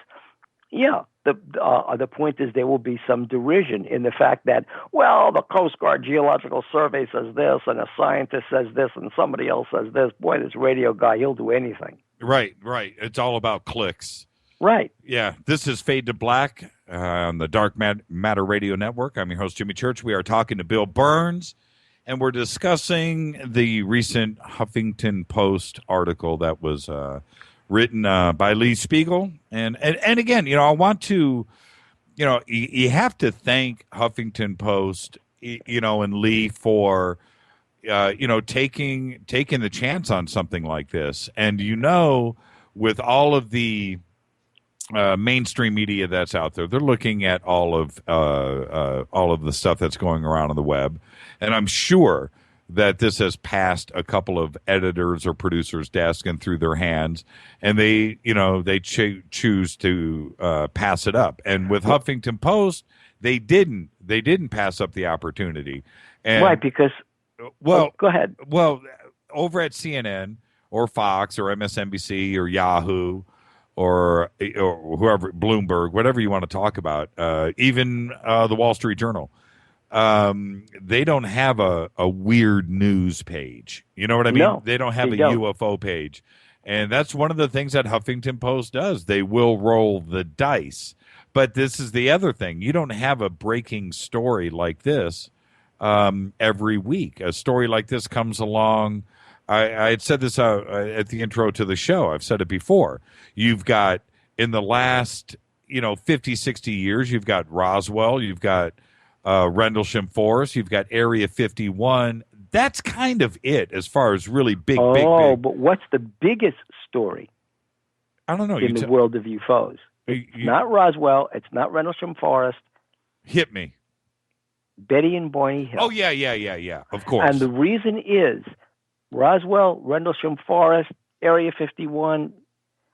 yeah, the point is there will be some derision in the fact that, well, the Coast Guard Geological Survey says this, and a scientist says this, and somebody else says this. Boy, this radio guy, he'll do anything.
Right. It's all about clicks.
Right.
Yeah. This is Fade to Black on the Dark Matter Radio Network. I'm your host, Jimmy Church. We are talking to Bill Birnes, and we're discussing the recent Huffington Post article that was written by Lee Speigel. And again, I want to, you have to thank Huffington Post, and Lee for, taking the chance on something like this. And, with all of the mainstream media that's out there, they're looking at all of the stuff that's going around on the web. And I'm sure that this has passed a couple of editors or producers' desks and through their hands, and they choose to pass it up. And with Huffington Post, they didn't pass up the opportunity. And,
right, because go ahead.
Well, over at CNN or Fox or MSNBC or Yahoo or whoever, Bloomberg, whatever you want to talk about, even the Wall Street Journal, they don't have a weird news page. You know what I mean?
No,
they don't have a UFO page. And that's one of the things that Huffington Post does. They will roll the dice. But this is the other thing. You don't have a breaking story like this every week. A story like this comes along. I had said this at the intro to the show. I've said it before. You've got, in the last 50, 60 years, you've got Roswell, you've got Rendlesham Forest, you've got Area 51. That's kind of it as far as really big.
But what's the biggest story?
I don't know.
In the world of UFOs. It's not Roswell. It's not Rendlesham Forest.
Hit me.
Betty and Barney Hill.
Oh, yeah. Of course.
And the reason is Roswell, Rendlesham Forest, Area 51.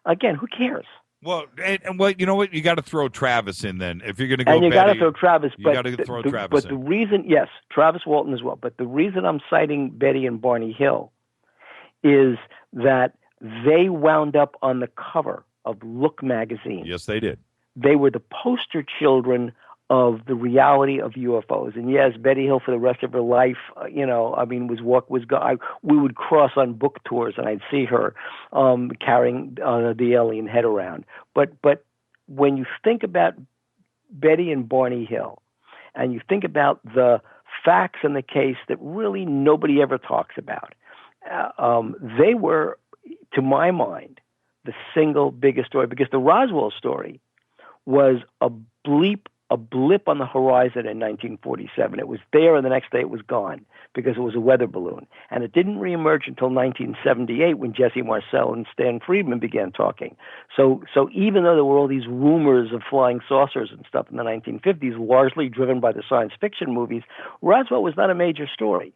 Again, who cares?
Well, and what you know what? You got to throw Travis in then. If you're going to go,
and you got to throw Travis.
You got to throw Travis.
But the reason, yes, Travis Walton as well. But the reason I'm citing Betty and Barney Hill is that they wound up on the cover of Look magazine.
Yes, they did.
They were the poster children of the reality of UFOs. And yes, Betty Hill for the rest of her life, we would cross on book tours and I'd see her carrying the alien head around. But when you think about Betty and Barney Hill, and you think about the facts in the case that really nobody ever talks about, they were, to my mind, the single biggest story, because the Roswell story was a blip on the horizon in 1947. It was there, and the next day it was gone because it was a weather balloon. And it didn't reemerge until 1978 when Jesse Marcel and Stan Friedman began talking. So even though there were all these rumors of flying saucers and stuff in the 1950s, largely driven by the science fiction movies, Roswell was not a major story.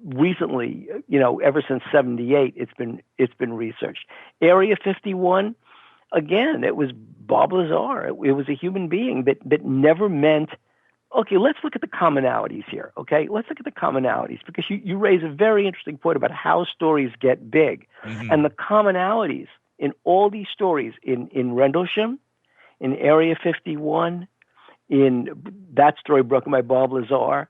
Recently, ever since 78, it's been researched. Area 51, again, it was Bob Lazar. It was a human being that never meant, okay, let's look at the commonalities here, okay? Let's look at the commonalities, because you raise a very interesting point about how stories get big. Mm-hmm. And the commonalities in all these stories, in Rendlesham, in Area 51, in that story broken by Bob Lazar,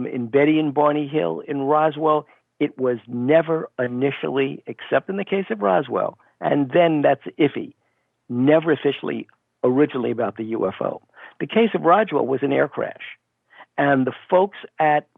in Betty and Barney Hill, in Roswell, it was never initially, except in the case of Roswell, and then that's iffy, never officially originally about the UFO. The case of Roswell was an air crash. And the folks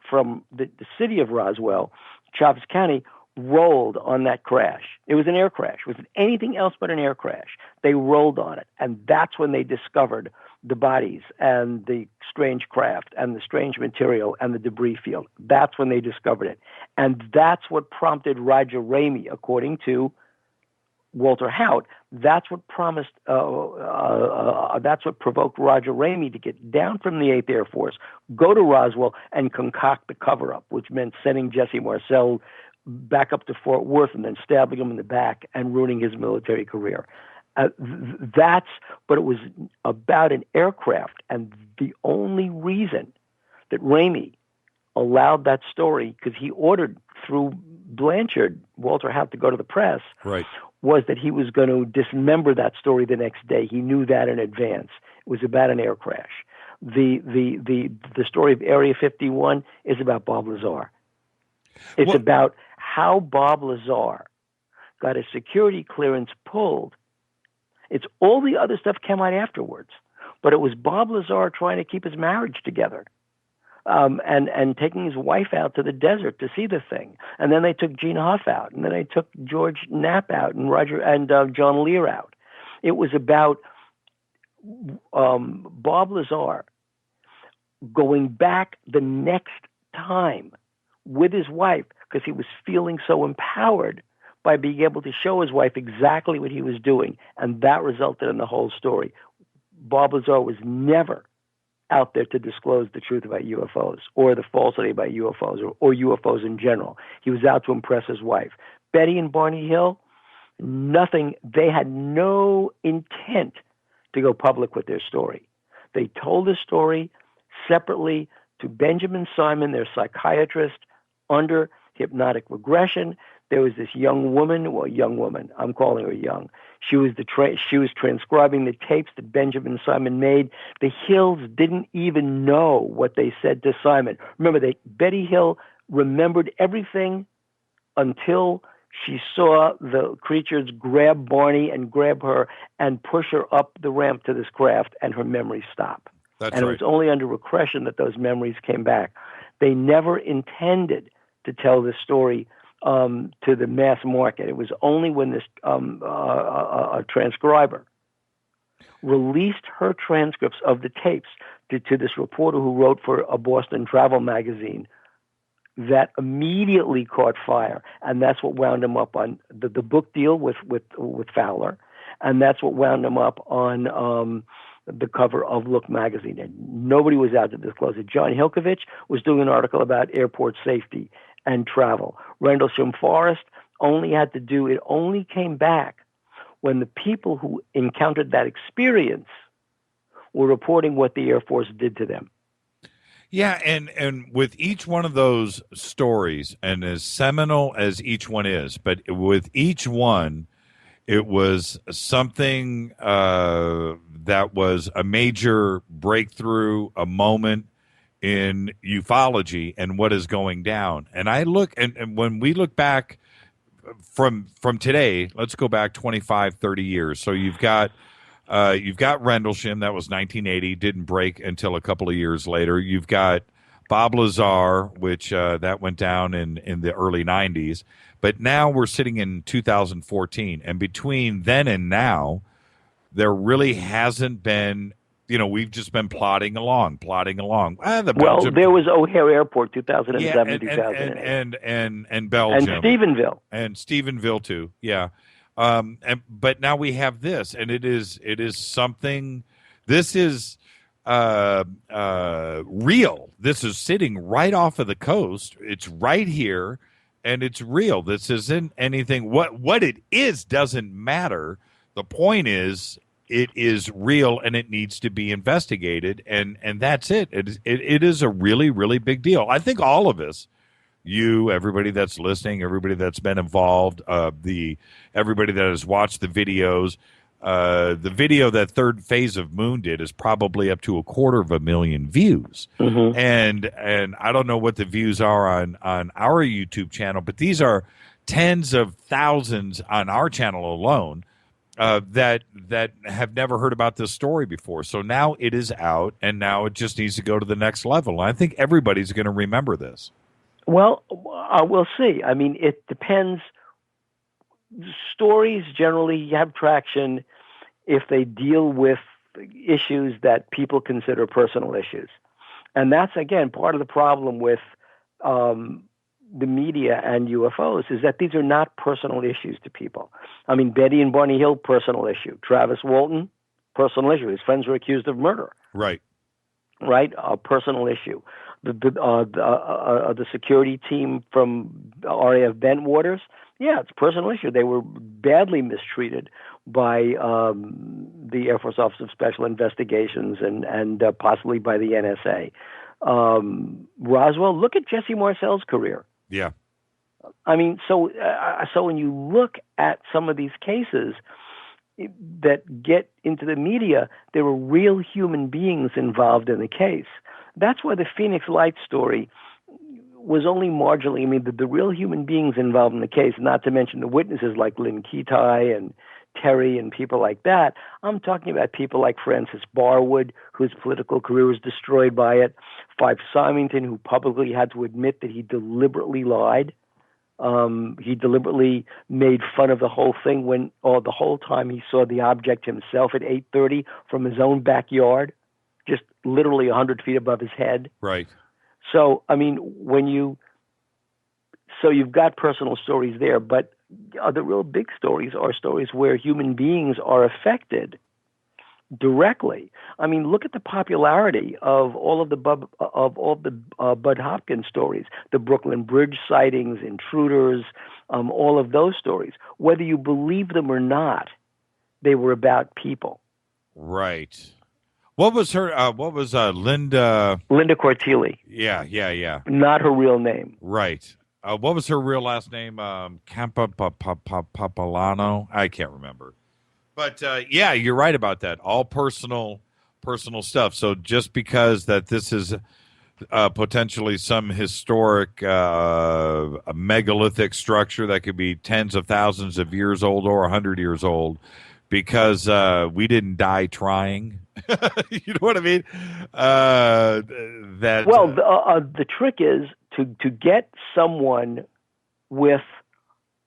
from the city of Roswell, Travis County, rolled on that crash. It was an air crash. It was anything else but an air crash. They rolled on it, and that's when they discovered the bodies and the strange craft and the strange material and the debris field. That's when they discovered it. And that's what prompted Roger Ramey, according to Walter Haut, that's what provoked Roger Ramey to get down from the 8th Air Force, go to Roswell, and concoct the cover-up, which meant sending Jesse Marcel back up to Fort Worth and then stabbing him in the back and ruining his military career. But it was about an aircraft, and the only reason that Ramey allowed that story, because he ordered through Blanchard, Walter Haut, to go to the press,
right,
was that he was going to dismember that story the next day. He knew that in advance. It was about an air crash. The story of Area 51 is about Bob Lazar. It's about how Bob Lazar got a security clearance pulled. It's all the other stuff came out afterwards, but it was Bob Lazar trying to keep his marriage together, and taking his wife out to the desert to see the thing. And then they took Gene Huff out, and then they took George Knapp out, and John Lear out. It was about Bob Lazar going back the next time with his wife because he was feeling so empowered by being able to show his wife exactly what he was doing, and that resulted in the whole story. Bob Lazar was never out there to disclose the truth about UFOs or the falsity about UFOs or UFOs in general. He was out to impress his wife. Betty and Barney Hill, nothing. They had no intent to go public with their story. They told the story separately to Benjamin Simon, their psychiatrist, under hypnotic regression. There was this young woman, I'm calling her young. She was transcribing the tapes that Benjamin Simon made. The Hills didn't even know what they said to Simon. Remember, Betty Hill remembered everything until she saw the creatures grab Barney and grab her and push her up the ramp to this craft, and her memories stopped.
That's
and
right.
It was only under regression that those memories came back. They never intended to tell this story to the mass market. It was only when this a transcriber released her transcripts of the tapes to this reporter who wrote for a Boston travel magazine that immediately caught fire, and that's what wound him up on the book deal with Fowler, and that's what wound him up on the cover of Look magazine. And nobody was out to disclose it. John Hilkovich was doing an article about airport safety and travel. Rendlesham Forest only came back when the people who encountered that experience were reporting what the Air Force did to them.
Yeah, and with each one of those stories, and as seminal as each one is, but with each one, it was something that was a major breakthrough, a moment in ufology and what is going down. And I look, and when we look back from today, let's go back 25, 30 years. So you've got Rendlesham, that was 1980, didn't break until a couple of years later. You've got Bob Lazar, which that went down in the early 90s. But now we're sitting in 2014. And between then and now, there really hasn't been, we've just been plodding along.
There was O'Hare Airport, 2007, 2008.
And Belgium.
And
Stephenville, too, yeah. But now we have this, and it is something. This is real. This is sitting right off of the coast. It's right here, and it's real. This isn't anything. What it is doesn't matter. The point is, it is real, and it needs to be investigated, and that's it. It is a really, really big deal. I think all of us, you, everybody that's listening, everybody that's been involved, everybody that has watched the videos, the video that Third Phase of Moon did is probably up to 250,000 views.
Mm-hmm.
And I don't know what the views are on our YouTube channel, but these are tens of thousands on our channel alone that have never heard about this story before. So now it is out, and now it just needs to go to the next level. And I think everybody's going to remember this.
Well, we'll see. I mean, it depends. Stories generally have traction if they deal with issues that people consider personal issues. And that's, again, part of the problem with the media and UFOs is that these are not personal issues to people. I mean, Betty and Barney Hill, personal issue. Travis Walton, personal issue. His friends were accused of murder.
Right.
Right? A personal issue. The security team from RAF Bentwaters, yeah, it's a personal issue. They were badly mistreated by the Air Force Office of Special Investigations and possibly by the NSA. Roswell, look at Jesse Marcel's career.
Yeah.
I mean, so when you look at some of these cases that get into the media, there were real human beings involved in the case. That's why the Phoenix Lights story was only marginally. I mean, the real human beings involved in the case, not to mention the witnesses like Lynn Ketai and Terry and people like that. I'm talking about people like Francis Barwood, whose political career was destroyed by it. Fife Symington, who publicly had to admit that he deliberately lied. He deliberately made fun of the whole thing when the whole time he saw the object himself at 8:30 from his own backyard, just literally 100 feet above his head.
Right.
So, I mean, you've got personal stories there, but the real big stories are stories where human beings are affected directly. I mean, look at the popularity of all of the Bud Hopkins stories, the Brooklyn Bridge sightings, intruders, all of those stories. Whether you believe them or not, they were about people.
Right. What was her? What was Linda?
Linda Cortelli.
Yeah.
Not her real name.
Right. What was her real last name? Campa Papalano. I can't remember. But yeah, you're right about that. All personal stuff. So just because that this is potentially some historic a megalithic structure that could be tens of thousands of years old or 100 years old, because we didn't die trying. You know what I mean?
The trick is to get someone with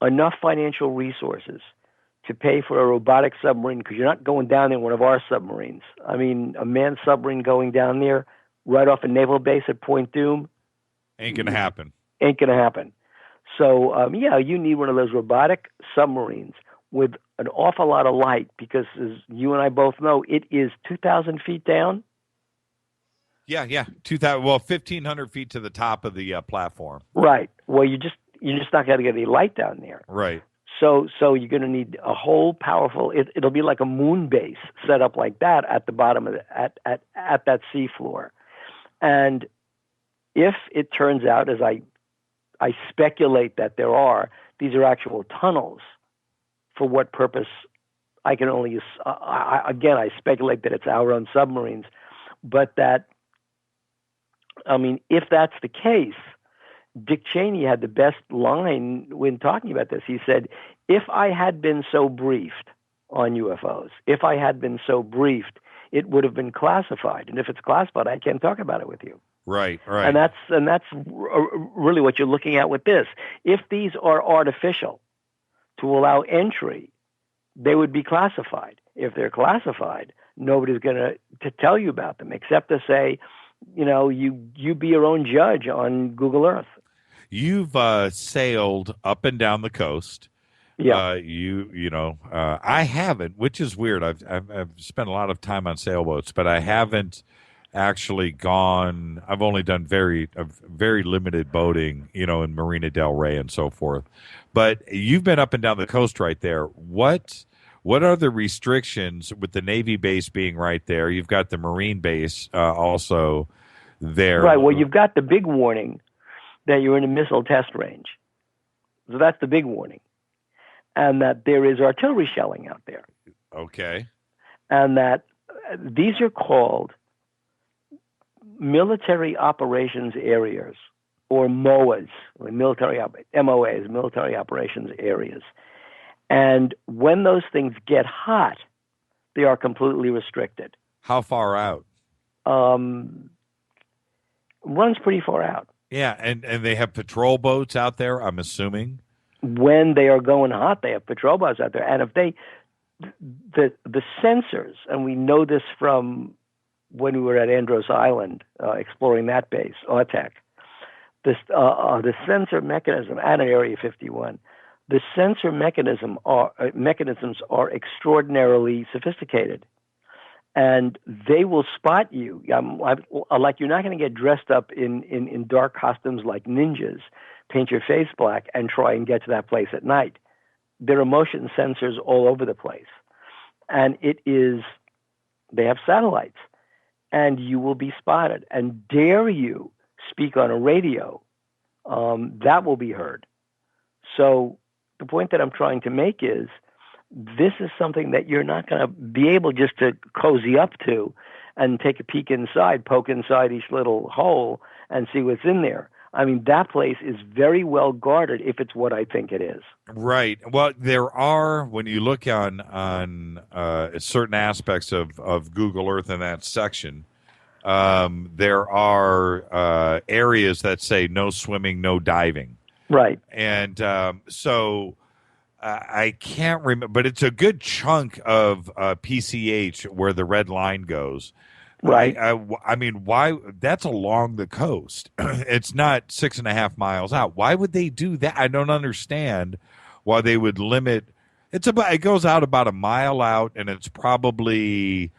enough financial resources to pay for a robotic submarine, because you're not going down in one of our submarines. I mean, a manned submarine going down there right off a naval base at Point Doom
ain't gonna happen.
So you need one of those robotic submarines with an awful lot of light, because as you and I both know, it is 2,000 feet down.
Yeah. 2,000. Well, 1,500 feet to the top of the platform.
Right. Well, you're just not going to get any light down there.
Right.
So you're going to need a whole powerful. It'll be like a moon base set up like that at the bottom of at that seafloor, and if it turns out, as I speculate that there are, these are actual tunnels. For what purpose? I can only I speculate that it's our own submarines, but that, I mean, if that's the case, Dick Cheney had the best line when talking about this. He said, if I had been so briefed on UFOs, it would have been classified. And if it's classified, I can't talk about it with you.
Right.
And that's really what you're looking at with this. If these are artificial to allow entry, they would be classified. If they're classified, nobody's going to tell you about them, except to say, you be your own judge on Google Earth.
You've sailed up and down the coast.
Yeah.
I haven't, which is weird. I've spent a lot of time on sailboats, but I haven't actually gone. I've only done very limited boating, in Marina del Rey and so forth. But you've been up and down the coast right there. What are the restrictions with the Navy base being right there? You've got the Marine base also there.
Right. Well, you've got the big warning that you're in a missile test range. So that's the big warning. And that there is artillery shelling out there.
Okay.
And that these are called military operations areas, or MOAs, MOAs, military operations areas. And when those things get hot, they are completely restricted.
How far out?
Runs pretty far out.
Yeah, and they have patrol boats out there, I'm assuming.
When they are going hot, they have patrol boats out there. And if the sensors, and we know this from when we were at Andros Island exploring that base, AUTEC, the sensor mechanism at Area 51, the sensor mechanisms are extraordinarily sophisticated. And they will spot you. Like, you're not going to get dressed up in dark costumes like ninjas, paint your face black, and try and get to that place at night. There are motion sensors all over the place. And they have satellites. And you will be spotted. And dare you speak on a radio, that will be heard. So the point that I'm trying to make is, this is something that you're not going to be able just to cozy up to and take a peek inside, poke inside each little hole and see what's in there. I mean, that place is very well guarded if it's what I think it is.
Right. Well, there are, when you look on certain aspects of Google Earth in that section, there are areas that say no swimming, no diving.
Right.
And so I can't remember, but it's a good chunk of PCH where the red line goes.
Right.
I mean, why? That's along the coast. It's not 6.5 miles out. Why would they do that? I don't understand why they would limit. It goes out about a mile out, and it's probably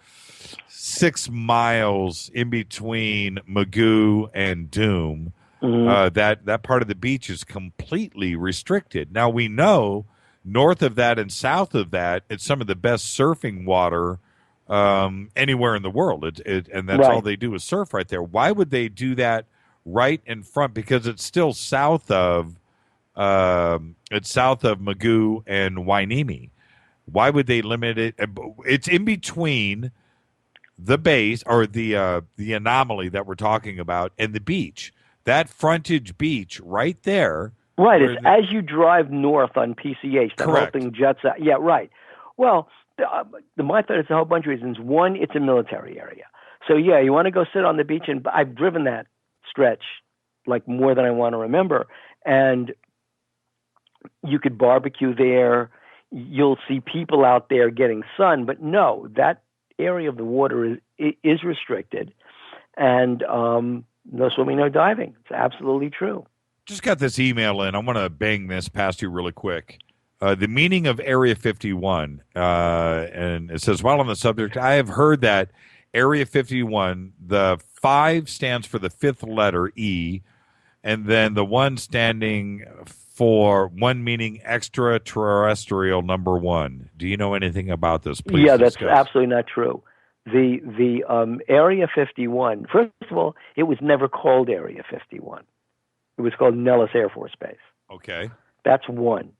6 miles in between Magoo and Doom. Mm-hmm. That part of the beach is completely restricted. Now, we know north of that and south of that, it's some of the best surfing water anywhere in the world. And that's all they do is surf right there. Why would they do that right in front? Because it's still south of Magoo and Wainimi. Why would they limit it? It's in between the base, or the anomaly that we're talking about, and the beach. That frontage beach right there.
Right. It's as you drive north on PCH, the whole thing juts out. Yeah, right. Well, my thought is a whole bunch of reasons. One, it's a military area. So, yeah, you want to go sit on the beach, and I've driven that stretch like more than I want to remember. And you could barbecue there. You'll see people out there getting sun. But no, that area of the water is restricted. And no swimming, no diving. It's absolutely true.
Just got this email in. I want to bang this past you really quick. The meaning of Area 51, and it says, while on the subject, I have heard that Area 51, the 5 stands for the 5th letter, E, and then the 1 standing for 1 meaning extraterrestrial number 1. Do you know anything about this? Please
discuss.
That's
absolutely not true. The Area 51, first of all, it was never called Area 51. It was called Nellis Air Force Base.
Okay.
That's one.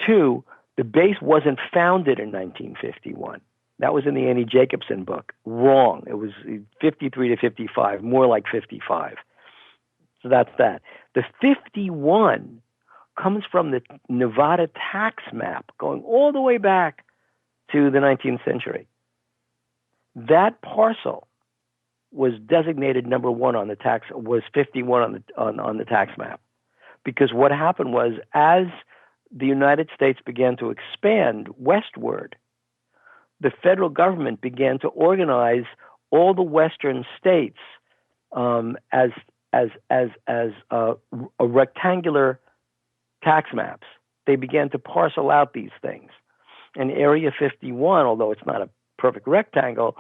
2, the base wasn't founded in 1951. That was in the Annie Jacobson book. Wrong. It was 53 to 55, more like 55. So that's that. The 51 comes from the Nevada tax map going all the way back to the 19th century. That parcel was designated number 1 on the tax, was 51 on the tax map. Because what happened was, as the United States began to expand westward, the federal government began to organize all the western states as a rectangular tax maps. They began to parcel out these things. And Area 51, although it's not a perfect rectangle,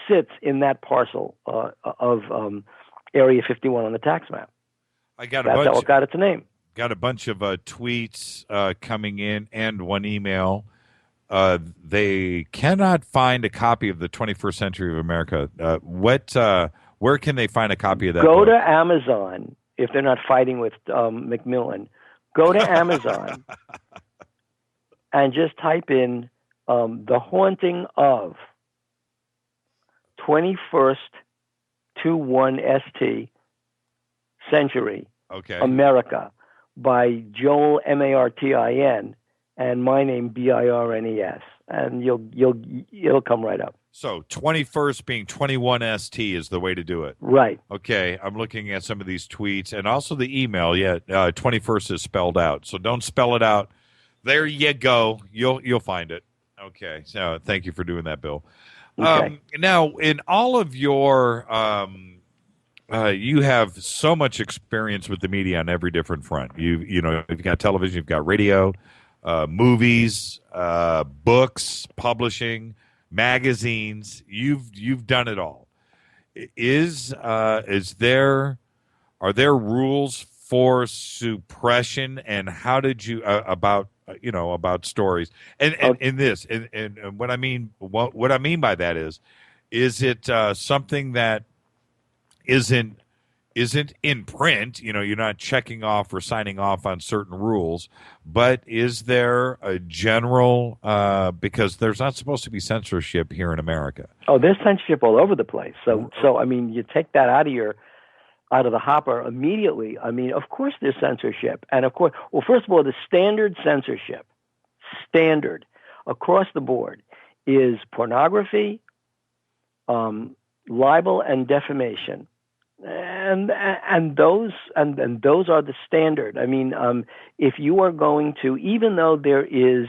sits in that parcel of Area 51 on the tax map. That's how it got its name.
Got a bunch of tweets coming in and one email. They cannot find a copy of the 21st Century of America. Where can they find a copy of that?
Go to Amazon if they're not fighting with Macmillan. Go to Amazon and just type in The Haunting of 21st to 1 ST Century America by Joel Martin and my name Birnes, and it'll come right up.
So 21st being 21ST is the way to do it.
Right.
Okay, I'm looking at some of these tweets and also the email. Yeah, 21st is spelled out. So don't spell it out. There you go. You'll find it. Okay. So thank you for doing that, Bill.
Okay.
Now, in all of your, you have so much experience with the media on every different front. You've got television, you've got radio, movies, books, publishing, magazines. You've done it all. Are there rules for suppression, and how did you about stories and what I mean by that is it something that isn't in print? You're not checking off or signing off on certain rules, but is there a general because there's not supposed to be censorship here in America?
Oh, there's censorship all over the place. So I mean, you take that out of the hopper immediately. I mean, of course there's censorship. And of course, well, first of all, the standard censorship, across the board, is pornography, libel, and defamation. And those are the standard. I mean, if you are going to, even though there is,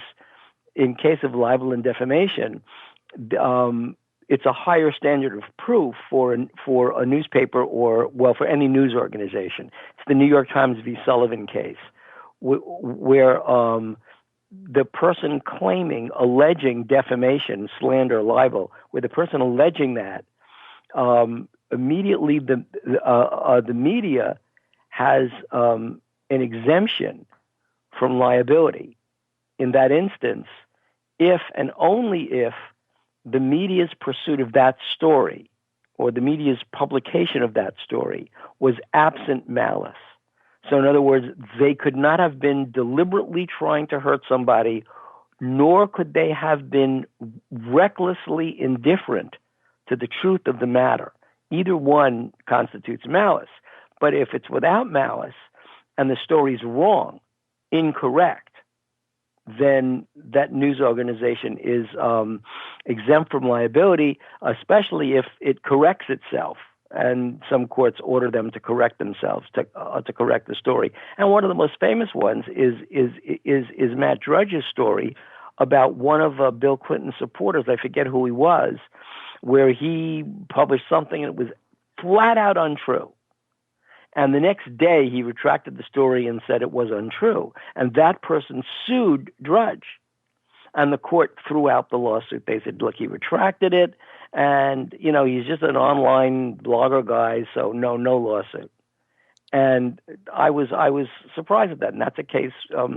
in case of libel and defamation, it's a higher standard of proof for a newspaper or, well, for any news organization. It's the New York Times v. Sullivan case, where the person alleging defamation, slander, libel, where the person alleging that, immediately the media has an exemption from liability in that instance, if and only if the media's pursuit of that story or the media's publication of that story was absent malice. So in other words, they could not have been deliberately trying to hurt somebody, nor could they have been recklessly indifferent to the truth of the matter. Either one constitutes malice. But if it's without malice and the story's wrong, incorrect, then that news organization is exempt from liability, especially if it corrects itself. And some courts order them to correct themselves, to correct the story. And one of the most famous ones is Matt Drudge's story about one of Bill Clinton's supporters. I forget who he was, where he published something and it was flat out untrue. And the next day he retracted the story and said it was untrue. And that person sued Drudge. And the court threw out the lawsuit. They said, look, he retracted it. And, he's just an online blogger guy, so no lawsuit. And I was surprised at that. And that's a case a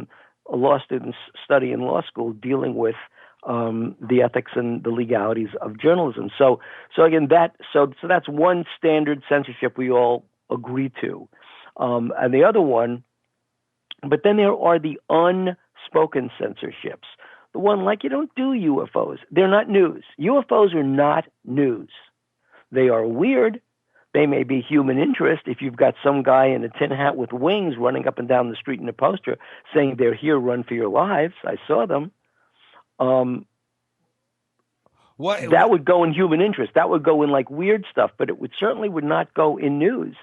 law students study in law school dealing with the ethics and the legalities of journalism. So again, that's one standard censorship we all agree to. And the other one, but then there are the unspoken censorships. The one like you don't do UFOs. They're not news. UFOs are not news. They are weird. They may be human interest. If you've got some guy in a tin hat with wings running up and down the street in a poster saying they're here, run for your lives. I saw them. That would go in human interest. That would go in like weird stuff, but it certainly would not go in news.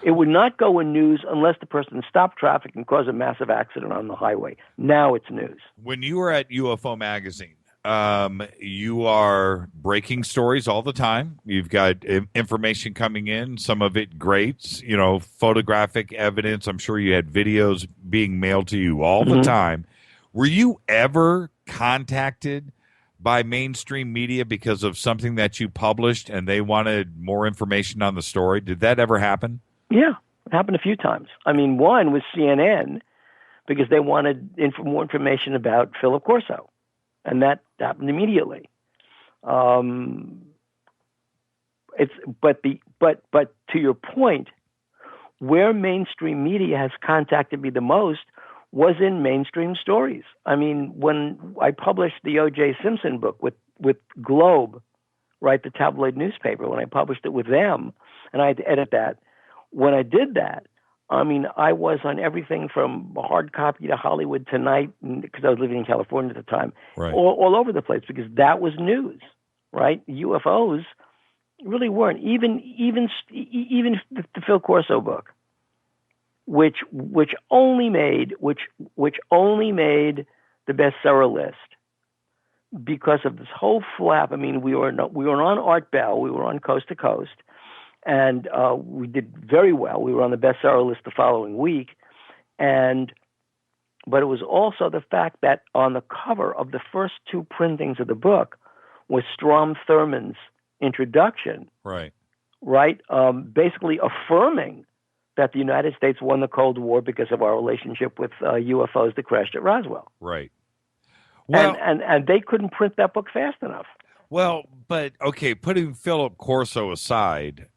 It would not go in news unless the person stopped traffic and caused a massive accident on the highway. Now it's news.
When you were at UFO Magazine, you are breaking stories all the time. You've got information coming in, some of it great, photographic evidence. I'm sure you had videos being mailed to you all the time. Were you ever contacted by mainstream media because of something that you published and they wanted more information on the story? Did that ever happen?
Yeah, it happened a few times. I mean, one was CNN because they wanted more information about Philip Corso, and that happened immediately. But to your point, where mainstream media has contacted me the most was in mainstream stories. I mean, when I published the O.J. Simpson book with Globe, right, the tabloid newspaper, when I published it with them, and I had to edit that. When I did that, I mean, I was on everything from hard copy to Hollywood Tonight, because I was living in California at the time,
right.
all over the place, because that was news, right? UFOs really weren't. Even the Phil Corso book, which only made the bestseller list because of this whole flap. I mean, we were on Art Bell, we were on Coast to Coast, and we did very well. We were on the bestseller list the following week, but it was also the fact that on the cover of the first two printings of the book was Strom Thurmond's introduction,
right,
basically affirming that the United States won the Cold War because of our relationship with UFOs that crashed at Roswell.
Right. Well,
and they couldn't print that book fast enough.
Well, but okay, putting Philip Corso aside,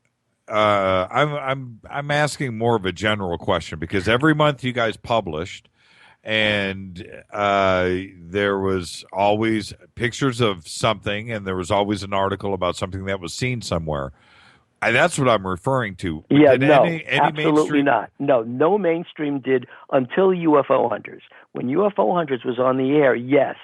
I'm asking more of a general question because every month you guys published, and there was always pictures of something, and there was always an article about something that was seen somewhere. That's what I'm referring to.
Yeah,
Did
no,
any
absolutely
mainstream...
not. No mainstream did until UFO Hunters. When UFO Hunters was on the air, yes,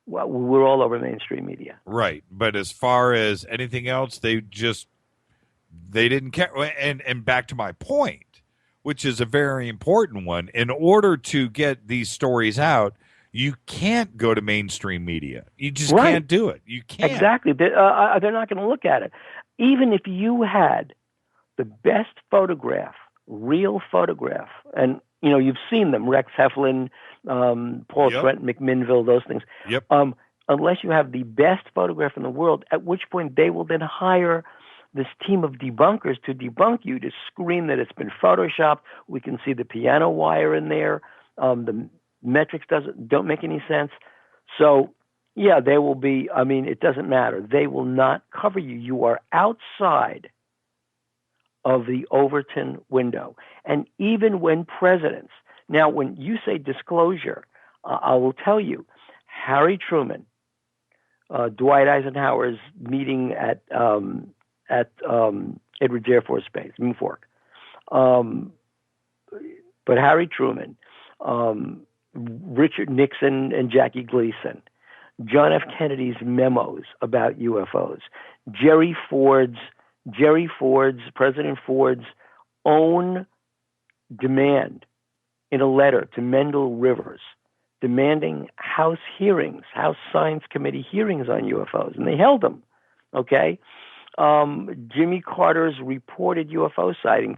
well, we were all over mainstream media.
Right, but as far as anything else, they didn't care. And back to my point, which is a very important one. In order to get these stories out, you can't go to mainstream media. You just can't do it. You can't.
Exactly. They're not going to look at it. Even if you had the best photograph, real photograph, and you've seen them, Rex Heflin, Paul Trent, McMinnville, those things.
Yep.
Unless you have the best photograph in the world, at which point they will then hire this team of debunkers to debunk you, to scream that it's been photoshopped. We can see the piano wire in there. The metrics don't make any sense. So, yeah, they will be, it doesn't matter. They will not cover you. You are outside of the Overton window. And even when presidents, now when you say disclosure, I will tell you, Harry Truman, Dwight Eisenhower's meeting at Edwards Air Force Base, Minfork. But Harry Truman, Richard Nixon and Jackie Gleason, John F. Kennedy's memos about UFOs, President Ford's own demand in a letter to Mendel Rivers, demanding House Science Committee hearings on UFOs, and they held them. Okay, Jimmy Carter's reported UFO sighting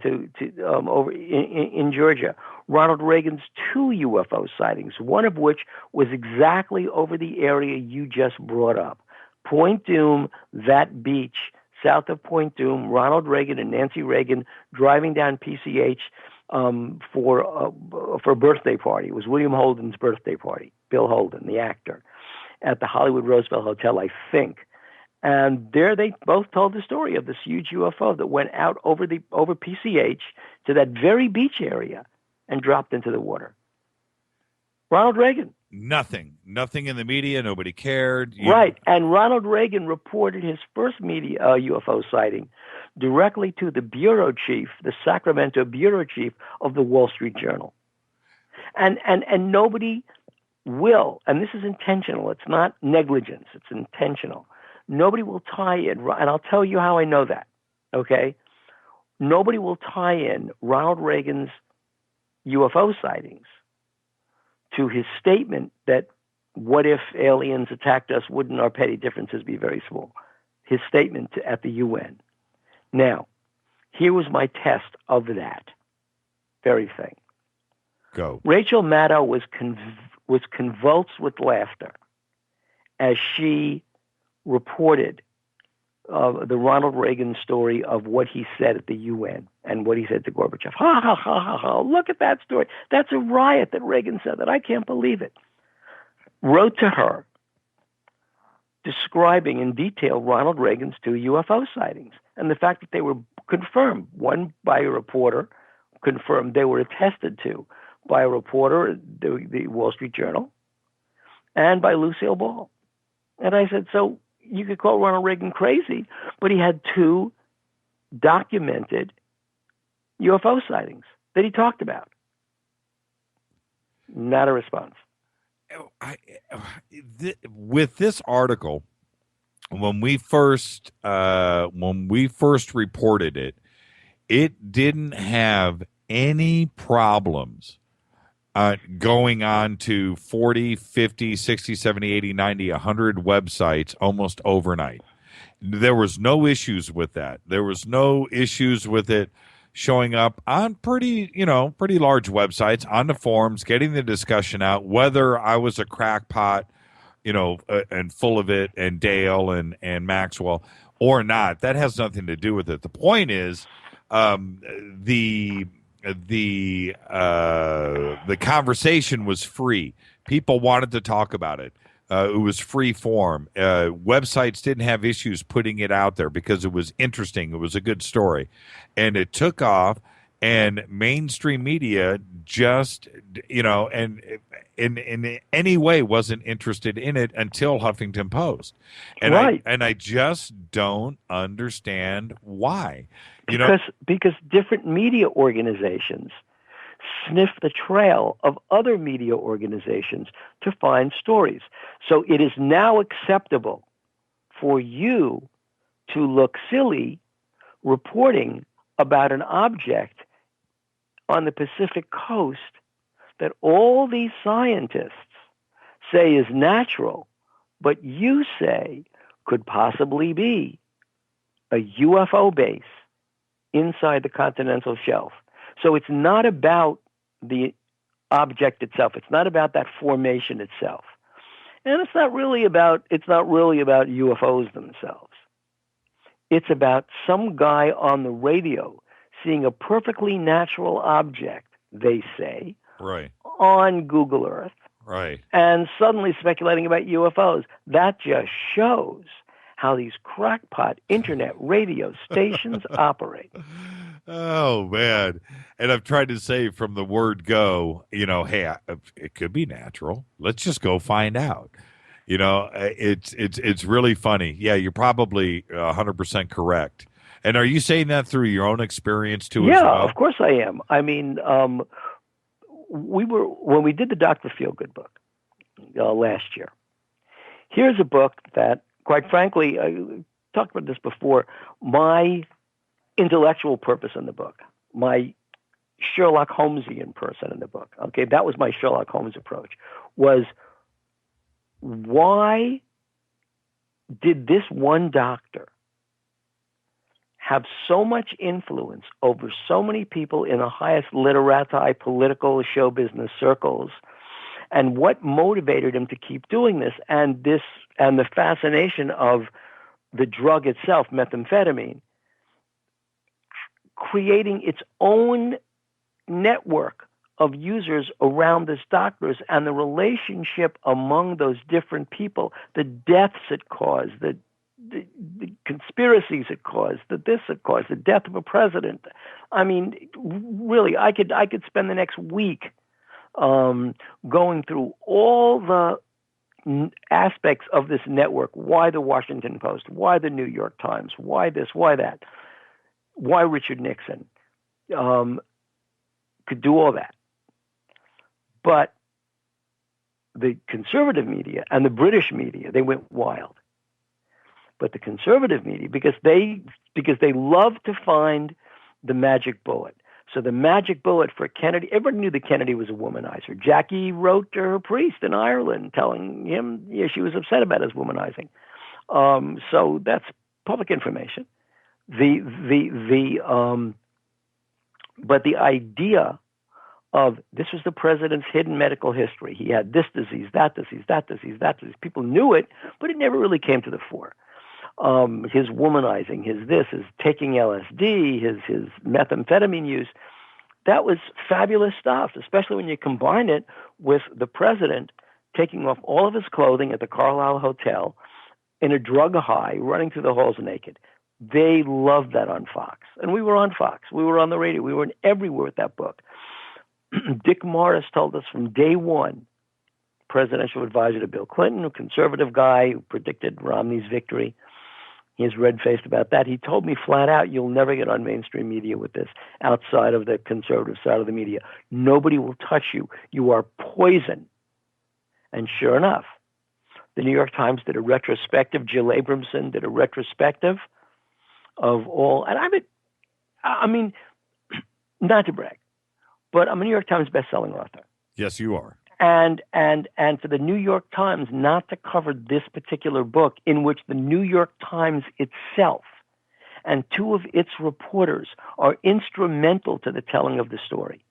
over in Georgia. Ronald Reagan's 2 UFO sightings, one of which was exactly over the area you just brought up. Point Dume, that beach south of Point Dume, Ronald Reagan and Nancy Reagan driving down PCH for a birthday party. It was William Holden's birthday party, Bill Holden, the actor, at the Hollywood Roosevelt Hotel, I think. And there they both told the story of this huge UFO that went out over PCH to that very beach area and dropped into the water. Ronald Reagan.
Nothing in the media. Nobody cared.
Right. And Ronald Reagan reported his first media UFO sighting directly to the bureau chief, the Sacramento bureau chief of the Wall Street Journal. And nobody will, and this is intentional, it's not negligence, it's intentional. Nobody will tie in, and I'll tell you how I know that, okay? Nobody will tie in Ronald Reagan's UFO sightings to his statement that what if aliens attacked us, wouldn't our petty differences be very small? His statement at the UN. Now, here was my test of that very thing.
Go.
Rachel Maddow was convulsed with laughter as she reported the Ronald Reagan story of what he said at the UN and what he said to Gorbachev. Ha, ha, ha, ha, ha. Look at that story. That's a riot that Reagan said that. I can't believe it. Wrote to her describing in detail Ronald Reagan's 2 UFO sightings and the fact that they were confirmed, one by a reporter, confirmed they were attested to by a reporter, the Wall Street Journal, and by Lucille Ball. And I said, so you could call Ronald Reagan crazy, but he had 2 documented UFO sightings that he talked about. Not a response.
With this article, when we first reported it, it didn't have any problems going on to 40, 50, 60, 70, 80, 90, 100 websites almost overnight. There was no issues with that. There was no issues with it showing up on pretty large websites, on the forums, getting the discussion out, whether I was a crackpot, and full of it, and Dale and Maxwell or not. That has nothing to do with it. The point is, the conversation was free. People wanted to talk about it. It was free form. Websites didn't have issues putting it out there because it was interesting. It was a good story, and it took off. And mainstream media just, and in any way wasn't interested in it until Huffington Post. And
right.
I just don't understand why.
Because different media organizations sniff the trail of other media organizations to find stories. So it is now acceptable for you to look silly reporting about an object on the Pacific coast that all these scientists say is natural, but you say could possibly be a UFO base inside the continental shelf. So it's not about the object itself. It's not about that formation itself. And it's not really about UFOs themselves. It's about some guy on the radio seeing a perfectly natural object, they say,
right,
on Google Earth,
right,
and suddenly speculating about UFOs. That just shows how these crackpot internet radio stations operate.
Oh, man. And I've tried to say from the word go, hey, it could be natural. Let's just go find out. It's really funny. Yeah, you're probably 100% correct. And are you saying that through your own experience too?
Yeah,
as well?
Of course I am. I mean, when we did the Dr. Feelgood book last year. Here's a book that, quite frankly, I talked about this before. My intellectual purpose in the book, my Sherlock Holmesian person in the book. Okay, that was my Sherlock Holmes approach. Was why did this one doctor have so much influence over so many people in the highest literati, political, show business circles, and what motivated him to keep doing this? And the fascination of the drug itself, methamphetamine, creating its own network of users around this doctors, and the relationship among those different people, the deaths it caused, the conspiracies it caused, the death of a president. I mean, really, I could spend the next week going through all the aspects of this network. Why the Washington Post? Why the New York Times? Why this? Why that? Why Richard Nixon? Could do all that. But the conservative media and the British media, they went wild. But the conservative media, because they love to find the magic bullet. So the magic bullet for Kennedy, everybody knew that Kennedy was a womanizer. Jackie wrote to her priest in Ireland telling him she was upset about his womanizing. So that's public information. But the idea of this was the president's hidden medical history. He had this disease, that disease, that disease, that disease. People knew it, but it never really came to the fore. His womanizing, his taking LSD, his methamphetamine use, that was fabulous stuff, especially when you combine it with the president taking off all of his clothing at the Carlisle Hotel in a drug high, running through the halls naked. They loved that on Fox. And we were on Fox. We were on the radio. We were everywhere with that book. Dick Morris told us from day one, presidential advisor to Bill Clinton, a conservative guy who predicted Romney's victory. He's red-faced about that. He told me flat out, you'll never get on mainstream media with this outside of the conservative side of the media. Nobody will touch you. You are poison. And sure enough, The New York Times did a retrospective. Jill Abramson did a retrospective of all. And I mean, not to brag, but I'm a New York Times bestselling author.
Yes, you are.
And for the New York Times not to cover this particular book, in which the New York Times itself and two of its reporters are instrumental to the telling of the story.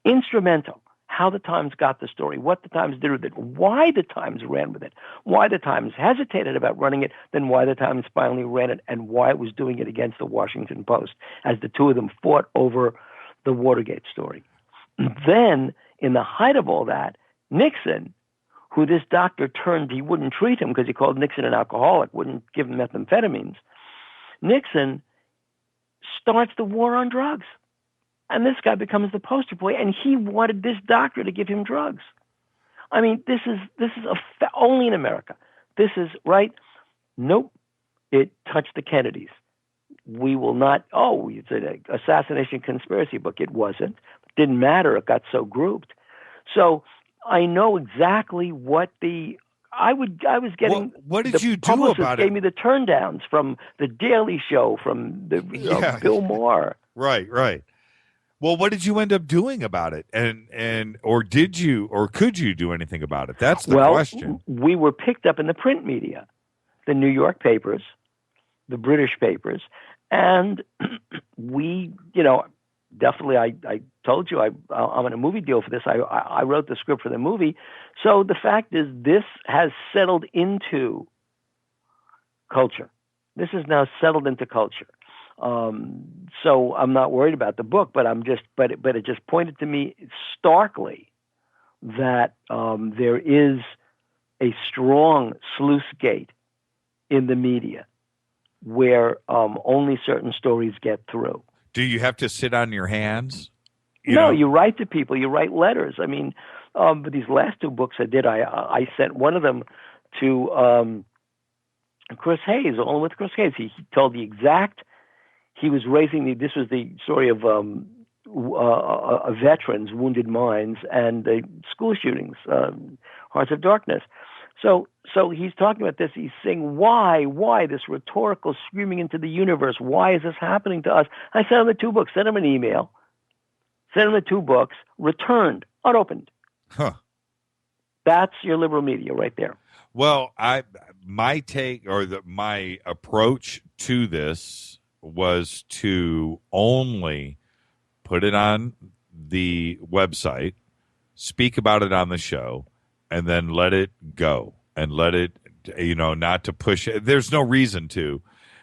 Instrumental. How the Times got the story, what the Times did with it, why the Times ran with it, why the Times hesitated about running it, then why the Times finally ran it, and why it was doing it against the Washington Post, as the two of them fought over the Watergate story. Then, in the height of all that, Nixon, who this doctor he wouldn't treat him because he called Nixon an alcoholic, wouldn't give him methamphetamines. Nixon starts the war on drugs. And this guy becomes the poster boy, and he wanted this doctor to give him drugs. I mean, this is only in America. This is right. Nope. It touched the Kennedys. We will not. Oh, it's an assassination conspiracy book. It wasn't. It didn't matter. It got so grouped. So I know exactly what I was getting.
What did you do about it?
Gave me the turndowns from the Daily Show, from the Bill Maher.
Right. Well, what did you end up doing about it? And or did you or could you do anything about it? That's the question.
We were picked up in the print media, the New York papers, the British papers, and we, definitely I told you I'm in a movie deal for this. I wrote the script for the movie. So the fact is, this has settled into culture. This is now settled into culture. So I'm not worried about the book, but it just pointed to me starkly that there is a strong sluice gate in the media where only certain stories get through.
Do you have to sit on your hands?
You write to people, you write letters. I mean, but these last two books I did, I sent one of them to Chris Hayes, along with Chris Hayes. He told the exact. He was this was the story of veterans, wounded minds, and the school shootings, Hearts of Darkness. So he's talking about this. He's saying, why this rhetorical screaming into the universe? Why is this happening to us? I sent him the two books, sent him an email, sent him the two books, returned, unopened.
Huh.
That's your liberal media right there.
Well, my take or my approach to this was to only put it on the website, speak about it on the show, and then let it go and let it, not to push it. There's no reason to.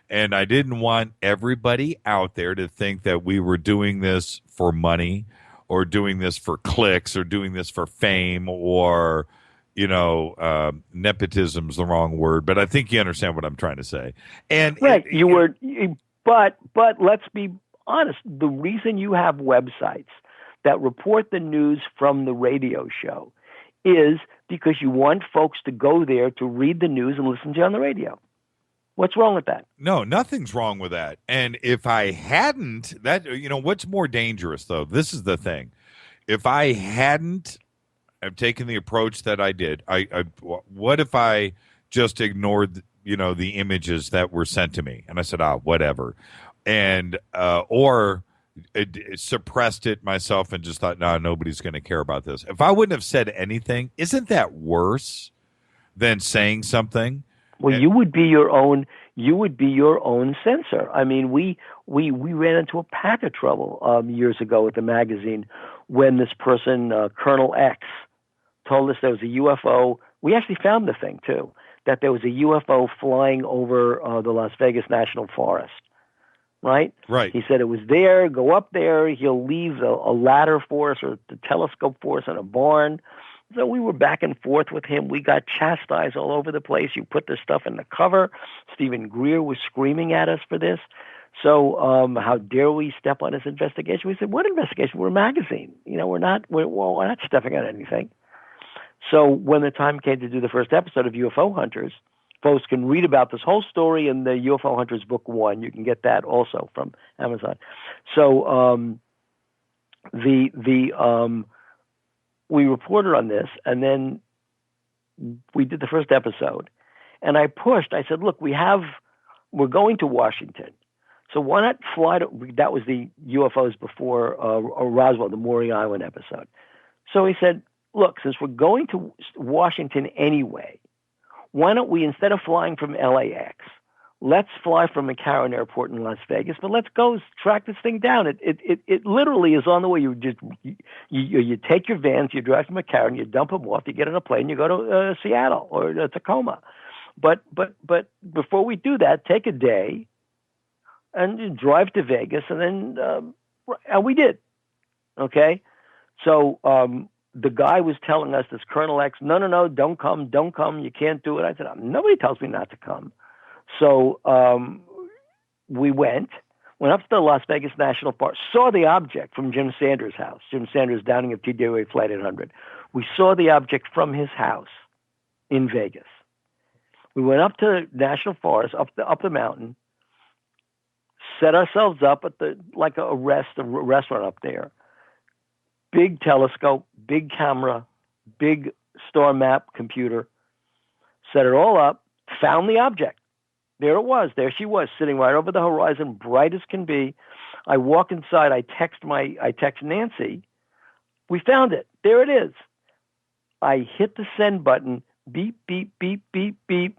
And I didn't want everybody out there to think that we were doing this for money or doing this for clicks or doing this for fame or, nepotism's the wrong word, but I think you understand what I'm trying to say. And
right. But let's be honest. The reason you have websites that report the news from the radio show is because you want folks to go there to read the news and listen to you on the radio. What's wrong with that?
No, nothing's wrong with that. And if I hadn't, what's more dangerous, though? This is the thing. If I hadn't taken the approach that I did, what if I just ignored the images that were sent to me, and I said, whatever, and or suppressed it myself and just thought, no, nobody's going to care about this. If I wouldn't have said anything, isn't that worse than saying something?
Well, you would be your own censor. I mean, we ran into a pack of trouble years ago with the magazine when this person, Colonel X, told us there was a UFO. We actually found the thing too, that there was a UFO flying over the Las Vegas National Forest. Right?
Right.
He said it was there. Go up there. He'll leave a ladder for us or the telescope for us in a barn. So we were back and forth with him. We got chastised all over the place. You put this stuff in the cover. Stephen Greer was screaming at us for this. So how dare we step on his investigation? We said, what investigation? We're a magazine. We're not stepping on anything. So when the time came to do the first episode of UFO Hunters, folks can read about this whole story in the UFO Hunters Book 1. You can get that also from Amazon. So we reported on this, and then we did the first episode, and I pushed. I said, look, we're going to Washington. So why not fly to, that was the UFOs before Roswell, the Maury Island episode. So he said, look, since we're going to Washington anyway, why don't we, instead of flying from LAX, let's fly from McCarran Airport in Las Vegas, but let's go track this thing down. It literally is on the way. You take your vans, you drive to McCarran, you dump them off, you get on a plane, you go to Seattle or Tacoma. But before we do that, take a day and drive to Vegas, and then and we did. Okay, so the guy was telling us, this Colonel X, no, don't come, you can't do it. I said, nobody tells me not to come. So we went up to the Las Vegas National Park, saw the object from Jim Sanders' house. Jim Sanders downing of TWA Flight 800. We saw the object from his house in Vegas. We went up to National Forest, up the mountain, set ourselves up at a restaurant up there. Big telescope, big camera, big star map computer. Set it all up, found the object. There it was. There she was, sitting right over the horizon, bright as can be. I walk inside. I text Nancy. We found it. There it is. I hit the send button. Beep, beep, beep, beep, beep.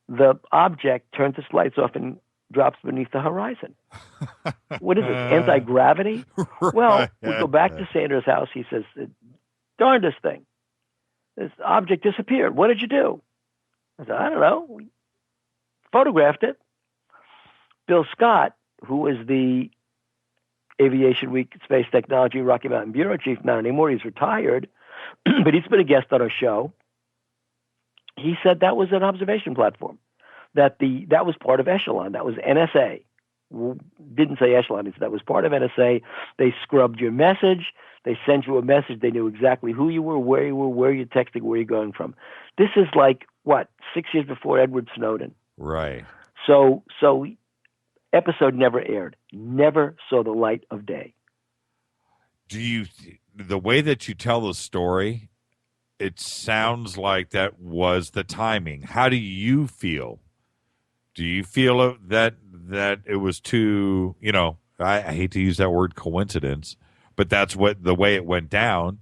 The object turns its lights off and drops beneath the horizon. What is this, anti-gravity? Right. Well, we go back to Sanders' house. He says, darndest thing. This object disappeared. What did you do? I said, I don't know. We photographed it. Bill Scott, who is the Aviation Week Space Technology Rocky Mountain Bureau Chief, not anymore, he's retired, but he's been a guest on our show. He said that was an observation platform, that was part of Echelon. That was NSA. Didn't say Echelon. He said that was part of NSA. They scrubbed your message. They sent you a message. They knew exactly who you were, where you're texting, where you're going from. This is like, 6 years before Edward Snowden.
Right.
So episode never aired. Never saw the light of day.
The way that you tell the story, it sounds like that was the timing. How do you feel? Do you feel that it was too, I hate to use that word coincidence, but that's the way it went down.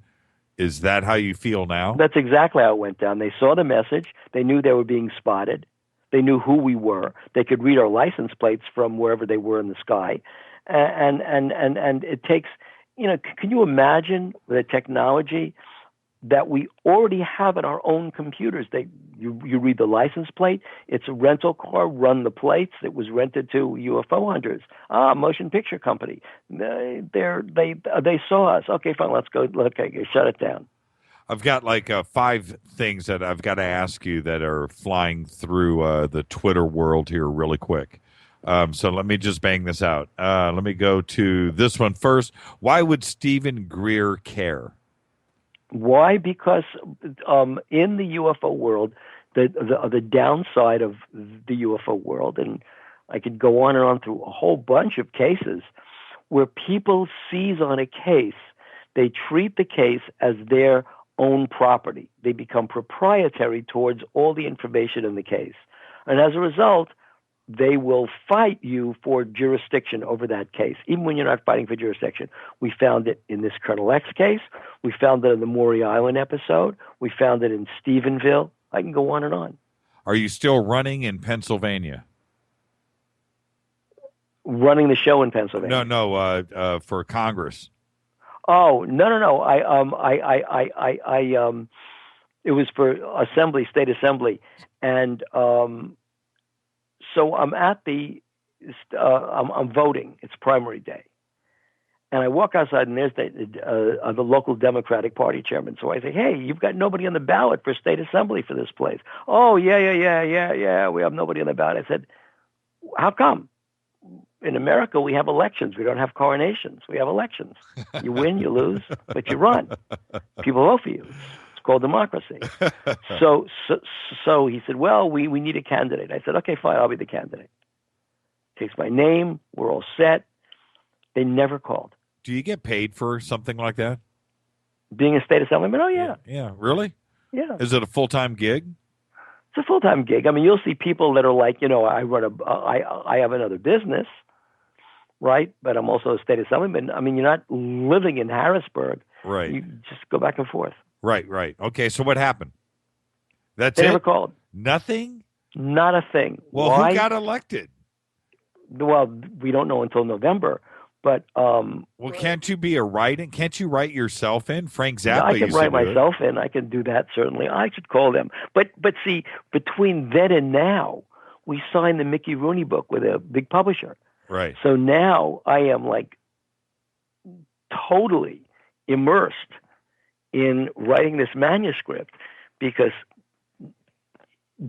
Is that how you feel now?
That's exactly how it went down. They saw the message. They knew they were being spotted. They knew who we were. They could read our license plates from wherever they were in the sky. And it takes, can you imagine the technology that we already have in our own computers? You read the license plate. It's a rental car. Run the plates. It was rented to UFO hunters. Motion picture company. They saw us. Okay, fine. Let's go. Okay, shut it down.
I've got like 5 things that I've got to ask you that are flying through the Twitter world here really quick. So let me just bang this out. Let me go to this one first. Why would Stephen Greer care?
Why? Because in the UFO world, the downside of the UFO world, and I could go on and on through a whole bunch of cases where people seize on a case, they treat the case as their own property. They become proprietary towards all the information in the case. And as a result, they will fight you for jurisdiction over that case, even when you're not fighting for jurisdiction. We found it in this Colonel X case. We found it in the Maury Island episode. We found it in Stephenville. I can go on and on.
Are you still running in Pennsylvania?
Running the show in Pennsylvania?
No, for Congress.
Oh, no. It was for state assembly. And, so I'm at I'm voting. It's primary day. And I walk outside, and there's the local Democratic Party chairman. So I say, hey, you've got nobody on the ballot for state assembly for this place. Oh, yeah. We have nobody on the ballot. I said, how come? In America, we have elections. We don't have coronations. We have elections. You win, you lose, but you run. People vote for you. Called democracy. So he said, well, we need a candidate. I said, okay, fine, I'll be the candidate. Takes my name. We're all set. They never called.
Do you get paid for something like that?
Being a state assemblyman? Oh, yeah.
Yeah, really?
Yeah.
Is it a full-time gig?
It's a full-time gig. I mean, you'll see people that are like, I have another business, right? But I'm also a state assemblyman. I mean, you're not living in Harrisburg.
Right.
You just go back and forth.
Right. Okay, so what happened? That's
They
it?
never called.
Nothing?
Not a thing.
Well,
Why?
who got elected?
Well, we don't know until November. But
well, can't you write yourself in? Frank Zappa
I can
used to
write
do it.
myself in. I can do that, certainly. I should call them. But see, between then and now, we signed the Mickey Rooney book with a big publisher.
Right.
So now I am like totally immersed in writing this manuscript, because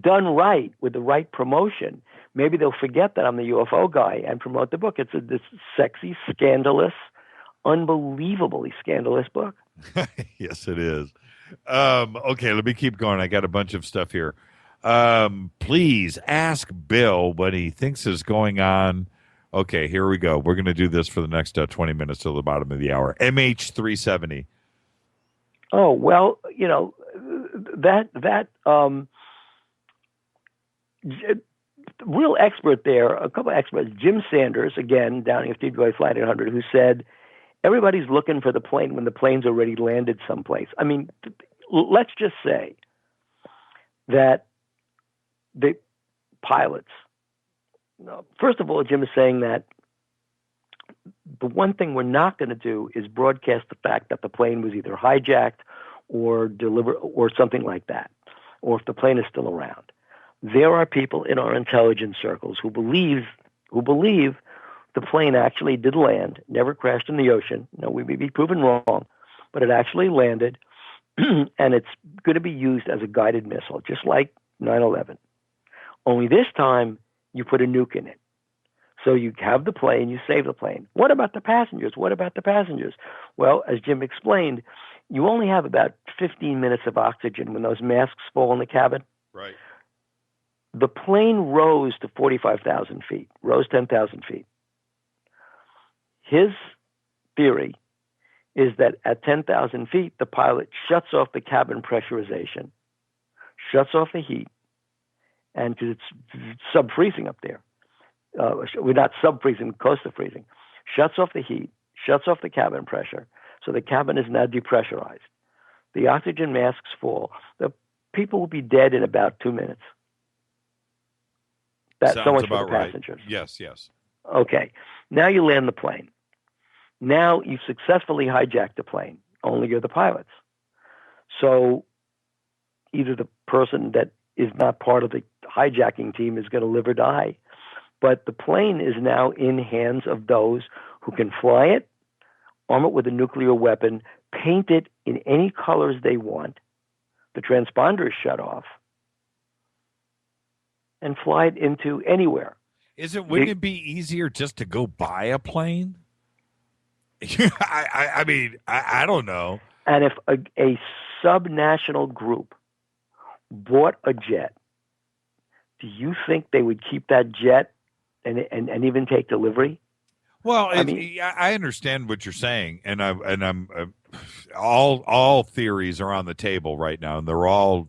done right with the right promotion, maybe they'll forget that I'm the UFO guy and promote the book. It's this sexy, scandalous, unbelievably scandalous book.
Yes, it is. Okay, let me keep going. I got a bunch of stuff here. Please ask Bill what he thinks is going on. Okay, here we go. We're going to do this for the next 20 minutes till the bottom of the hour. MH370.
Oh, well, real expert there, a couple of experts, Jim Sanders, again, Downing of Steve Dwight Flight 800, who said, everybody's looking for the plane when the plane's already landed someplace. I mean, let's just say that the pilots, first of all, Jim is saying that the one thing we're not going to do is broadcast the fact that the plane was either hijacked or delivered or something like that, or if the plane is still around. There are people in our intelligence circles who believe the plane actually did land, never crashed in the ocean. We may be proven wrong, but it actually landed, and it's going to be used as a guided missile, just like 9/11. Only this time, you put a nuke in it. So you have the plane, you save the plane. What about the passengers? Well, as Jim explained, you only have about 15 minutes of oxygen when those masks fall in the cabin.
Right.
The plane rose to 45,000 feet, rose 10,000 feet. His theory is that at 10,000 feet, the pilot shuts off the cabin pressurization, shuts off the heat, and because it's sub-freezing up there. We're not sub-freezing, close to freezing. Shuts off the heat, shuts off the cabin pressure, so the cabin is now depressurized. The oxygen masks fall. The people will be dead in about 2 minutes. That's so much for the passengers.
Right. Yes.
Okay. Now you land the plane. Now you've successfully hijacked the plane. Only you're the pilots. So either the person that is not part of the hijacking team is going to live or die. But the plane is now in hands of those who can fly it, arm it with a nuclear weapon, paint it in any colors they want. The transponder is shut off, and fly it into anywhere.
Wouldn't it be easier just to go buy a plane? I mean, I don't know.
And if a subnational group bought a jet, do you think they would keep that jet and even take delivery?
Well, I understand what you're saying, and I'm all theories are on the table right now, and they're all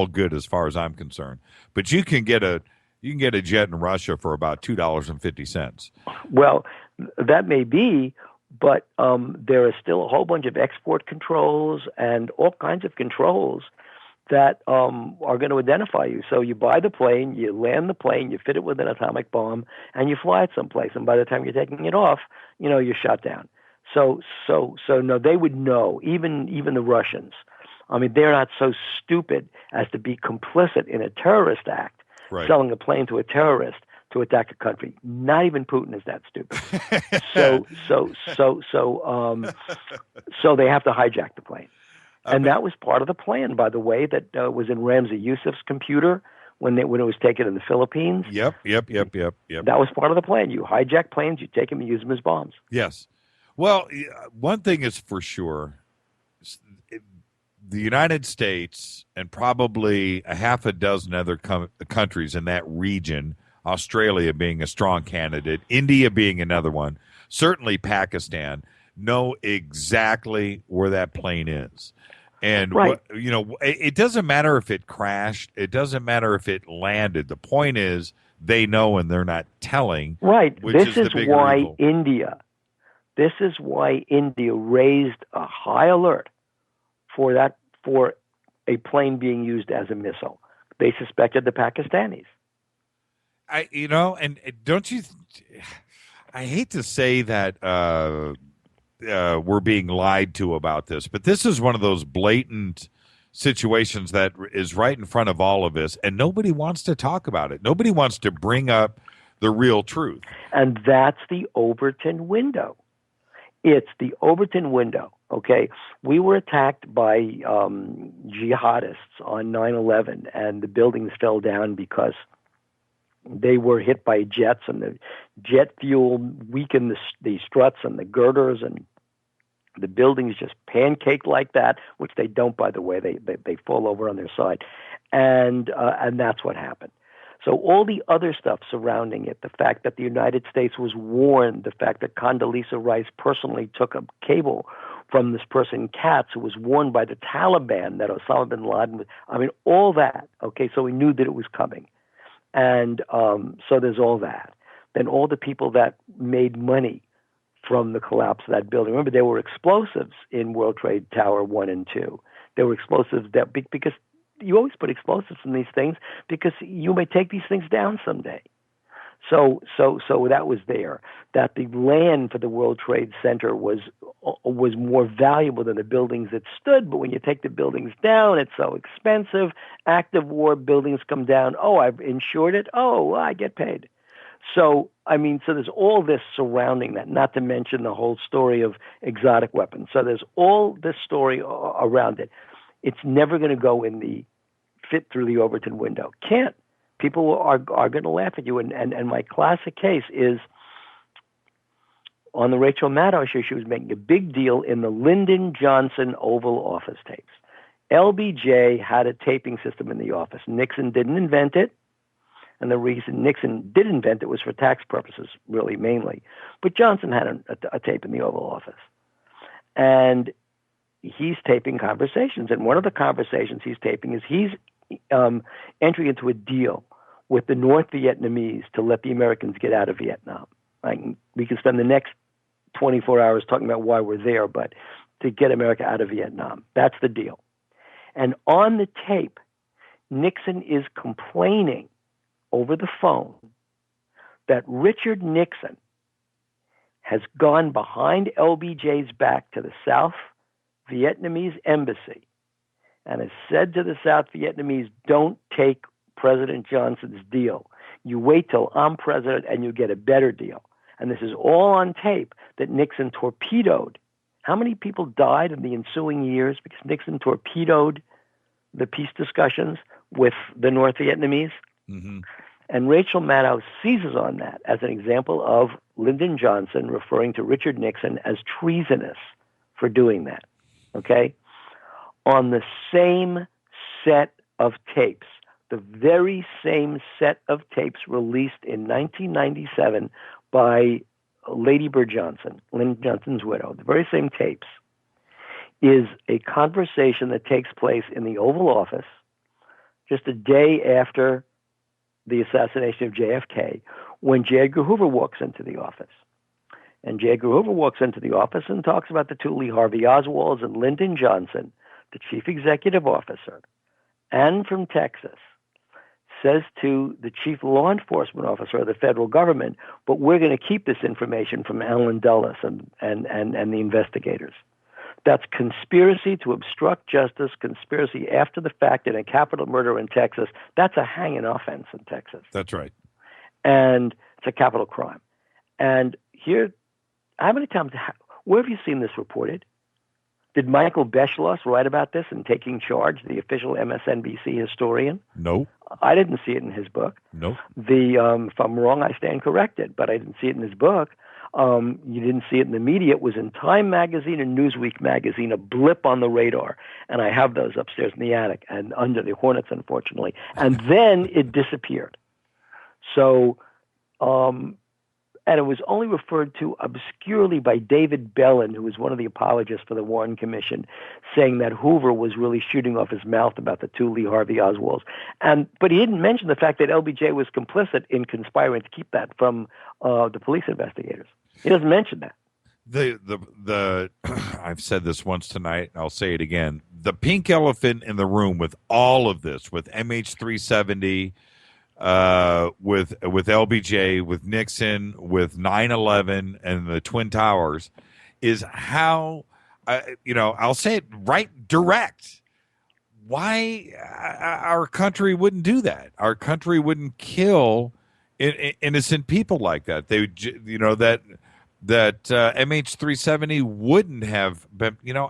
good as far as I'm concerned. But you can get a jet in Russia for about $2.50. Well,
that may be, but there is still a whole bunch of export controls and all kinds of controls that are going to identify you. So you buy the plane, you land the plane, you fit it with an atomic bomb, and you fly it someplace. And by the time you're taking it off, you're shot down. So no, they would know, even the Russians. I mean, they're not so stupid as to be complicit in a terrorist act,
right,
selling a plane to a terrorist to attack a country. Not even Putin is that stupid. So they have to hijack the plane. And that was part of the plan, by the way, that was in Ramzi Yousef's computer when it was taken in the Philippines.
Yep.
That was part of the plan. You hijack planes, you take them and use them as bombs.
Yes. Well, one thing is for sure, the United States and probably a half a dozen other countries in that region, Australia being a strong candidate, India being another one, certainly Pakistan, know exactly where that plane is. And
Right.
it doesn't matter if it crashed. It doesn't matter if it landed. The point is they know and they're not telling.
Right.
Which
This
is
is
the bigger
why
evil.
This is why India raised a high alert for a plane being used as a missile. They suspected the Pakistanis.
And don't you? I hate to say that we're being lied to about this, but this is one of those blatant situations that is right in front of all of us, and nobody wants to talk about it. Nobody wants to bring up the real truth.
And that's the Overton window. It's the Overton window. Okay, we were attacked by jihadists on 9/11, and the buildings fell down because they were hit by jets, and the jet fuel weakened the struts and the girders, and the buildings just pancaked like that, which they don't, by the way. They fall over on their side, and that's what happened. So all the other stuff surrounding it, the fact that the United States was warned, the fact that Condoleezza Rice personally took a cable from this person, Katz, who was warned by the Taliban that Osama bin Laden was, all that, okay, so we knew that it was coming. And so there's all that. Then all the people that made money from the collapse of that building. Remember, there were explosives in World Trade Tower 1 and 2. There were explosives that, because you always put explosives in these things because you may take these things down someday. So that was there. That the land for the World Trade Center was more valuable than the buildings that stood. But when you take the buildings down, it's so expensive. Active war, buildings come down. Oh, I've insured it. Oh, well, I get paid. So there's all this surrounding that. Not to mention the whole story of exotic weapons. So there's all this story around it. It's never going to go fit through the Overton window. Can't. People are going to laugh at you. And my classic case is on the Rachel Maddow show. She was making a big deal in the Lyndon Johnson Oval Office tapes. LBJ had a taping system in the office. Nixon didn't invent it. And the reason Nixon did invent it was for tax purposes, really, mainly. But Johnson had a tape in the Oval Office. And he's taping conversations. And one of the conversations he's taping is he's entering into a deal with the North Vietnamese to let the Americans get out of Vietnam. We can spend the next 24 hours talking about why we're there, but to get America out of Vietnam. That's the deal. And on the tape, Nixon is complaining over the phone that Richard Nixon has gone behind LBJ's back to the South Vietnamese embassy and has said to the South Vietnamese, don't take President Johnson's deal. You wait till I'm president and you get a better deal. And this is all on tape that Nixon torpedoed. How many people died in the ensuing years because Nixon torpedoed the peace discussions with the North Vietnamese? Mm-hmm. And Rachel Maddow seizes on that as an example of Lyndon Johnson referring to Richard Nixon as treasonous for doing that. Okay? On the same set of tapes, the very same set of tapes released in 1997 by Lady Bird Johnson, Lyndon Johnson's widow, the very same tapes, is a conversation that takes place in the Oval Office just a day after the assassination of JFK, when J. Edgar Hoover walks into the office. And J. Edgar Hoover walks into the office and talks about the two Lee Harvey Oswalds and Lyndon Johnson, the chief executive officer, and from Texas, says to the chief law enforcement officer of the federal government, but we're going to keep this information from Alan Dulles and the investigators. That's conspiracy to obstruct justice, conspiracy after the fact in a capital murder in Texas. That's a hanging offense in Texas.
That's right.
And it's a capital crime. And here, how many times, where have you seen this reported? Did Michael Beschloss write about this in Taking Charge, the official MSNBC historian?
No.
I didn't see it in his book.
No.
If I'm wrong, I stand corrected, but I didn't see it in his book. You didn't see it in the media. It was in Time magazine and Newsweek magazine, a blip on the radar. And I have those upstairs in the attic and under the Hornets, unfortunately. And then it disappeared. So, and And it was only referred to obscurely by David Bellin, who was one of the apologists for the Warren Commission, saying that Hoover was really shooting off his mouth about the two Lee Harvey Oswalds. But he didn't mention the fact that LBJ was complicit in conspiring to keep that from the police investigators. He doesn't mention that.
The I've said this once tonight, I'll say it again. The pink elephant in the room with all of this, with MH370, with LBJ, with Nixon, with 9/11 and the Twin Towers, is how I'll say it right direct. Why our country wouldn't do that? Our country wouldn't kill innocent people like that. They, that MH370 wouldn't have been.
Well,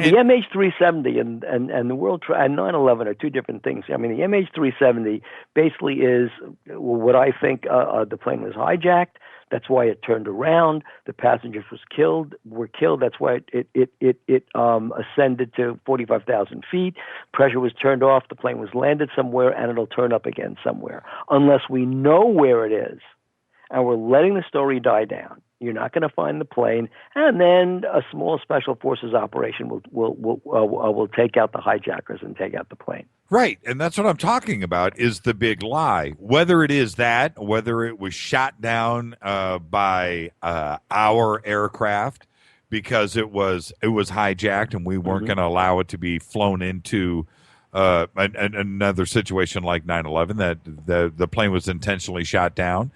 the MH370 and the World and 9/11 are two different things. I mean, the MH370 basically is what I think the plane was hijacked. That's why it turned around. The passengers were killed. That's why it ascended to 45,000 feet. Pressure was turned off. The plane was landed somewhere, and it'll turn up again somewhere. Unless we know where it is, and we're letting the story die down, you're not going to find the plane, and then a small special forces operation will take out the hijackers and take out the plane.
Right, and that's what I'm talking about, is the big lie. Whether it is that, whether it was shot down by our aircraft because it was hijacked and we weren't going to allow it to be flown into another situation like 9/11, that the plane was intentionally shot down,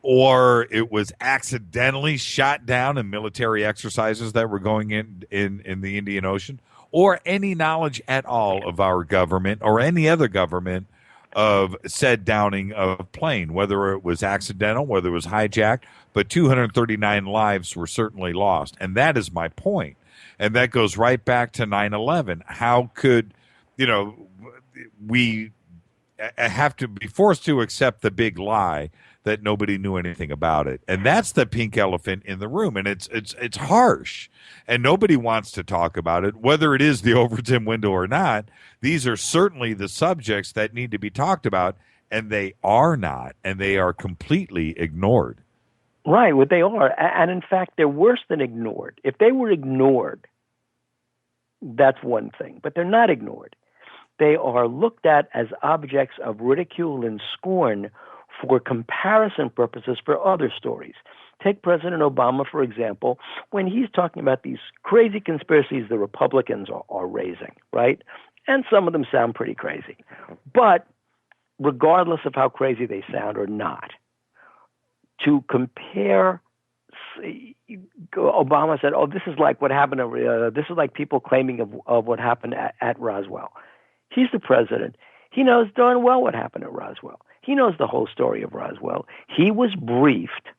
or it was accidentally shot down in military exercises that were going in the Indian Ocean, or any knowledge at all of our government or any other government of said downing of a plane, whether it was accidental, whether it was hijacked, but 239 lives were certainly lost. And that is my point. And that goes right back to 9/11. How could, we have to be forced to accept the big lie that nobody knew anything about it? And that's the pink elephant in the room. And it's harsh, and nobody wants to talk about it, whether it is the Overton window or not. These are certainly the subjects that need to be talked about, and they are not, and they are completely ignored.
Right, what they are. And in fact, they're worse than ignored. If they were ignored, that's one thing, but they're not ignored. They are looked at as objects of ridicule and scorn for comparison purposes for other stories. Take President Obama, for example, when he's talking about these crazy conspiracies the Republicans are raising, right? And some of them sound pretty crazy. But regardless of how crazy they sound or not, to compare, Obama said, this is like what happened, this is like people claiming of what happened at Roswell. He's the president. He knows darn well what happened at Roswell. He knows the whole story of Roswell. He was briefed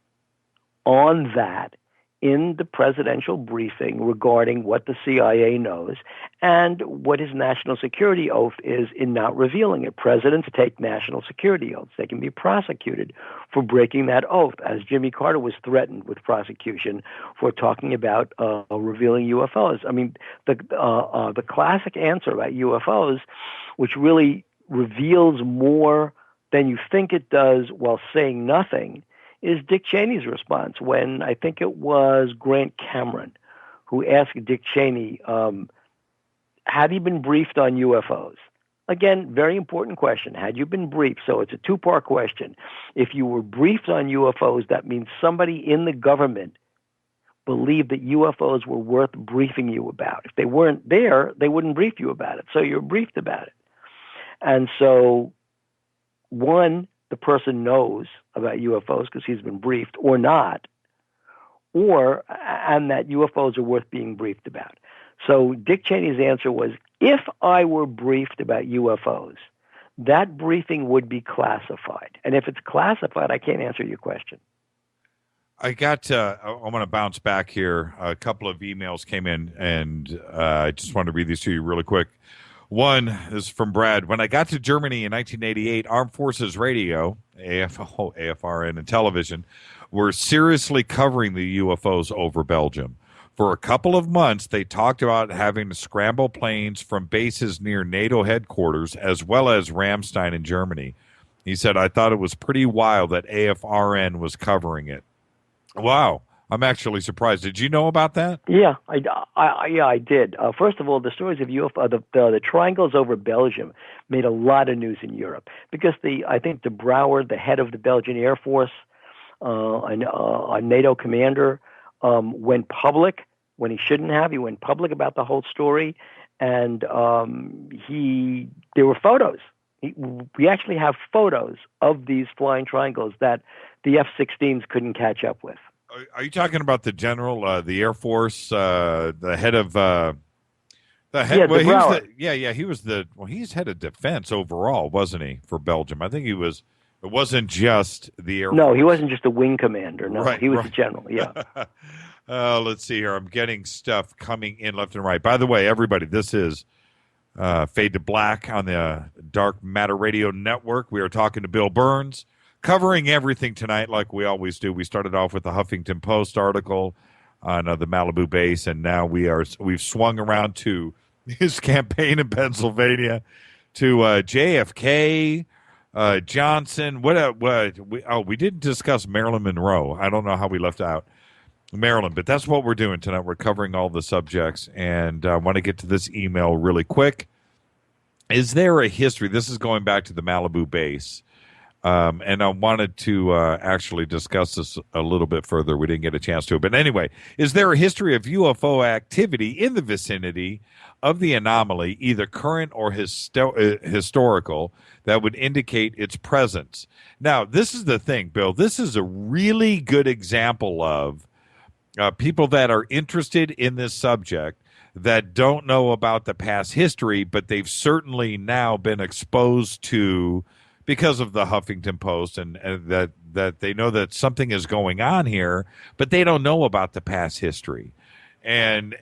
on that in the presidential briefing regarding what the CIA knows and what his national security oath is in not revealing it. Presidents take national security oaths. They can be prosecuted for breaking that oath, as Jimmy Carter was threatened with prosecution for talking about revealing UFOs. I mean, the classic answer about UFOs, which really reveals more than you think it does while saying nothing, is Dick Cheney's response when I think it was Grant Cameron who asked Dick Cheney, had he been briefed on UFOs? Again, very important question. Had you been briefed? So it's a two-part question. If you were briefed on UFOs, that means somebody in the government believed that UFOs were worth briefing you about. If they weren't there, they wouldn't brief you about it. So you're briefed about it. And so, one, the person knows about UFOs because he's been briefed or not, and that UFOs are worth being briefed about. So Dick Cheney's answer was, if I were briefed about UFOs, that briefing would be classified. And if it's classified, I can't answer your question.
I want to bounce back here. A couple of emails came in, and I just wanted to read these to you really quick. One is from Brad. When I got to Germany in 1988, Armed Forces Radio, AFRN, and television were seriously covering the UFOs over Belgium. For a couple of months, they talked about having to scramble planes from bases near NATO headquarters, as well as Ramstein in Germany. He said, I thought it was pretty wild that AFRN was covering it. Wow. I'm actually surprised. Did you know about that?
Yeah, I did. First of all, the stories of UFO, the triangles over Belgium, made a lot of news in Europe because I think de Brouwer, the head of the Belgian Air Force, a NATO commander, went public when he shouldn't have. He went public about the whole story, and there were photos. We actually have photos of these flying triangles that the F-16s couldn't catch up with.
Are you talking about the general, the Air Force, the head of the head?
Yeah,
well, he's head of defense overall, wasn't he, for Belgium? I think he was. It wasn't just the Air Force.
No, he wasn't just a wing commander. No,
right,
he was
right.
the general. Yeah.
Let's see here. I'm getting stuff coming in left and right. By the way, everybody, this is Fade to Black on the Dark Matter Radio Network. We are talking to Bill Birnes, covering everything tonight like we always do. We started off with the Huffington Post article on the Malibu base, and now we've swung around to his campaign in Pennsylvania, to JFK, Johnson. We didn't discuss Marilyn Monroe. I don't know how we left out Maryland, but that's what we're doing tonight. We're covering all the subjects, and I want to get to this email really quick. Is there a history? This is going back to the Malibu base, and I wanted to actually discuss this a little bit further. We didn't get a chance to. But anyway, is there a history of UFO activity in the vicinity of the anomaly, either current or historical, that would indicate its presence? Now, this is the thing, Bill. This is a really good example of people that are interested in this subject that don't know about the past history, but they've certainly now been exposed to, because of the Huffington Post, and that they know that something is going on here, but they don't know about the past history and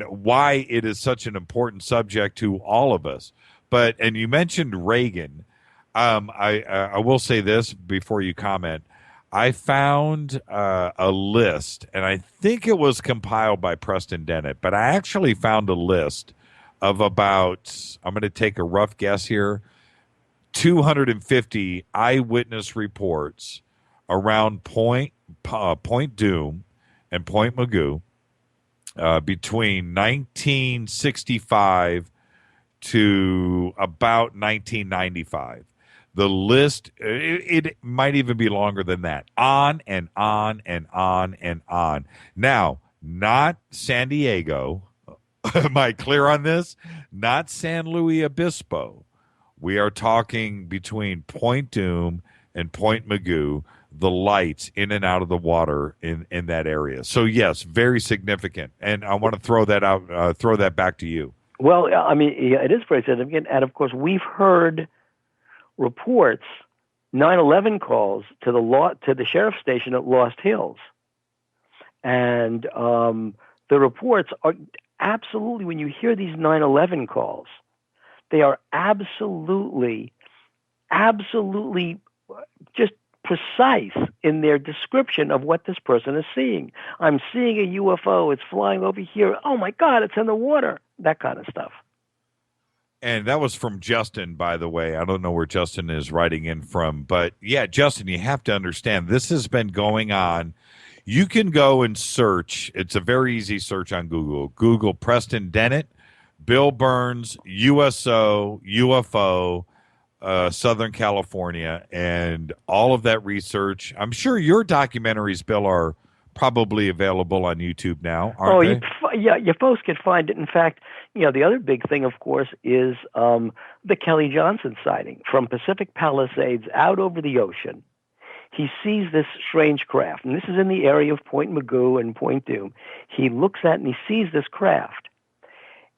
why it is such an important subject to all of us. And you mentioned Reagan. I will say this before you comment. I found a list, and I think it was compiled by Preston Dennett, but I actually found a list of about, I'm going to take a rough guess here, 250 eyewitness reports around Point Doom and Point Magoo between 1965 to about 1995. The list, it might even be longer than that. On and on and on and on. Now, not San Diego. Am I clear on this? Not San Luis Obispo. We are talking between Point Doom and Point Magoo, the lights in and out of the water in that area. So, yes, very significant. And I want to throw that back to you.
Well, I mean, it is very significant. And, of course, we've heard reports, 9/11 calls to the sheriff's station at Lost Hills. And the reports are absolutely, when you hear these 9/11 calls, they are absolutely just precise in their description of what this person is seeing. I'm seeing a UFO. It's flying over here. Oh, my God, it's in the water. That kind of stuff.
And that was from Justin, by the way. I don't know where Justin is writing in from. But, yeah, Justin, you have to understand, this has been going on. You can go and search. It's a very easy search on Google. Google Preston Dennett, Bill Birnes, USO, UFO, Southern California, and all of that research. I'm sure your documentaries, Bill, are probably available on YouTube now, aren't they?
You folks can find it. In fact, the other big thing, of course, is the Kelly Johnson sighting from Pacific Palisades out over the ocean. He sees this strange craft, and this is in the area of Point Magoo and Point Doom. He looks at it and he sees this craft.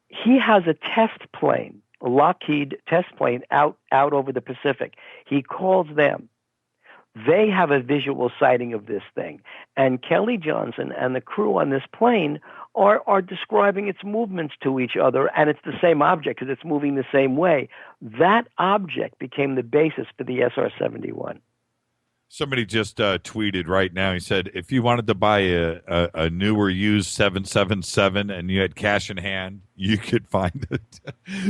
He has a test plane, a Lockheed test plane out over the Pacific. He calls them. They have a visual sighting of this thing. And Kelly Johnson and the crew on this plane are describing its movements to each other, and it's the same object because it's moving the same way. That object became the basis for the SR-71.
Somebody just tweeted right now. He said, if you wanted to buy a new or used 777 and you had cash in hand, you could find it.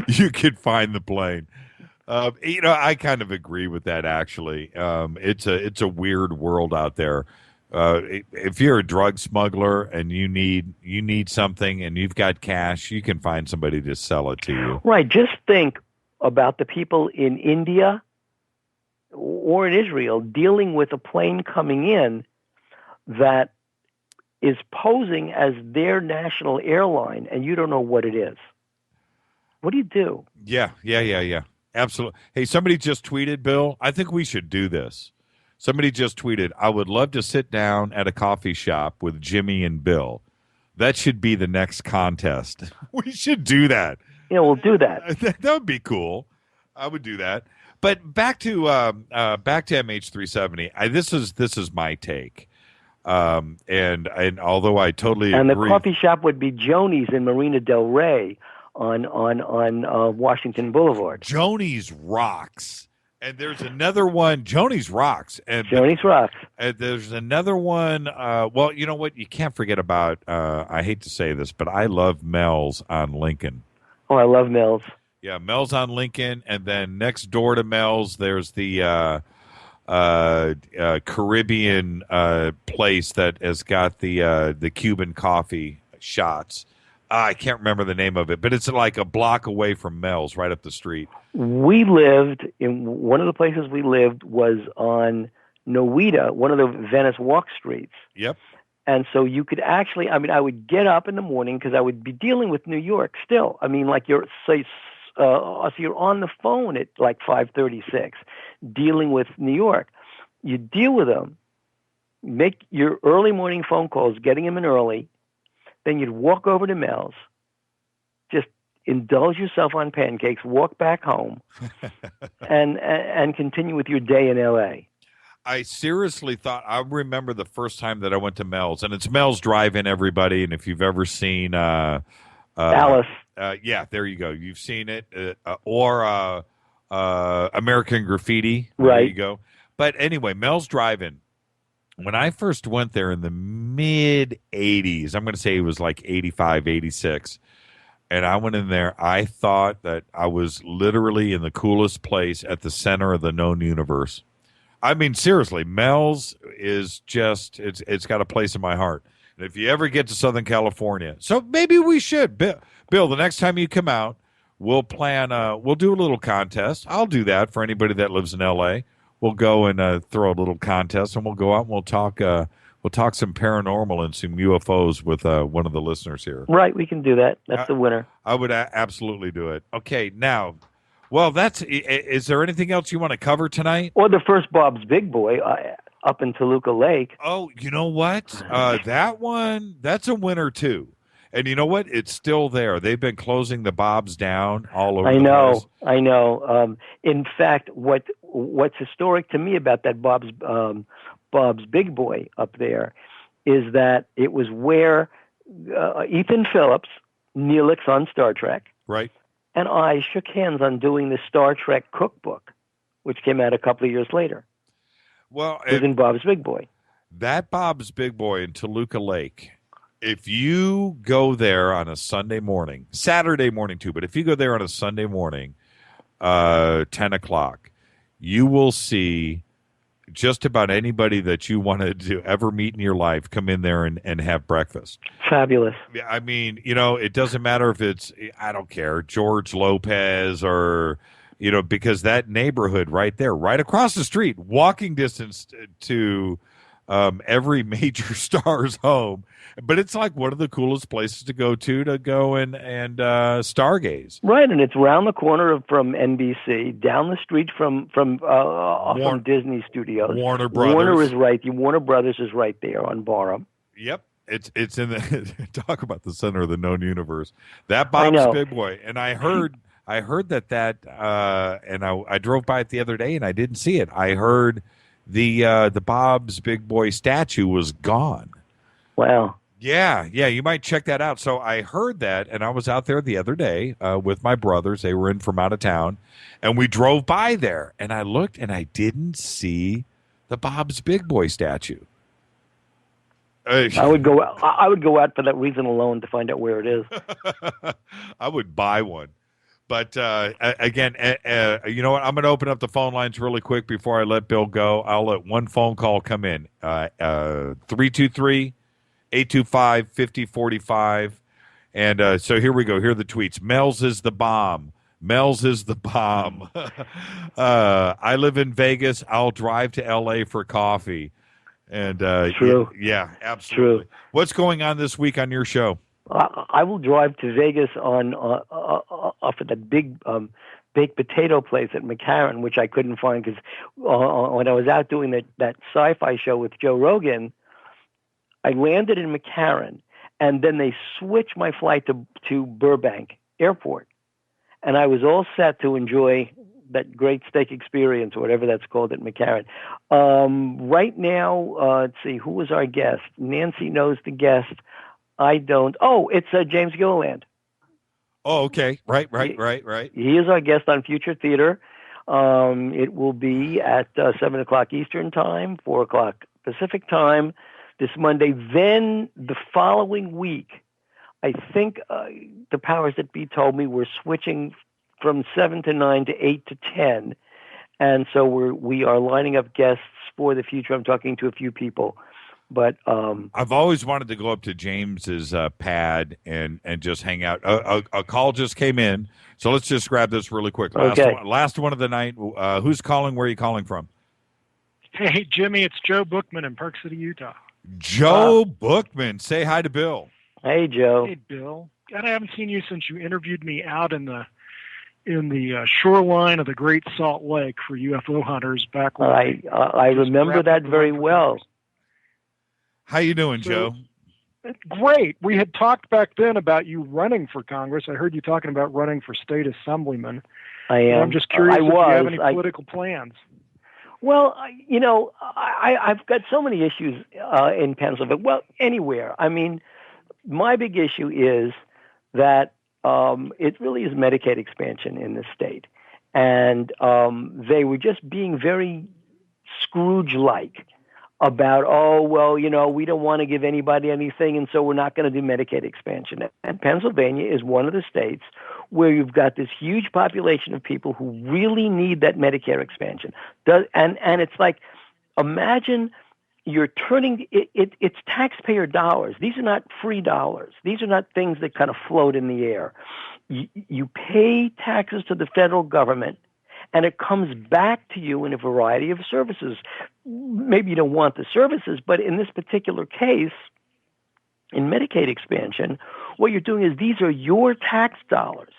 You could find the plane. I kind of agree with that. Actually, it's a weird world out there. If you're a drug smuggler and you need something and you've got cash, you can find somebody to sell it to you.
Right. Just think about the people in India or in Israel dealing with a plane coming in that is posing as their national airline, and you don't know what it is. What do you do?
Yeah. Absolutely. Hey, somebody just tweeted, Bill, I think we should do this. Somebody just tweeted, I would love to sit down at a coffee shop with Jimmy and Bill. That should be the next contest. We should do that.
Yeah, we'll do that.
That would be cool. I would do that. But back to MH370. This is my take. And although I totally
agree.
And the
coffee shop would be Joni's in Marina Del Rey on Washington Boulevard.
Joni's rocks. And there's another one, Joni's rocks. And
Joni's rocks.
And there's another one. Well, you know what? You can't forget about, I hate to say this, but I love Mel's on Lincoln.
Oh, I love Mel's.
Yeah, Mel's on Lincoln. And then next door to Mel's, there's the Caribbean place that has got the Cuban coffee shots. I can't remember the name of it, but it's like a block away from Mel's, right up the street.
We lived in one of the places we lived was on Nowida, one of the Venice walk streets.
Yep.
And so you could actually, I would get up in the morning because I would be dealing with New York still. Like so you're on the phone at like 5:36, dealing with New York. You deal with them, make your early morning phone calls, getting them in early. Then you'd walk over to Mel's, just indulge yourself on pancakes, walk back home, and continue with your day in L.A.
I seriously thought, I remember the first time that I went to Mel's, and it's Mel's Drive-In, everybody, and if you've ever seen
Alice.
Yeah, there you go. You've seen it. Or American Graffiti.
Right.
There you go. But anyway, Mel's Drive-In. When I first went there in the mid-'80s, I'm going to say it was like 85, 86, and I went in there, I thought that I was literally in the coolest place at the center of the known universe. I mean, seriously, Mel's is just, it's got a place in my heart. And if you ever get to Southern California, so maybe we should. Bill, the next time you come out, we'll do a little contest. I'll do that for anybody that lives in L.A. We'll go and throw a little contest, and we'll go out and we'll talk some paranormal and some UFOs with one of the listeners here.
Right, we can do that. That's the winner.
I would absolutely do it. Okay, now, well, is there anything else you want to cover tonight?
Or the first Bob's Big Boy up in Toluca Lake.
Oh, you know what? That one, that's a winner too. And you know what? It's still there. They've been closing the Bob's down all over the place.
I know. In fact, what's historic to me about that Bob's Big Boy up there is that it was where Ethan Phillips, Neelix on Star Trek,
right,
and I shook hands on doing the Star Trek cookbook, which came out a couple of years later.
Well,
it was in Bob's Big Boy.
That Bob's Big Boy in Toluca Lake. If you go there on a Sunday morning, Saturday morning too, but if you go there on a Sunday morning, 10 o'clock, you will see just about anybody that you wanted to ever meet in your life come in there and have breakfast.
Fabulous.
I mean, it doesn't matter if it's, I don't care, George Lopez or, because that neighborhood right there, right across the street, walking distance to every major star's home. But it's like one of the coolest places to go and stargaze.
Right, and it's around the corner from NBC, down the street from Disney Studios.
Warner Brothers.
Warner Brothers is right there on Barham.
Yep, it's in the talk about the center of the known universe. That Bob's Big Boy, and I heard that and I drove by it the other day and I didn't see it. I heard the Bob's Big Boy statue was gone.
Wow.
Yeah, you might check that out. So I heard that, and I was out there the other day with my brothers. They were in from out of town, and we drove by there, and I looked, and I didn't see the Bob's Big Boy statue.
I would go out for that reason alone to find out where it is.
I would buy one. But again, you know what? I'm going to open up the phone lines really quick before I let Bill go. I'll let one phone call come in. 323-825-5045. And so here we go. Here are the tweets. Mel's is the bomb. Mel's is the bomb. I live in Vegas. I'll drive to L.A. for coffee. And
True.
Yeah, absolutely.
True.
What's going on this week on your show?
I will drive to Vegas on off at the big baked potato place at McCarran, which I couldn't find because when I was out doing that sci-fi show with Joe Rogan, I landed in McCarran, and then they switched my flight to Burbank Airport, and I was all set to enjoy that great steak experience or whatever that's called at McCarran. Right now, let's see, who was our guest? Nancy knows the guest. I don't. Oh, it's James Gilliland.
Oh, okay. Right.
He is our guest on Future Theater. It will be at 7 o'clock Eastern Time, 4 o'clock Pacific Time this Monday. Then the following week, I think the powers that be told me we're switching from 7 to 9 to 8 to 10. And so we are lining up guests for the future. I'm talking to a few people. But
I've always wanted to go up to James's pad and just hang out. A call just came in, so let's just grab this really quick. Last one of the night. Who's calling? Where are you calling from?
Hey, Jimmy, it's Joe Bookman in Park City, Utah.
Joe Bookman. Say hi to Bill.
Hey, Joe.
Hey, Bill. God, I haven't seen you since you interviewed me out in the shoreline of the Great Salt Lake for UFO hunters back when
I remember that very well.
How you doing, Joe?
Great. We had talked back then about you running for Congress. I heard you talking about running for state assemblyman.
I am.
I'm just curious if you have any political plans.
Well, I've got so many issues in Pennsylvania. Well, anywhere. I mean, my big issue is that it really is Medicaid expansion in this state. And they were just being very Scrooge-like about, we don't want to give anybody anything, and so we're not going to do Medicaid expansion. And Pennsylvania is one of the states where you've got this huge population of people who really need that Medicare expansion. And it's like, imagine you're turning it's taxpayer dollars. These are not free dollars. These are not things that kind of float in the air. You pay taxes to the federal government, and it comes back to you in a variety of services. Maybe you don't want the services, but in this particular case, in Medicaid expansion, what you're doing is these are your tax dollars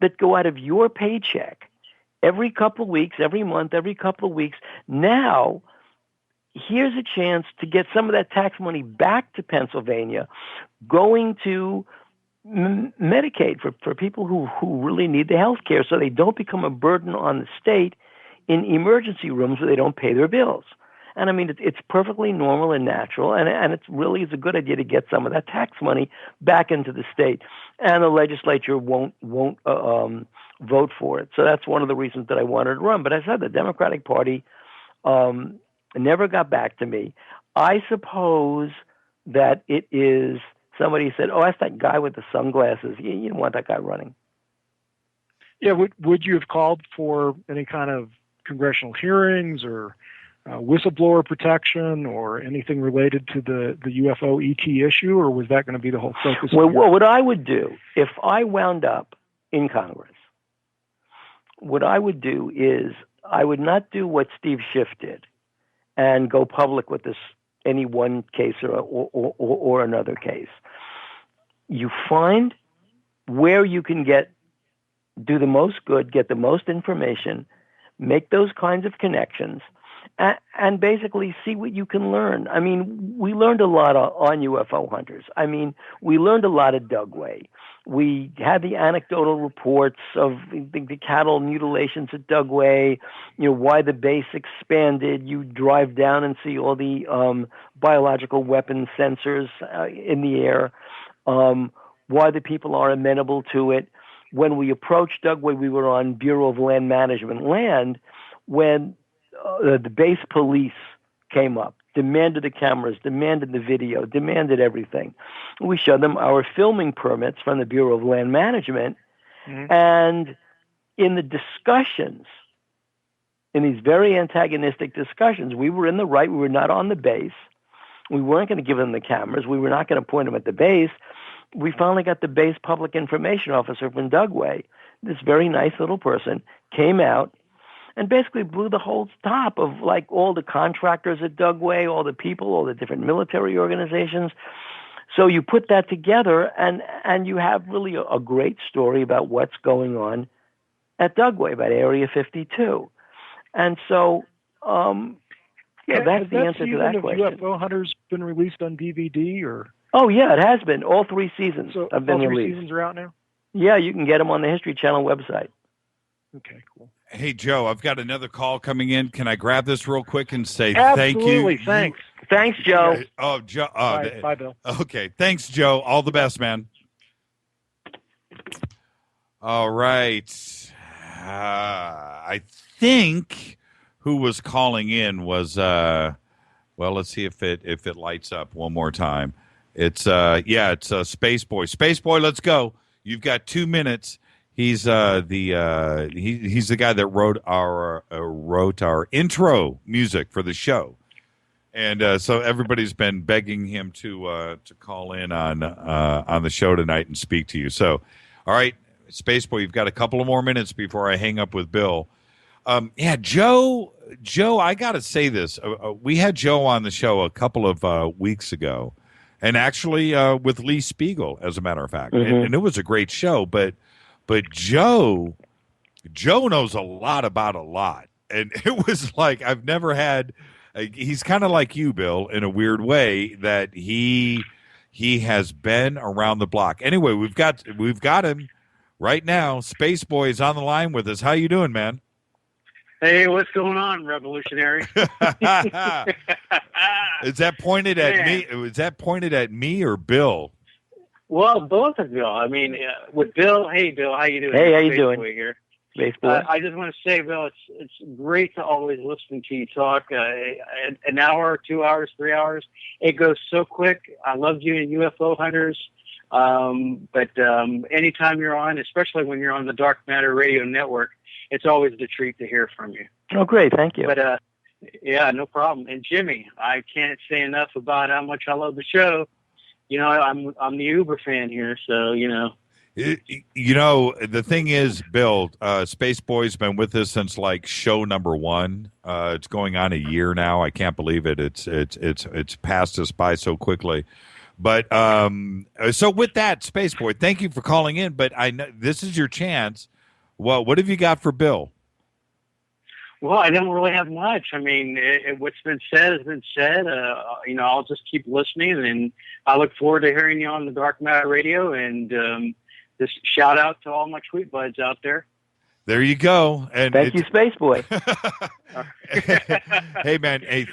that go out of your paycheck every couple of weeks, every month, every couple of weeks. Now, here's a chance to get some of that tax money back to Pennsylvania, going to Medicaid for people who really need the health care, so they don't become a burden on the state in emergency rooms where they don't pay their bills. And I mean, it's perfectly normal and natural, and it really is a good idea to get some of that tax money back into the state. And the legislature won't vote for it. So that's one of the reasons that I wanted to run. But as I said, the Democratic Party never got back to me. I suppose that it is. Somebody said, that's that guy with the sunglasses. You don't want that guy running.
Yeah, would you have called for any kind of congressional hearings or whistleblower protection or anything related to the UFO ET issue, or was that going to be the whole focus?
Well, what I would do, if I wound up in Congress, what I would do is I would not do what Steve Schiff did and go public with any one case or another case. You find where you can do the most good, get the most information, make those kinds of connections, and basically see what you can learn. I mean, we learned a lot on UFO hunters. I mean, we learned a lot at Dugway. We had the anecdotal reports of the cattle mutilations at Dugway, why the base expanded. You drive down and see all the biological weapon sensors in the air, why the people are amenable to it. When we approached Dugway, we were on Bureau of Land Management land when the base police came up, demanded the cameras, demanded the video, demanded everything. We showed them our filming permits from the Bureau of Land Management, And in the discussions, in these very antagonistic discussions, we were in the right. We were not on the base. We weren't going to give them the cameras. We were not going to point them at the base. We finally got the base public information officer from DUWB, this very nice little person, came out and basically blew the whole top of like all the contractors at DUWB, all the people, all the different military organizations. So you put that together, and you have really a great story about what's going on at DUWB, about Area 52. And so, that's the answer to that question.
Has UFO Hunters been released on DVD or?
Oh yeah, it has been. All 3 seasons have been
all 3
released.
Seasons are out now?
Yeah, you can get them on the History Channel website.
Okay, cool.
Hey, Joe, I've got another call coming in. Can I grab this real quick and say
Absolutely,
thank you?
Thanks. Thanks, Joe.
Oh, Joe.
Bye, Bill.
Okay, thanks, Joe. All the best, man. All right. I think who was calling in was well, let's see if it lights up one more time. It's Space Boy. Space Boy, let's go. You've got 2 minutes. He's he's the guy that wrote our intro music for the show, and so everybody's been begging him to call in on the show tonight and speak to you. So, all right, Space Boy, you've got a couple of more minutes before I hang up with Bill. Joe, I got to say this. We had Joe on the show a couple of weeks ago, and actually with Lee Speigel, as a matter of fact, and it was a great show. But Joe knows a lot about a lot, and it was like I've never had. He's kind of like you, Bill, in a weird way that he has been around the block. Anyway, we've got him right now. Space Boy is on the line with us. How you doing, man?
Hey, what's going on, revolutionary?
Is that pointed at me? Is that pointed at me or Bill?
Well, both of y'all. I mean, with Bill. Hey, Bill, how you doing?
Hey, how you doing?
Here.
Space Boy.
I just want to say, Bill, it's great to always listen to you talk. An hour, 2 hours, 3 hours, it goes so quick. I loved you in UFO Hunters. But anytime you're on, especially when you're on the Dark Matter Radio Network, it's always a treat to hear from you.
Oh, great. Thank you.
But, yeah, no problem. And Jimmy, I can't say enough about how much I love the show. You know, I'm the Uber fan here, so, you know.
You know, the thing is, Bill, Space Boy's been with us since like show number 1. It's going on a year now. I can't believe it. It's passed us by so quickly. But so with that, Space Boy, thank you for calling in. But I know this is your chance. Well, what have you got for Bill?
Well, I don't really have much. I mean, what's been said has been said. You know, I'll just keep listening, and I look forward to hearing you on the Dark Matter Radio. And just shout out to all my tweet buds out there.
There you go. And
thank you, Space Boy.
Hey, man. Hey,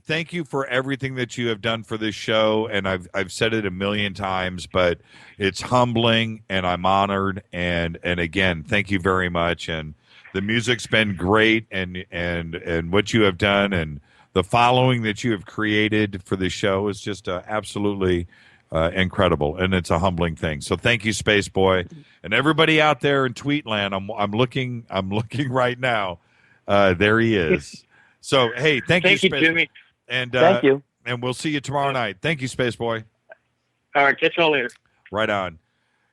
thank you for everything that you have done for this show. And I've said it a million times, but it's humbling, and I'm honored. And again, thank you very much. And the music's been great, and what you have done, and the following that you have created for this show is just absolutely incredible, and it's a humbling thing. So thank you, Space Boy, and everybody out there in Tweetland. I'm looking right now. There he is. So hey, thank you, Space
Jimmy,
and
thank you,
and we'll see you tomorrow night. Thank you, Space Boy.
All right, catch y'all later.
Right on.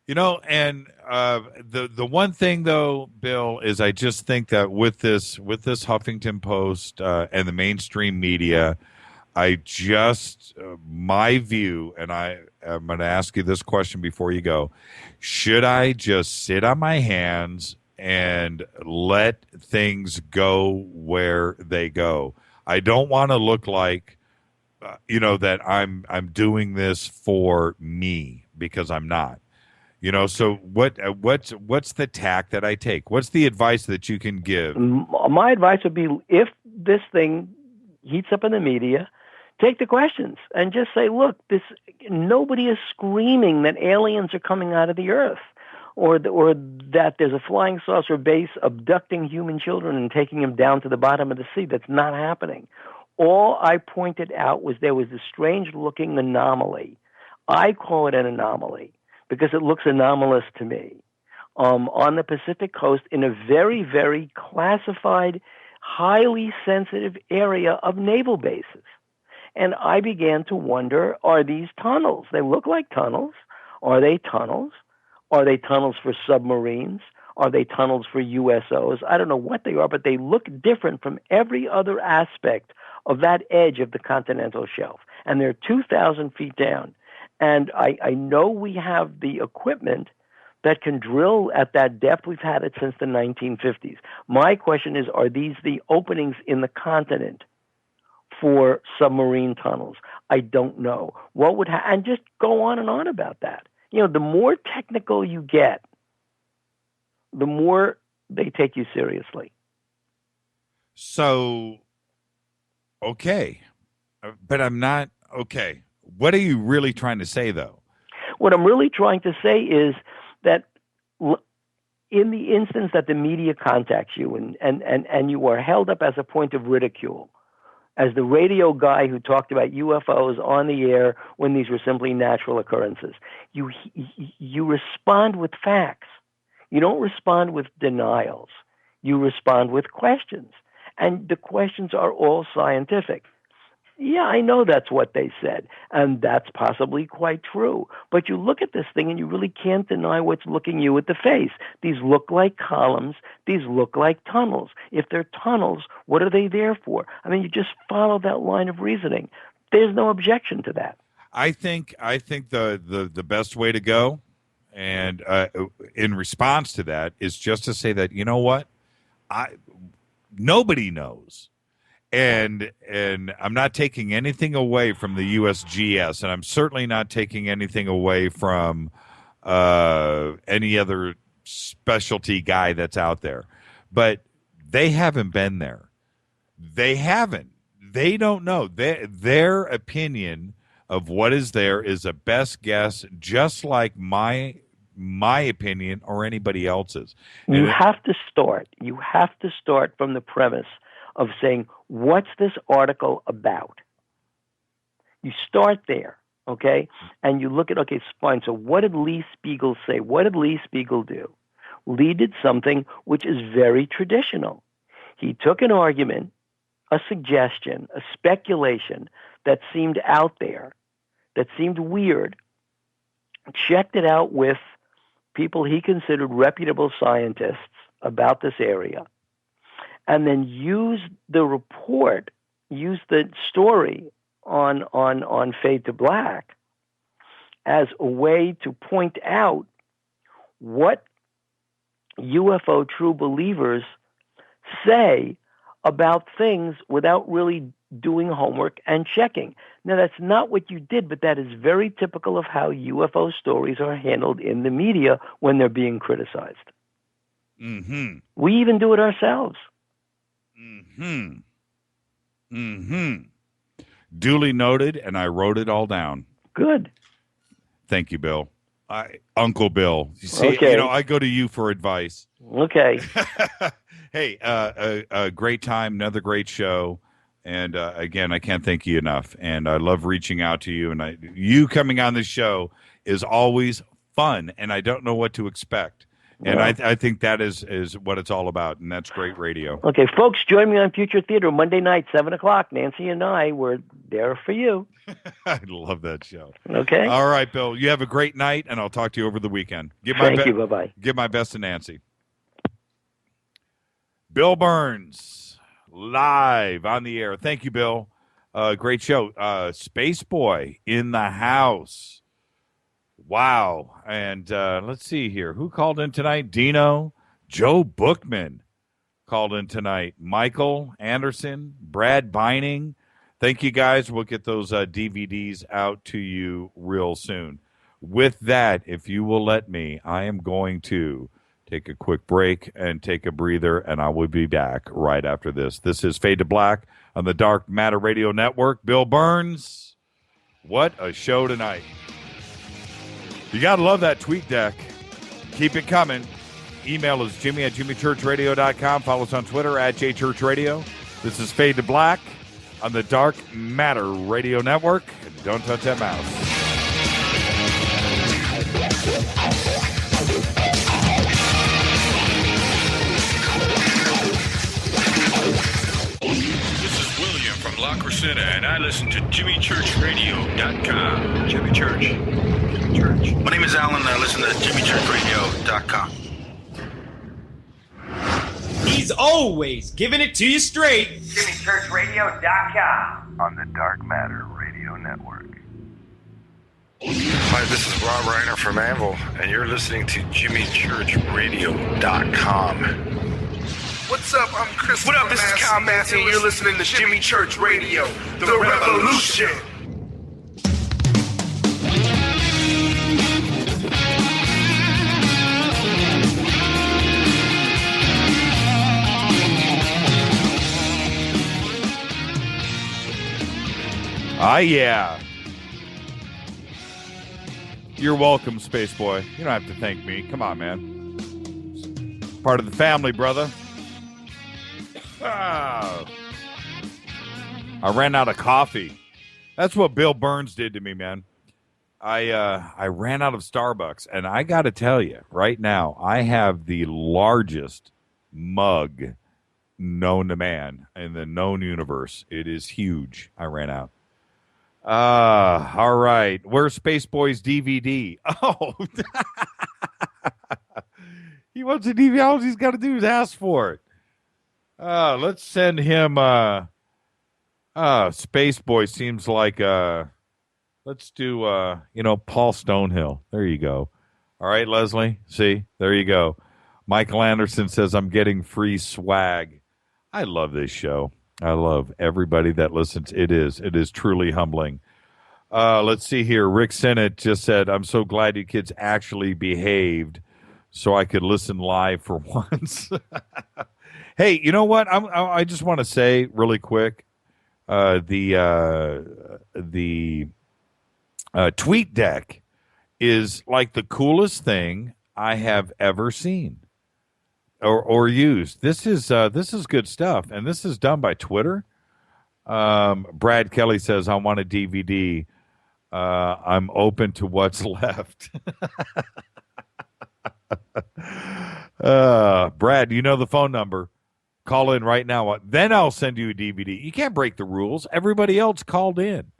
You know, and the one thing though, Bill, is I just think that with this Huffington Post and the mainstream media, I just my view, and I'm going to ask you this question before you go: should I just sit on my hands and let things go where they go? I don't want to look like that I'm doing this for me, because I'm not. You know, so what's the tack that I take? What's the advice that you can give?
My advice would be, if this thing heats up in the media, take the questions and just say, look, nobody is screaming that aliens are coming out of the earth, or that there's a flying saucer base abducting human children and taking them down to the bottom of the sea. That's not happening. All I pointed out was there was this strange-looking anomaly. I call it an anomaly because it looks anomalous to me. on the Pacific coast in a very, very classified, highly sensitive area of naval bases. And I began to wonder, are these tunnels? They look like tunnels. Are they tunnels? Are they tunnels for submarines? Are they tunnels for USOs? I don't know what they are, but they look different from every other aspect of that edge of the continental shelf. And they're 2,000 feet down. And I know we have the equipment that can drill at that depth. We've had it since the 1950s. My question is, are these the openings in the continent for submarine tunnels? I don't know. What would and just go on and on about that. You know, the more technical you get, the more they take you seriously.
So, okay. But I'm not, okay. What are you really trying to say, though?
What I'm really trying to say is that in the instance that the media contacts you and you are held up as a point of ridicule, as the radio guy who talked about UFOs on the air when these were simply natural occurrences, you respond with facts. You don't respond with denials. You respond with questions. And the questions are all scientific. Yeah, I know that's what they said, and that's possibly quite true. But you look at this thing and you really can't deny what's looking you at the face. These look like columns. These look like tunnels. If they're tunnels, what are they there for? I mean, you just follow that line of reasoning. There's no objection to that.
I think the best way to go, and in response to that, is just to say that, you know what, nobody knows. And I'm not taking anything away from the USGS, and I'm certainly not taking anything away from any other specialty guy that's out there. But they haven't been there. They haven't. They don't know. Their opinion of what is there is a best guess, just like my opinion or anybody else's.
You have to start from the premise of saying, what's this article about? You start there, okay? And you look at, okay, fine, so what did Lee Speigel say? What did Lee Speigel do? Lee did something which is very traditional. He took an argument, a suggestion, a speculation that seemed out there, that seemed weird, checked it out with people he considered reputable scientists about this area, and then use the report, use the story on Fade to Black as a way to point out what UFO true believers say about things without really doing homework and checking. Now, that's not what you did, but that is very typical of how UFO stories are handled in the media when they're being criticized.
Mm-hmm.
We even do it ourselves.
Duly noted, and I wrote it all down.
Good.
Thank you, Bill. Uncle Bill. You see,
okay.
I go to you for advice.
Okay.
Hey, a great time, another great show. And again, I can't thank you enough. And I love reaching out to you. And you coming on this show is always fun, and I don't know what to expect. And I think that is what it's all about, and that's great radio.
Okay, folks, join me on Future Theater Monday night, 7 o'clock. Nancy and I, we're there for you.
I love that show.
Okay.
All right, Bill. You have a great night, and I'll talk to you over the weekend.
Thank you. Bye-bye.
Give my best to Nancy. Bill Birnes, live on the air. Thank you, Bill. Great show. Space Boy in the house. Wow. And let's see here. Who called in tonight? Dino. Joe Bookman called in tonight. Michael Anderson. Brad Beining. Thank you, guys. We'll get those DVDs out to you real soon. With that, if you will let me, I am going to take a quick break and take a breather, and I will be back right after this. This is Fade to Black on the Dark Matter Radio Network. Bill Birnes, what a show tonight. You got to love that tweet deck. Keep it coming. Email is jimmy@jimmychurchradio.com. Follow us on Twitter @jchurchradio. This is Fade to Black on the Dark Matter Radio Network. Don't touch that mouse.
Sinner, and I listen to JimmyChurchRadio.com. Jimmy Church.
My name is Alan, and I listen to JimmyChurchRadio.com.
He's always giving it to you straight.
JimmyChurchRadio.com. On the Dark Matter Radio Network.
Hi, this is Rob Reiner from Anvil, and you're listening to JimmyChurchRadio.com.
What's up? I'm Chris. What up? This is Kyle Massey, and you're listening to Jimmy Church Radio, the revolution.
Ah, yeah. You're welcome, Space Boy. You don't have to thank me. Come on, man. Part of the family, brother. I ran out of coffee. That's what Bill Birnes did to me, man. I ran out of Starbucks, and I got to tell you, right now, I have the largest mug known to man in the known universe. It is huge. I ran out. All right. Where's Space Boy's DVD? Oh, he wants a DVD. All he's got to do is ask for it. Let's send him. Space Boy seems like. Let's do. Paul Stonehill. There you go. All right, Leslie. See, there you go. Michael Anderson says I'm getting free swag. I love this show. I love everybody that listens. It is truly humbling. Let's see here. Rick Sennett just said, I'm so glad you kids actually behaved so I could listen live for once. Hey, you know what? I just want to say really quick, the tweet deck is like the coolest thing I have ever seen. Or used. This is good stuff, and this is done by Twitter. Brad Kelly says, "I want a DVD. I'm open to what's left." Brad, you know the phone number. Call in right now. Then I'll send you a DVD. You can't break the rules. Everybody else called in.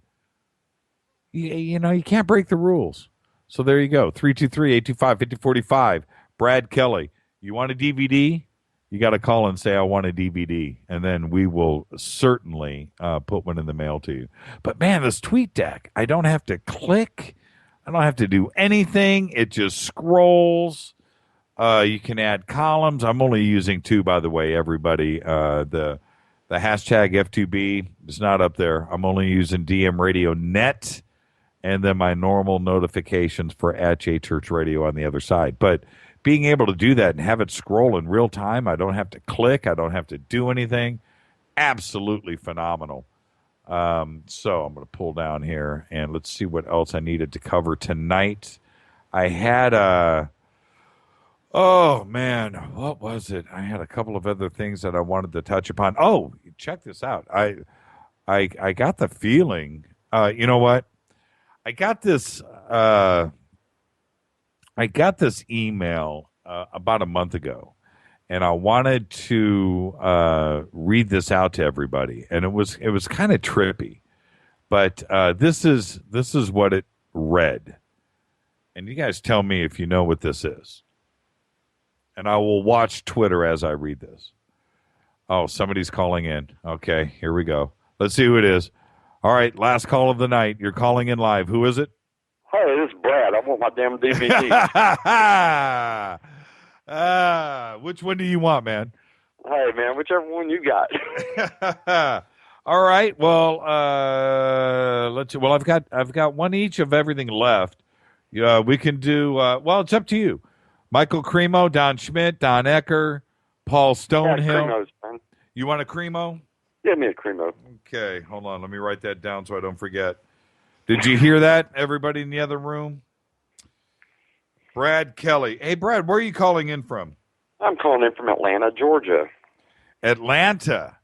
You can't break the rules. So there you go. 323-825-5045. Brad Kelly. You want a DVD? You got to call and say, I want a DVD. And then we will certainly put one in the mail to you. But, man, this tweet deck, I don't have to click. I don't have to do anything. It just scrolls. You can add columns. I'm only using 2, by the way, everybody. The hashtag F2B is not up there. I'm only using DM Radio Net and then my normal notifications for @Church Radio on the other side. But being able to do that and have it scroll in real time, I don't have to click, I don't have to do anything. Absolutely phenomenal. So I'm going to pull down here and let's see what else I needed to cover tonight. I had oh man, what was it? I had a couple of other things that I wanted to touch upon. Oh, check this out. I got the feeling. You know what? I got this email about a month ago, and I wanted to read this out to everybody. And it was kind of trippy, but this is what it read. And you guys tell me if you know what this is. And I will watch Twitter as I read this. Oh, somebody's calling in. Okay, here we go. Let's see who it is. All right, last call of the night. You're calling in live. Who is it?
Hey, this is Brad. I want my damn DVD.
Which one do you want, man?
Hey, man, whichever one you got.
All right. Well, let's. Well, I've got one each of everything left. We can do. Well, it's up to you. Michael Cremo, Don Schmidt, Don Ecker, Paul Stonehill.
Yeah, Cremo's fine.
You want a Cremo?
Give me a Cremo.
Okay, hold on. Let me write that down so I don't forget. Did you hear that, everybody in the other room? Brad Kelly. Hey, Brad, where are you calling in from?
I'm calling in from Atlanta, Georgia.
Atlanta.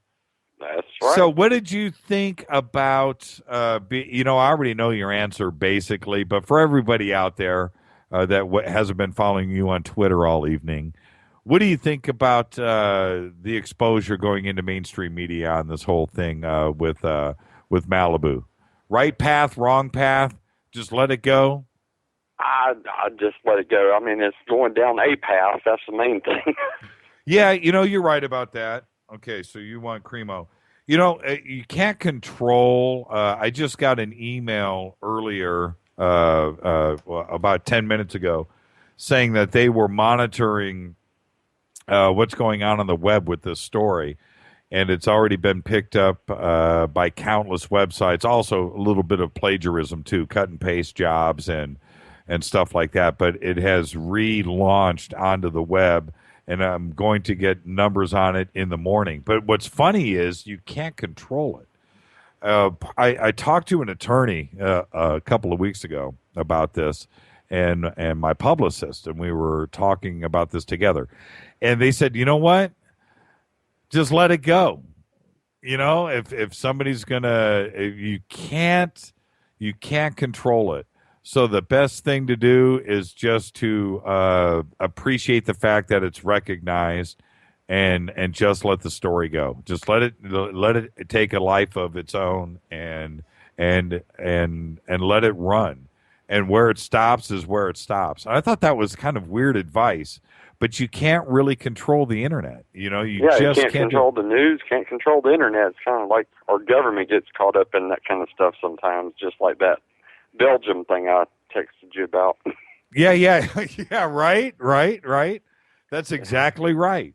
That's right.
So what did you think about, I already know your answer basically, but for everybody out there that hasn't been following you on Twitter all evening, what do you think about the exposure going into mainstream media on this whole thing with with Malibu? Right path, wrong path, just let it go?
I just let it go. I mean, it's going down a path. That's the main thing.
Yeah, you're right about that. Okay, so you want Cremo. You can't control. I just got an email earlier, about 10 minutes ago, saying that they were monitoring what's going on the web with this story. And it's already been picked up by countless websites. Also, a little bit of plagiarism, too, cut and paste jobs and stuff like that. But it has relaunched onto the web, and I'm going to get numbers on it in the morning. But what's funny is you can't control it. I talked to an attorney a couple of weeks ago about this, and my publicist, and we were talking about this together. And they said, you know what? Just let it go. If somebody's you can't control it. So the best thing to do is just to appreciate the fact that it's recognized, and just let the story go. Just let it take a life of its own, and let it run. And where it stops is where it stops. I thought that was kind of weird advice. But you can't really control the internet. You just
can't control the news, can't control the internet. It's kind of like our government gets caught up in that kind of stuff sometimes, just like that Belgium thing I texted you about.
Yeah, right. That's exactly right.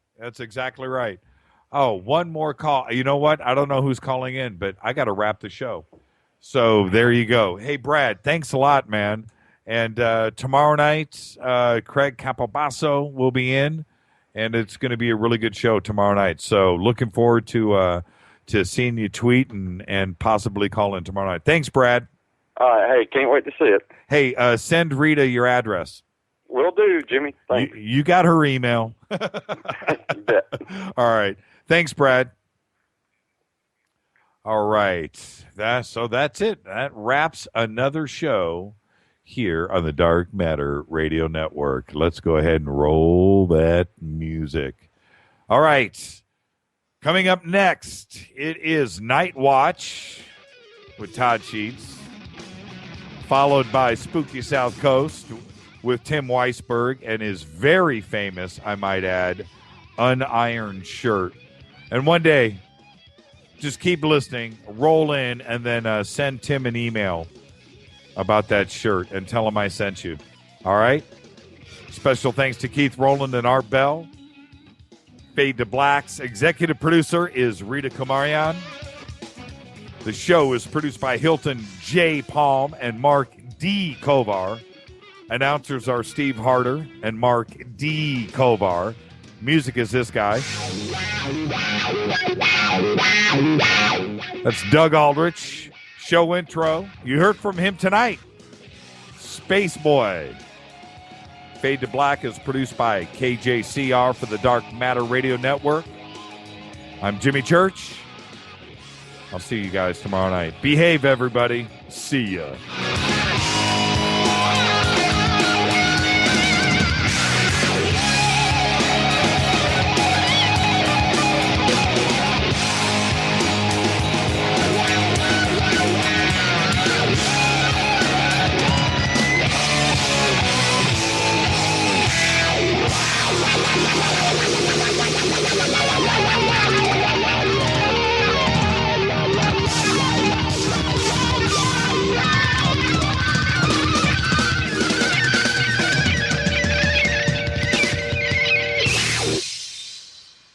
Oh, one more call. You know what? I don't know who's calling in, but I got to wrap the show. So there you go. Hey, Brad, thanks a lot, man. And tomorrow night, Craig Capobasso will be in, and it's going to be a really good show tomorrow night. So looking forward to seeing you tweet and possibly call in tomorrow night. Thanks, Brad.
Hey, can't wait to see it.
Hey, send Rita your address.
Will do, Jimmy. Thanks.
You got her email.
You bet.
All right. Thanks, Brad. All right. That's it. That wraps another show here on the Dark Matter Radio Network. Let's go ahead and roll that music. All right. Coming up next, it is Night Watch with Todd Sheets, followed by Spooky South Coast with Tim Weisberg and his very famous, I might add, unironed shirt. And one day, just keep listening, roll in, and then send Tim an email about that shirt and tell him I sent you. All right? Special thanks to Keith Rowland and Art Bell. Fade to Black's executive producer is Rita Kumarian. The show is produced by Hilton J. Palm and Mark D. Kovar. Announcers are Steve Harder and Mark D. Kovar. Music is this guy. That's Doug Aldrich. Show intro. You heard from him tonight. Space Boy. Fade to Black is produced by KJCR for the Dark Matter Radio Network. I'm Jimmy Church. I'll see you guys tomorrow night. Behave, everybody. See ya.